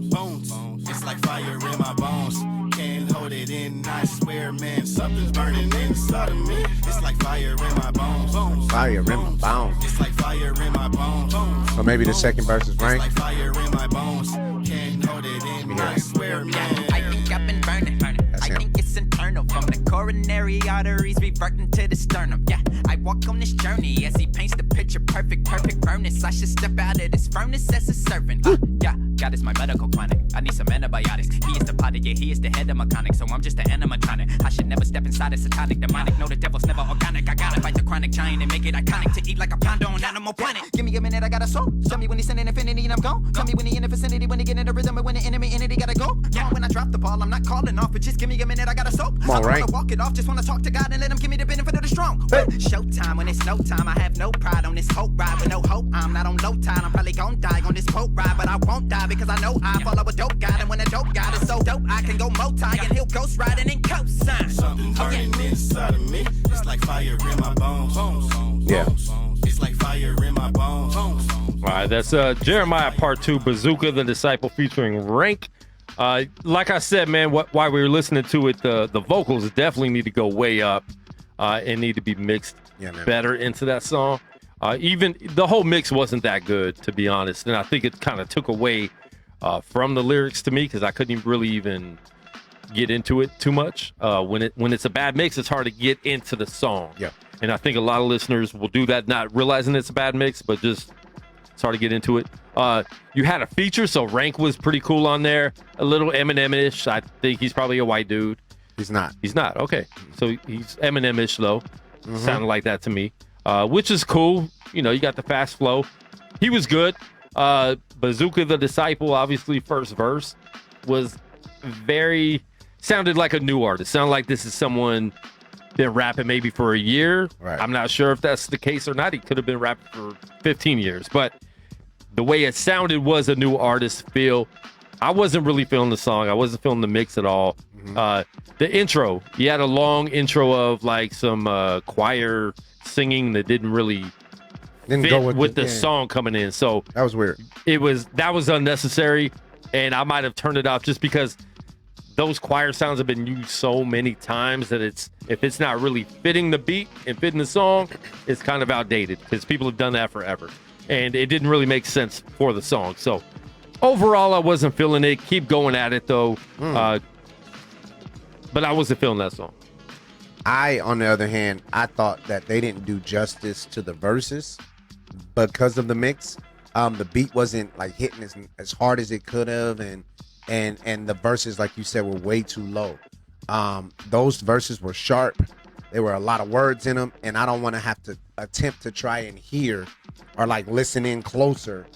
N: Bones. It's like fire in my bones. Can't hold it in, I swear, man. Something's burning inside of me. It's like fire in my bones.
D: Fire in my bones.
N: It's like fire in my bones.
D: So maybe the second verse is Rank.
N: It's like fire in my bones. Can't hold it in, I swear, man.
M: I think I've been burning. I think it's internal from the coronary arteries reverting to the sternum. Yeah, I walk on this journey as he paints the picture perfect furnace. I should step out of this furnace as a servant. Yeah, God is my medical clinic. I need some antibiotics. He is the potter, yeah, he is the head of mechanic. So I'm just an animatronic. I should never step inside a satanic demonic. No, the devil's never organic. I gotta fight the chronic giant and make it iconic to eat like a pounder on Animal Planet. Give me a minute, I got a soul. Tell me when he's sending infinity and I'm gone. Tell me when he in the vicinity, when he get in the rhythm, and when the enemy entity gotta go. Yeah, when I drop the ball, I'm not calling off, but just give me a minute, I got a soap.
D: Come on,
M: I
D: right.
M: wanna walk it off, just wanna talk to God and let him give me the benefit of the strong. Showtime when it's no time, I have no pride on this hope ride. With no hope, I'm not on low tide. I'm probably gon' die on this boat ride, but I won't die because I know I follow a dope guy. And when a dope guy is so dope, I can go multi and he'll ghost riding and cosign.
N: Something burning inside of me. It's like fire in my bones.
D: Yeah.
N: It's like fire in my bones.
C: All right, that's Jeremiah Part 2, Bazooka the Disciple featuring Rank. Like I said, man, while we were listening to it, the vocals definitely need to go way up and need to be mixed better into that song. Even the whole mix wasn't that good, to be honest, and I think it kind of took away from the lyrics to me because I couldn't really even get into it too much. When it's a bad mix, it's hard to get into the song.
D: Yeah,
C: and I think a lot of listeners will do that, not realizing it's a bad mix, but just it's hard to get into it. You had a feature, so Rank was pretty cool on there. A little Eminem-ish. I think he's probably a white dude.
D: He's not.
C: He's not. Okay. So he's Eminem-ish, though.
D: Mm-hmm.
C: Sounded like that to me, which is cool. You know, you got the fast flow. He was good. Bazooka the Disciple, obviously, first verse was sounded like a new artist. Sounded like this is someone been rapping maybe for a year.
D: Right.
C: I'm not sure if that's the case or not. He could have been rapping for 15 years, but the way it sounded was a new artist feel. I wasn't really feeling the song. I wasn't feeling the mix at all. Mm-hmm. The intro, he had a long intro of like some choir singing that didn't really fit
D: go
C: with the song coming in. So
D: that was weird.
C: That was unnecessary, and I might have turned it off just because those choir sounds have been used so many times that if it's not really fitting the beat and fitting the song, it's kind of outdated because people have done that forever. And it didn't really make sense for the song. So overall, I wasn't feeling it. Keep going at it, though. But I wasn't feeling that song.
D: On the other hand, I thought that they didn't do justice to the verses because of the mix. The beat wasn't like hitting as hard as it could have, and the verses, like you said, were way too low. Those verses were sharp. There were a lot of words in them, and I don't want to have to attempt to try and hear or like listen in closer.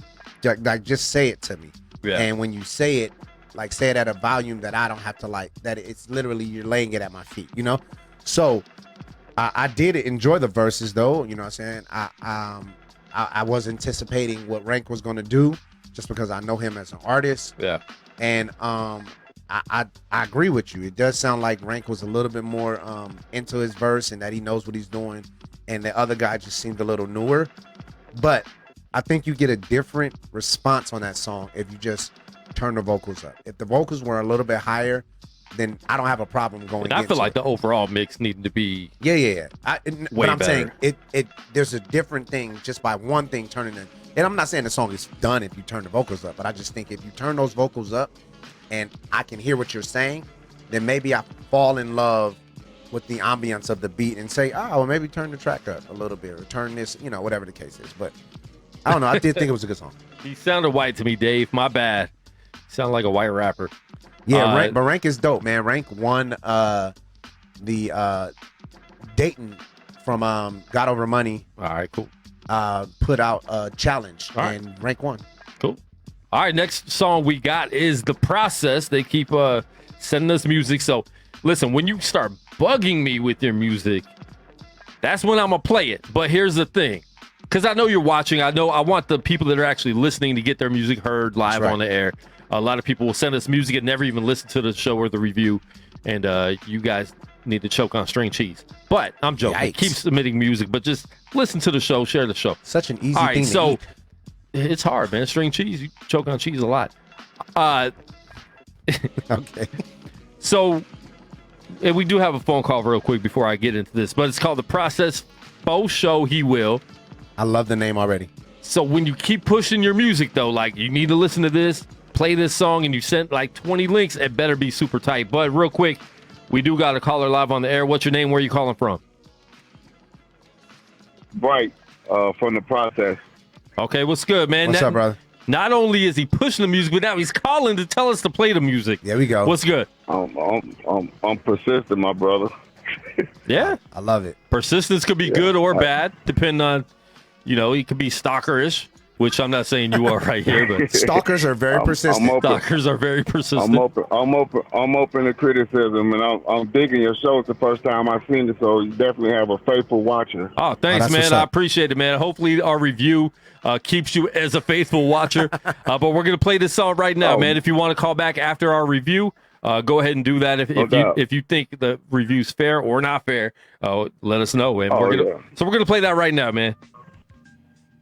D: Like just say it to me. Yeah. And when you say it, like say it at a volume that I don't have to like, that it's literally you're laying it at my feet, you know? So I did enjoy the verses though, you know what I'm saying? I was anticipating what Rank was going to do just because I know him as an artist.
C: Yeah.
D: And I agree with you. It does sound like Rank was a little bit more into his verse and that he knows what he's doing. And the other guy just seemed a little newer. But I think you get a different response on that song if you just turn the vocals up. If the vocals were a little bit higher, then I don't have a problem going.
C: And I feel like the overall mix needed to be
D: yeah. But I'm
C: better.
D: saying it. There's a different thing just by one thing turning in. And I'm not saying the song is done if you turn the vocals up, but I just think if you turn those vocals up and I can hear what you're saying, then maybe I fall in love with the ambiance of the beat and say, oh, well, maybe turn the track up a little bit or turn this, you know, whatever the case is. But I don't know. I did think it was a good song.
C: He sounded white to me, Dave. My bad. He sounded like a white rapper.
D: Yeah, but Rank is dope, man. Rank won the Dayton from Got Over Money.
C: All right, cool.
D: Put out a challenge, and Rank won.
C: Cool. All right, next song we got is The Process. They keep sending us music. So, listen, when you start bugging me with your music, that's when I'm going to play it. But here's the thing. Because I know you're watching. I want the people that are actually listening to get their music heard live on the air. A lot of people will send us music and never even listen to the show or the review. And you guys need to choke on string cheese. But I'm joking.
D: Yikes.
C: Keep submitting music, but just listen to the show, share the show.
D: Such an easy
C: All right,
D: thing
C: so
D: to eat.
C: it's hard, man. String cheese, you choke on cheese a lot.
D: Okay.
C: So and we do have a phone call real quick before I get into this, but it's called The Process. Faux Show He Will.
D: I love the name already.
C: So when you keep pushing your music, though, like you need to listen to this, play this song, and you sent like 20 links, it better be super tight. But real quick, we do got a caller live on the air. What's your name? Where are you calling from?
O: Bright, from The Process.
C: Okay, what's good, man?
D: What's up, brother?
C: Not only is he pushing the music, but now he's calling to tell us to play the music.
D: There we go.
C: What's good?
O: I'm persistent, my brother.
C: Yeah.
D: I love it.
C: Persistence could be good or bad, depending on, he could be stalkerish, which I'm not saying you are right here, but
D: stalkers are very persistent.
C: Stalkers are very persistent.
O: I'm open to criticism, and I'm digging your show. It's the first time I've seen it, so you definitely have a faithful watcher.
C: Oh, thanks, man. I appreciate it, man. Hopefully our review keeps you as a faithful watcher. But we're going to play this song right now, man. If you want to call back after our review, go ahead and do that. If you think the review's fair or not fair, let us know, man. So we're gonna play that right now, man.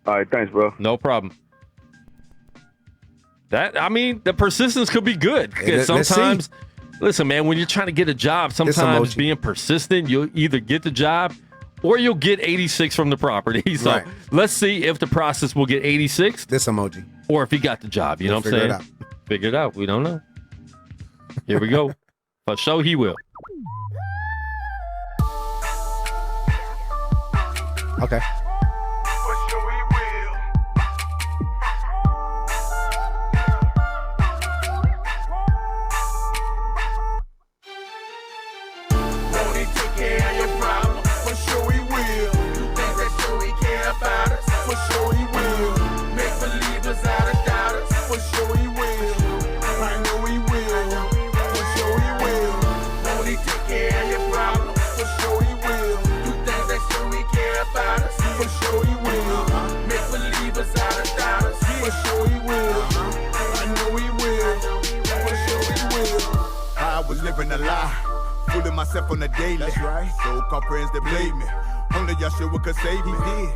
O: All right, thanks, bro.
C: No problem. The persistence could be good. Sometimes, listen, man, when you're trying to get a job, sometimes being persistent, you'll either get the job or you'll get 86 from the property. So let's see if The Process will get 86.
D: This emoji.
C: Or if he got the job. You know what I'm saying? Figure it out. We don't know. Here we go. For sure he will.
D: Okay.
E: Won't he take care of your problem? For sure he will. Do things that show he care about us. For sure he will. Make believers out of doubters. For sure he will. I know he will. For sure he will. Won't he take care of your problem? For sure he will. Do things that show he care about us. For sure he will. Make believers out of doubters. For sure he will. I know he will. For sure he will.
P: I was living a lie, fooling myself on the daily. That's right. So-called friends that blame me. Only Yahshua could save me.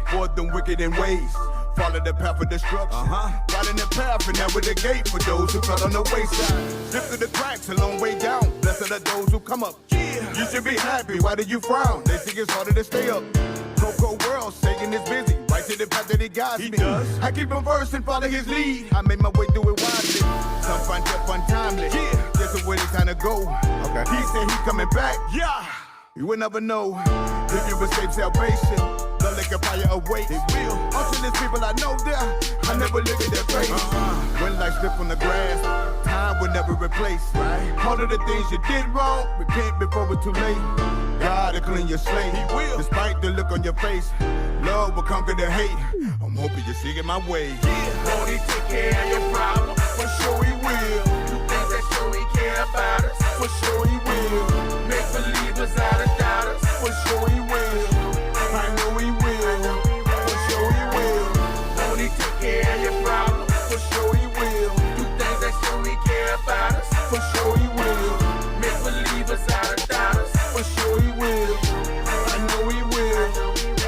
P: For them wicked in ways. Follow the path of destruction. Right in the path and now with the gate for those who fell on the wayside. Slip through the cracks a long way down. Blessed are those who come up. Yeah. You should be happy. Why do you frown? They think it's harder to stay up. Coco world, Satan is busy. Right to the path that he guides me. Does. I keep him first and follow his lead. I made my way through it wisely. Some find death untimely. Yeah. Just a way to kind of go. Okay. He said he's coming back. Yeah. You will never know if you escape salvation. The lake of fire awaits. It will. Until these people I know there, I never look at their face. When life slip on the grass, time will never replace. Right. All of the things you did wrong, repent before it's too late. God will clean your slate. He will. Despite the look on your face, love will conquer the hate. I'm hoping you see it my way.
E: Yeah. Won't he take care of your problem? For sure he will. Do things that show he care about us. For sure he will. Make believers out of doubters. For sure he will. I know he will. For sure he will. Won't he take care of your problem? For sure he will. Do things that show he care about us. For sure he will. Make believers out of doubters. For sure he will. I know he will.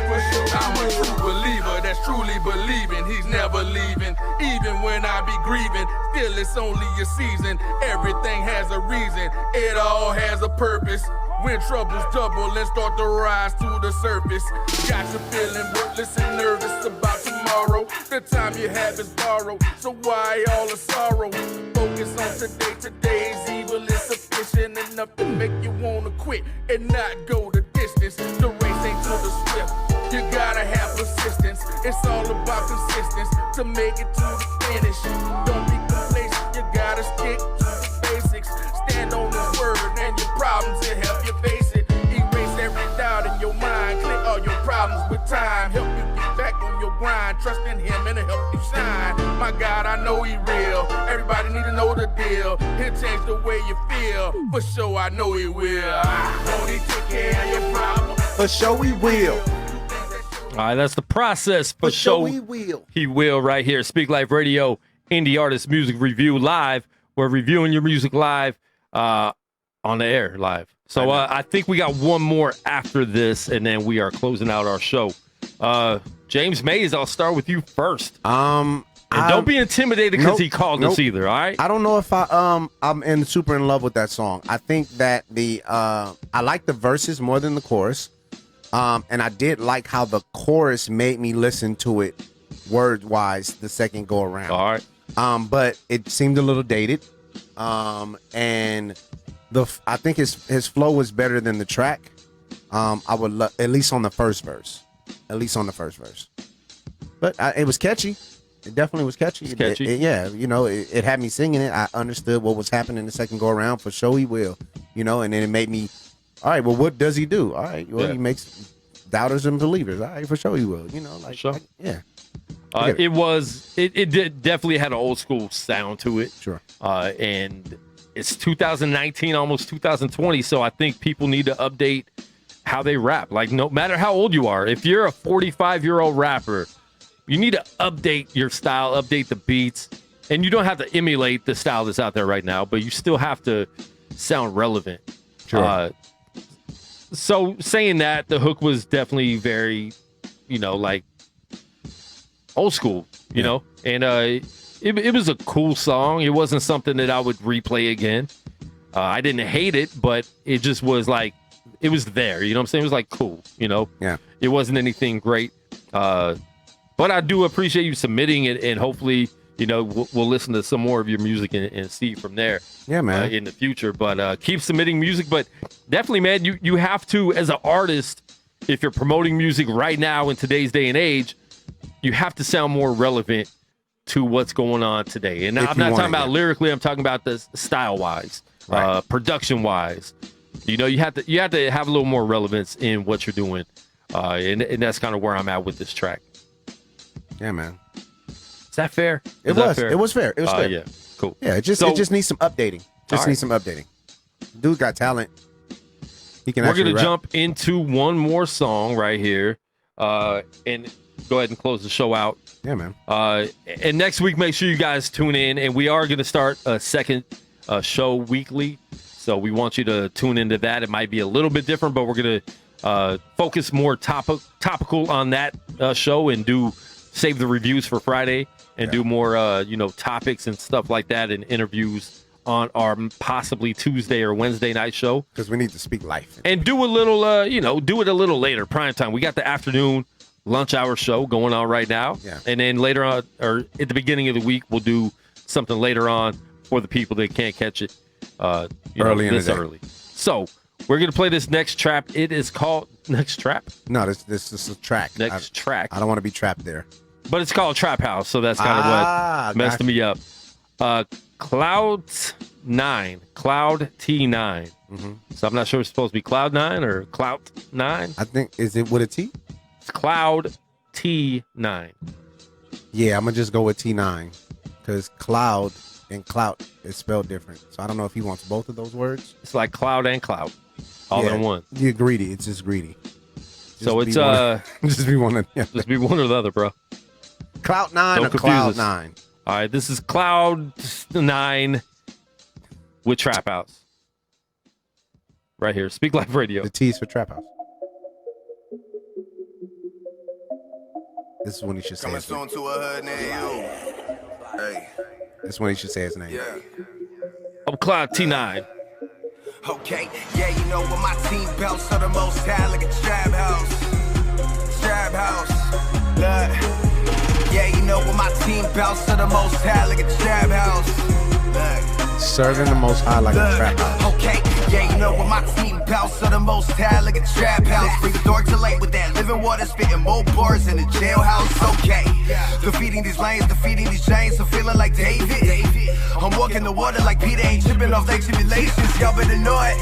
E: For sure he
Q: I'm a true believer that's truly believing he's never leaving. Even when I be grieving, still it's only a season. Everything has a reason, it all has a purpose. When troubles double and start to rise to the surface, got you feeling worthless and nervous about tomorrow. The time you have is borrowed, so why all the sorrow? Focus on today, today's evil is sufficient enough to make you wanna quit and not go the distance. The race ain't to the swift, you gotta have persistence. It's all about consistency to make it to the finish. Don't be complacent, you gotta stick to the basics. Stand on his word and your problems will help you face it. Erase every doubt in your mind, clear all your problems with time. Help you get back on your grind. Trust in him and he'll help you shine. My God, I know he real. Everybody need to know the deal. He'll change the way you feel. For sure, I know he will. Won't he take care of your problem?
D: For sure we will.
C: All right, that's the process. For sure
D: he will.
C: He will right here. Speak Life Radio, Indie Artist Music Review Live. We're reviewing your music live on the air live. So I think we got one more after this, and then we are closing out our show. James Mays, I'll start with you first. And don't be intimidated because he called us either, all right?
D: I don't know if I'm super in love with that song. I think that I like the verses more than the chorus. And I did like how the chorus made me listen to it word-wise the second go around.
C: All right.
D: But it seemed a little dated. And I think his flow was better than the track. I would at least on the first verse. But it was catchy. It definitely was catchy.
C: It's catchy.
D: It had me singing it. I understood what was happening the second go around. For sure he will. And then it made me, all right, well, what does he do? All right, well, he makes doubters and believers. All right, for sure he will.
C: Sure.
D: Yeah.
C: It definitely had an old school sound to it.
D: Sure.
C: And it's 2019, almost 2020. So I think people need to update how they rap. Like, no matter how old you are, if you're a 45-year-old rapper, you need to update your style, update the beats. And you don't have to emulate the style that's out there right now, but you still have to sound relevant.
D: Sure.
C: So saying that, the hook was definitely very, like old school, you know, and it was a cool song. It wasn't something that I would replay again. I didn't hate it, but it just was like, it was there. You know what I'm saying? It was like cool,
D: Yeah.
C: It wasn't anything great. But I do appreciate you submitting it, and hopefully, we'll listen to some more of your music and see from there.
D: Yeah, man.
C: In the future. But keep submitting music. But definitely, man, you have to, as an artist, if you're promoting music right now in today's day and age, you have to sound more relevant to what's going on today. And I'm not talking about lyrically. I'm talking about the style-wise, production-wise. You have to have a little more relevance in what you're doing. And that's kind of where I'm at with this track.
D: Yeah, man.
C: Is that fair?
D: It was fair. It was fair.
C: Yeah, cool.
D: Yeah, it just needs some updating. Needs some updating. Dude got talent. He can.
C: We're gonna
D: rap.
C: jump into one more song right here, and go ahead and close the show out.
D: Yeah, man.
C: And next week, make sure you guys tune in, and we are gonna start a second show weekly. So we want you to tune into that. It might be a little bit different, but we're gonna focus more topical on that show and save the reviews for Friday and do more, topics and stuff like that and interviews on our possibly Tuesday or Wednesday night show.
D: Because we need to speak life.
C: And do a little, do it a little later, prime time. We got the afternoon lunch hour show going on right now.
D: Yeah.
C: And then later on, or at the beginning of the week, we'll do something later on for the people that can't catch it
D: early in the day.
C: early. So we're going to play this next trap. It is called Next Trap.
D: No, this is a track.
C: Next track.
D: I don't want to be trapped there.
C: But it's called Trap House, so that's kind of what messed me up. Cloud T9. Mm-hmm. So I'm not sure it's supposed to be Cloud 9 or Clout 9.
D: I think, is it with a T?
C: It's Cloud T9.
D: Yeah, I'm going to just go with T9 because cloud and clout is spelled different. So I don't know if he wants both of those words.
C: It's like cloud and clout all in one.
D: You're greedy. It's just greedy.
C: So it's
D: just be one
C: just be one or the other, bro.
D: Cloud 9
C: Don't
D: or
C: confuse
D: Cloud
C: us.
D: 9?
C: All right, this is Cloud 9 with Trap House. Right here. Speak Life Radio.
D: The T's for Trap House. This is when he should say his name.
P: To a hood near you. Hey.
D: This is when he should say his name.
P: Yeah.
C: I'm Cloud T9.
E: Okay, yeah, you know what my team belts are the most high, like a trap house. Trap house. Look. Yeah, you know what my team belts are the most high, like a trap house. Look.
D: Serving the most high like a trap house.
E: Okay, yeah, you know what my team belts are the most high, like a trap house. Bring the door to late with that living water, spitting more bars in the jailhouse. Okay,
A: Defeating these lanes, defeating these chains, I'm feeling like David. I'm walking the water like Peter, ain't tripping off their tribulations. Y'all better know it.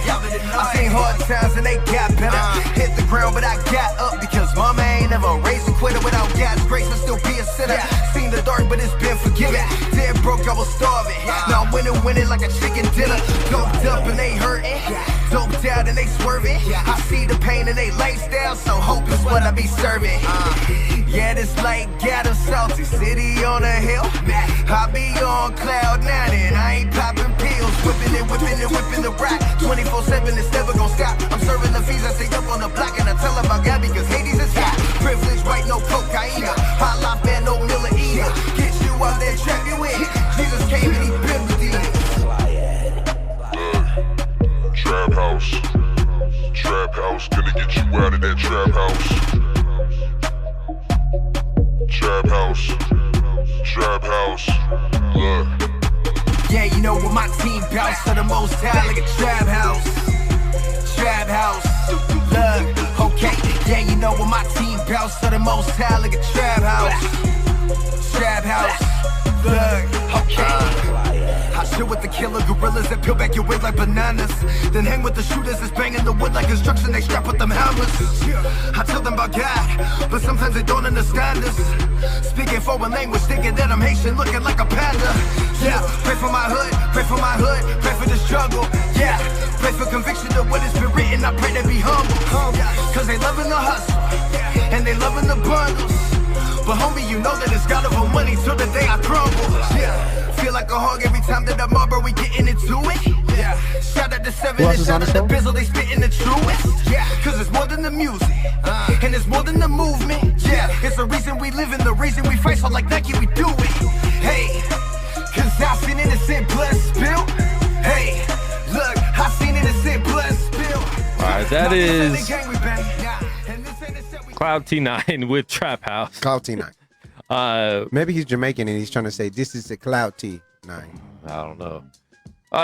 A: I seen hard times and they got better. Hit the ground, but I got up because mama ain't never raised a quitter. Without God's grace, I'll still be a sinner. Seen the dark, but it's been forgiven. Dead broke, I was starving. Now I'm winning like a chicken dinner. Doped up and they hurting. Doped out and they swerving. I see the pain in they lifestyle, so hope is what I be serving. Yeah, this light got a salty city on a hill. I be on cloud 9 and I ain't popping pills. Whipping the rock. 24/7, it's never gonna stop. I'm serving the fees, I stay up on the block and I tell about God because Hades is hot. Privilege, right? No cocaine. Hot life, man, no Miller either. Get you out there, trap you in. Jesus came and he been with you.
R: Trap house, gonna get you out of that trap house. Trap house, look.
A: Yeah, you know when my team bounce to the most high like a trap house. Look, okay. Yeah, you know when my team bounce to the most high like a trap house. Look, okay. I chill with the killer gorillas that peel back your weight like bananas. Then hang with the shooters that's banging the wood like construction. They strap with them hammers. I tell them about God, but sometimes they don't understand us. Speaking foreign language, thinking that I'm Haitian, looking like a panda. Yeah, pray for my hood, pray for the struggle. Yeah, pray for conviction of what has been written. I pray to be humble. Cause they loving the hustle, and they loving the bundles. But homie, you know that it's God over money till the day I crumble. Yeah, feel like a hog every time that I'm up, bro, we getting into it. Yeah, shout out to 7 and shout out to Bizzle, they spitting the truest. Yeah, cause it's more than the music, and it's more than the movement. Yeah, it's the reason we live and the reason we fight, so like Nike we do it. Hey, cause I seen innocent blood spill. Hey, look, I seen innocent blood spill.
C: Alright, that is Cloud T9 with Trap House.
D: Cloud T9. Maybe he's Jamaican and he's trying to say this is the Cloud T9.
C: I don't know.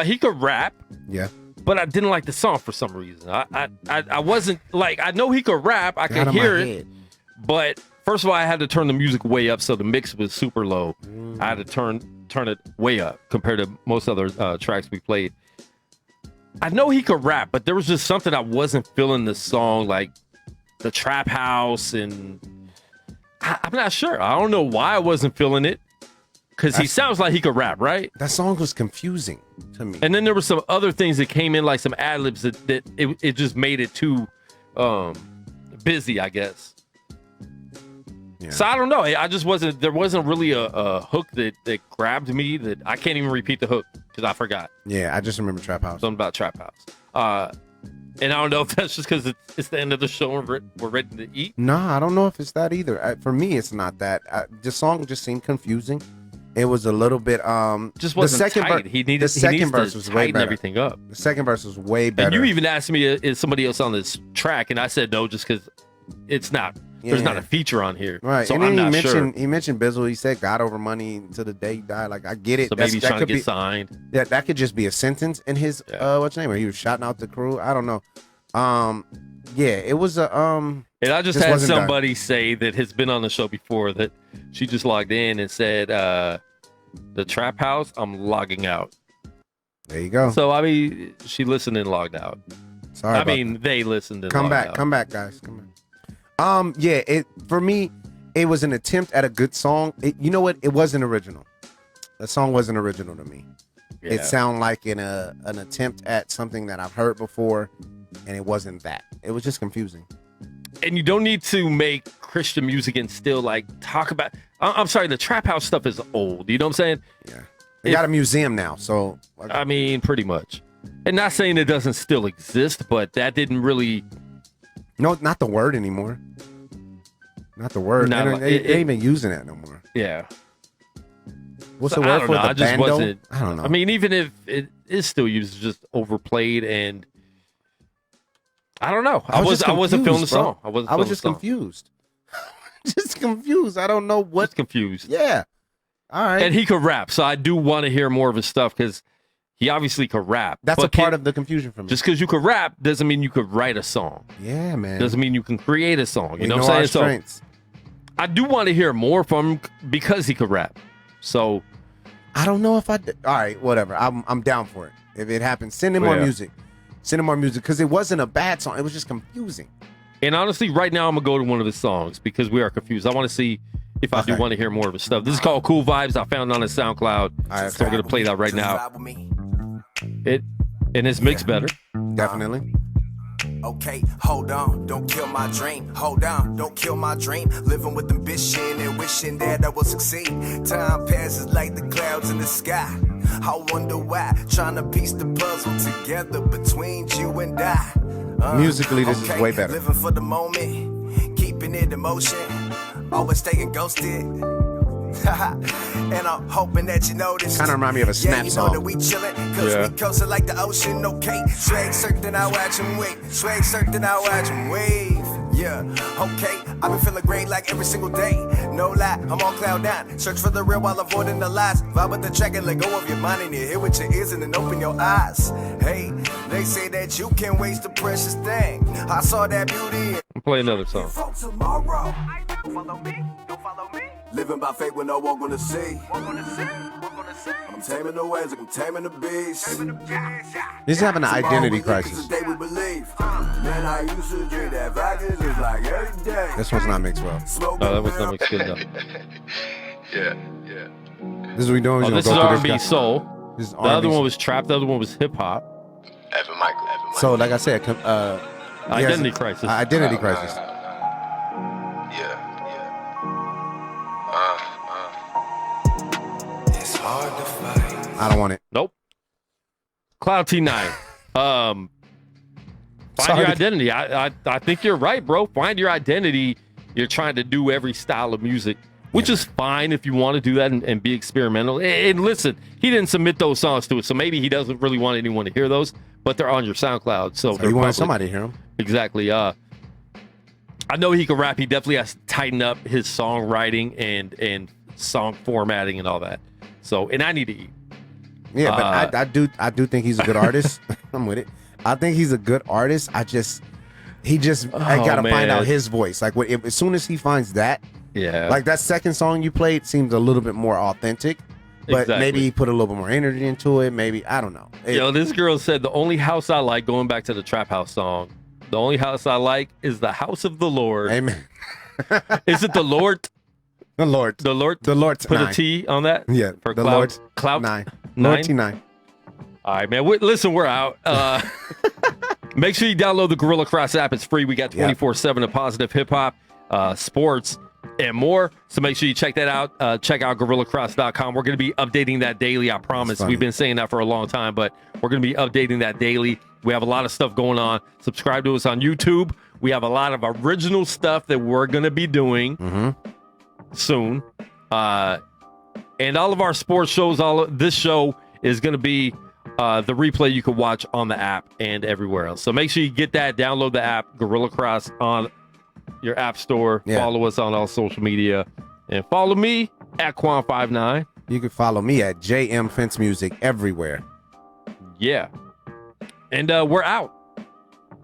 C: He could rap.
D: Yeah.
C: But I didn't like the song for some reason. I wasn't like, I know he could rap. I could hear it. But first of all, I had to turn the music way up, so the mix was super low. I had to turn it way up compared to most other tracks we played. I know he could rap, but there was just something I wasn't feeling the song, like the trap house, and I'm not sure. I don't know why I wasn't feeling it, because he sounds like he could rap, right?
D: That song was confusing to me.
C: And then there were some other things that came in, like some ad-libs that it just made it too busy, I guess. Yeah. So I don't know. There wasn't really a hook that grabbed me. That I can't even repeat the hook because I forgot.
D: Yeah, I just remember Trap House.
C: Something about Trap House. And I don't know if that's just because it's the end of the show and we're ready to eat.
D: No, I don't know if it's that either. For me, it's not that. The song just seemed confusing. It was a little bit
C: just wasn't tight. The second verse was way better. Everything up.
D: The second verse was way better.
C: And you even asked me, is somebody else on this track? And I said no, just because it's not. Yeah. There's not a feature on here,
D: right?
C: So
D: and then
C: I'm not sure.
D: He mentioned Bizzle. He said God over money to the day he died. Like, I get it.
C: So maybe he's trying to get signed.
D: Yeah, that could just be a sentence in his what's your name? Or he was shouting out the crew. I don't know. Yeah, it was a And
C: I just had somebody say that has been on the show before that she just logged in and said, the Trap House, I'm logging out.
D: There you go.
C: So I mean, she listened and logged out.
D: Sorry.
C: They listened and
D: come
C: logged out.
D: Come back, guys. Come back. Yeah, for me, it was an attempt at a good song. You know what? It wasn't original. The song wasn't original to me. Yeah. It sounded like an attempt at something that I've heard before, and it wasn't that. It was just confusing.
C: And you don't need to make Christian music and still like talk about. I'm sorry, the Trap House stuff is old. You know what I'm saying?
D: Yeah. They got a museum now, so
C: I mean, pretty much. And not saying it doesn't still exist, but that didn't really.
D: No, not the word anymore. Not the word.
C: No,
D: they ain't even using that no more.
C: Yeah.
D: What's the word for the bando?
C: I don't know. I mean, even if it is still used, it's just overplayed, and I don't know. I wasn't feeling the song. I was
D: just confused. Just confused. I don't know what.
C: Just confused.
D: Yeah. All right.
C: And he could rap, so I do want to hear more of his stuff because he obviously could rap.
D: That's a part of the confusion for me.
C: Just because you could rap doesn't mean you could write a song.
D: Yeah, man.
C: Doesn't mean you can create a song. You know what I'm saying?
D: Strengths.
C: I do want to hear more from him because he could rap. So
D: I don't know if I did. All right, whatever. I'm down for it. If it happens, send him more music. Send him more music because it wasn't a bad song. It was just confusing.
C: And honestly, right now I'm going to go to one of his songs because we are confused. I want to see if I do want to hear more of his stuff. This is called Cool Vibes. I found it on his SoundCloud. So we're going to play that right now. And it's mixed better.
D: Definitely.
A: Okay, hold on, don't kill my dream. Hold on, don't kill my dream. Living with ambition and wishing that I will succeed. Time passes like the clouds in the sky. I wonder why, trying to piece the puzzle together between you and I.
D: Musically, this is way better.
A: Living for the moment, keeping it in motion. Always staying ghosted. And I'm hoping that you notice.
D: Kind of remind me of a Snap
A: you
D: song.
A: know that we chillin', cause we coastin' like the ocean, okay. Swag certain, I watch him wait. Swag certain, I watch him wave. Yeah, okay. I've been feeling great like every single day. No lie, I'm on cloud nine. Search for the real while avoiding the lies. Vibe with the track and let go of your mind and you hear with your ears and then open your eyes. Hey, they say that you can waste a precious thing. I saw that beauty.
C: I'll play another song.
A: Tomorrow. Don't follow me, don't follow me. Living by faith when no one gonna see. I'm taming the waves like I'm taming the beast.
D: He's having an identity crisis.
A: Man, I used to drink that vodka just like every day.
D: This one's not mixed well.
C: No, that was not mixed good enough.
R: Yeah.
D: This is what we doing.
C: Oh, this is R&B soul.
D: This is
C: The
D: R&B
C: other one was trap. The other one was hip hop.
R: Evan Michael.
D: So, like I said,
C: Identity crisis.
D: Identity crisis.
A: It's hard to fight.
D: I don't want it.
C: Nope. Cloud T9. Find your identity. I think you're right, bro. Find your identity. You're trying to do every style of music, which is fine if you want to do that and be experimental. And listen, he didn't submit those songs to us, so maybe he doesn't really want anyone to hear those, but they're on your SoundCloud. So
D: you want somebody to hear them.
C: Exactly. I know he can rap. He definitely has to tighten up his songwriting and song formatting and all that. So, and I need to eat.
D: Yeah, but I do think he's a good artist. I'm with it. I think he's a good artist. I gotta find out his voice. Like as soon as he finds that, like that second song you played seems a little bit more authentic. But maybe he put a little bit more energy into it. Maybe I don't know.
C: This girl said the only house I like, going back to the Trap House song, the only house I like is the house of the Lord.
D: Amen.
C: Is it the Lord?
D: The Lord.
C: The Lord.
D: The Lord.
C: Put a T on that.
D: Yeah.
C: For
D: the
C: Cloud.
D: Lord.
C: Cloud
D: 9.
C: 9.
D: Lord T9.
C: All right, man. Listen, we're out. Make sure you download the Guerilla Cross app. It's free. We got 24/7 of positive hip hop, sports, and more. So make sure you check that out. Check out GorillaCross.com. We're going to be updating that daily. I promise. We've been saying that for a long time, but we're going to be updating that daily. We have a lot of stuff going on. Subscribe to us on YouTube. We have a lot of original stuff that we're going to be doing soon. And all of our sports shows, this show is going to be the replay you can watch on the app and everywhere else. So make sure you get that. Download the app, Guerilla Cross, on your app store. Follow us on all social media. And follow me at Quan59.
D: You can follow me at JM Fence Music everywhere.
C: Yeah. And we're out.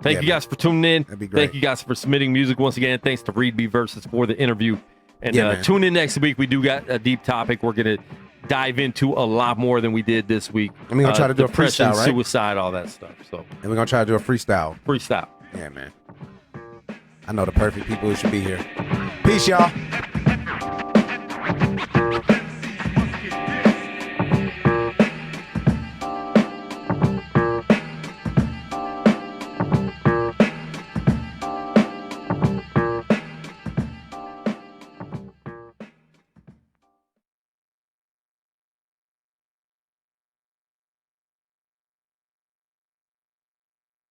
C: Thank you guys for tuning in.
D: That'd be great.
C: Thank you guys for submitting music once again. Thanks to Reed B Versus for the interview. And tune in next week. We do got a deep topic. We're going to dive into a lot more than we did this week.
D: And we're going to try to do a
C: depression,
D: freestyle, right?
C: Suicide, all that stuff. So.
D: And we're going to try to do a freestyle.
C: Freestyle.
D: Yeah, man. I know the perfect people who should be here. Peace, y'all.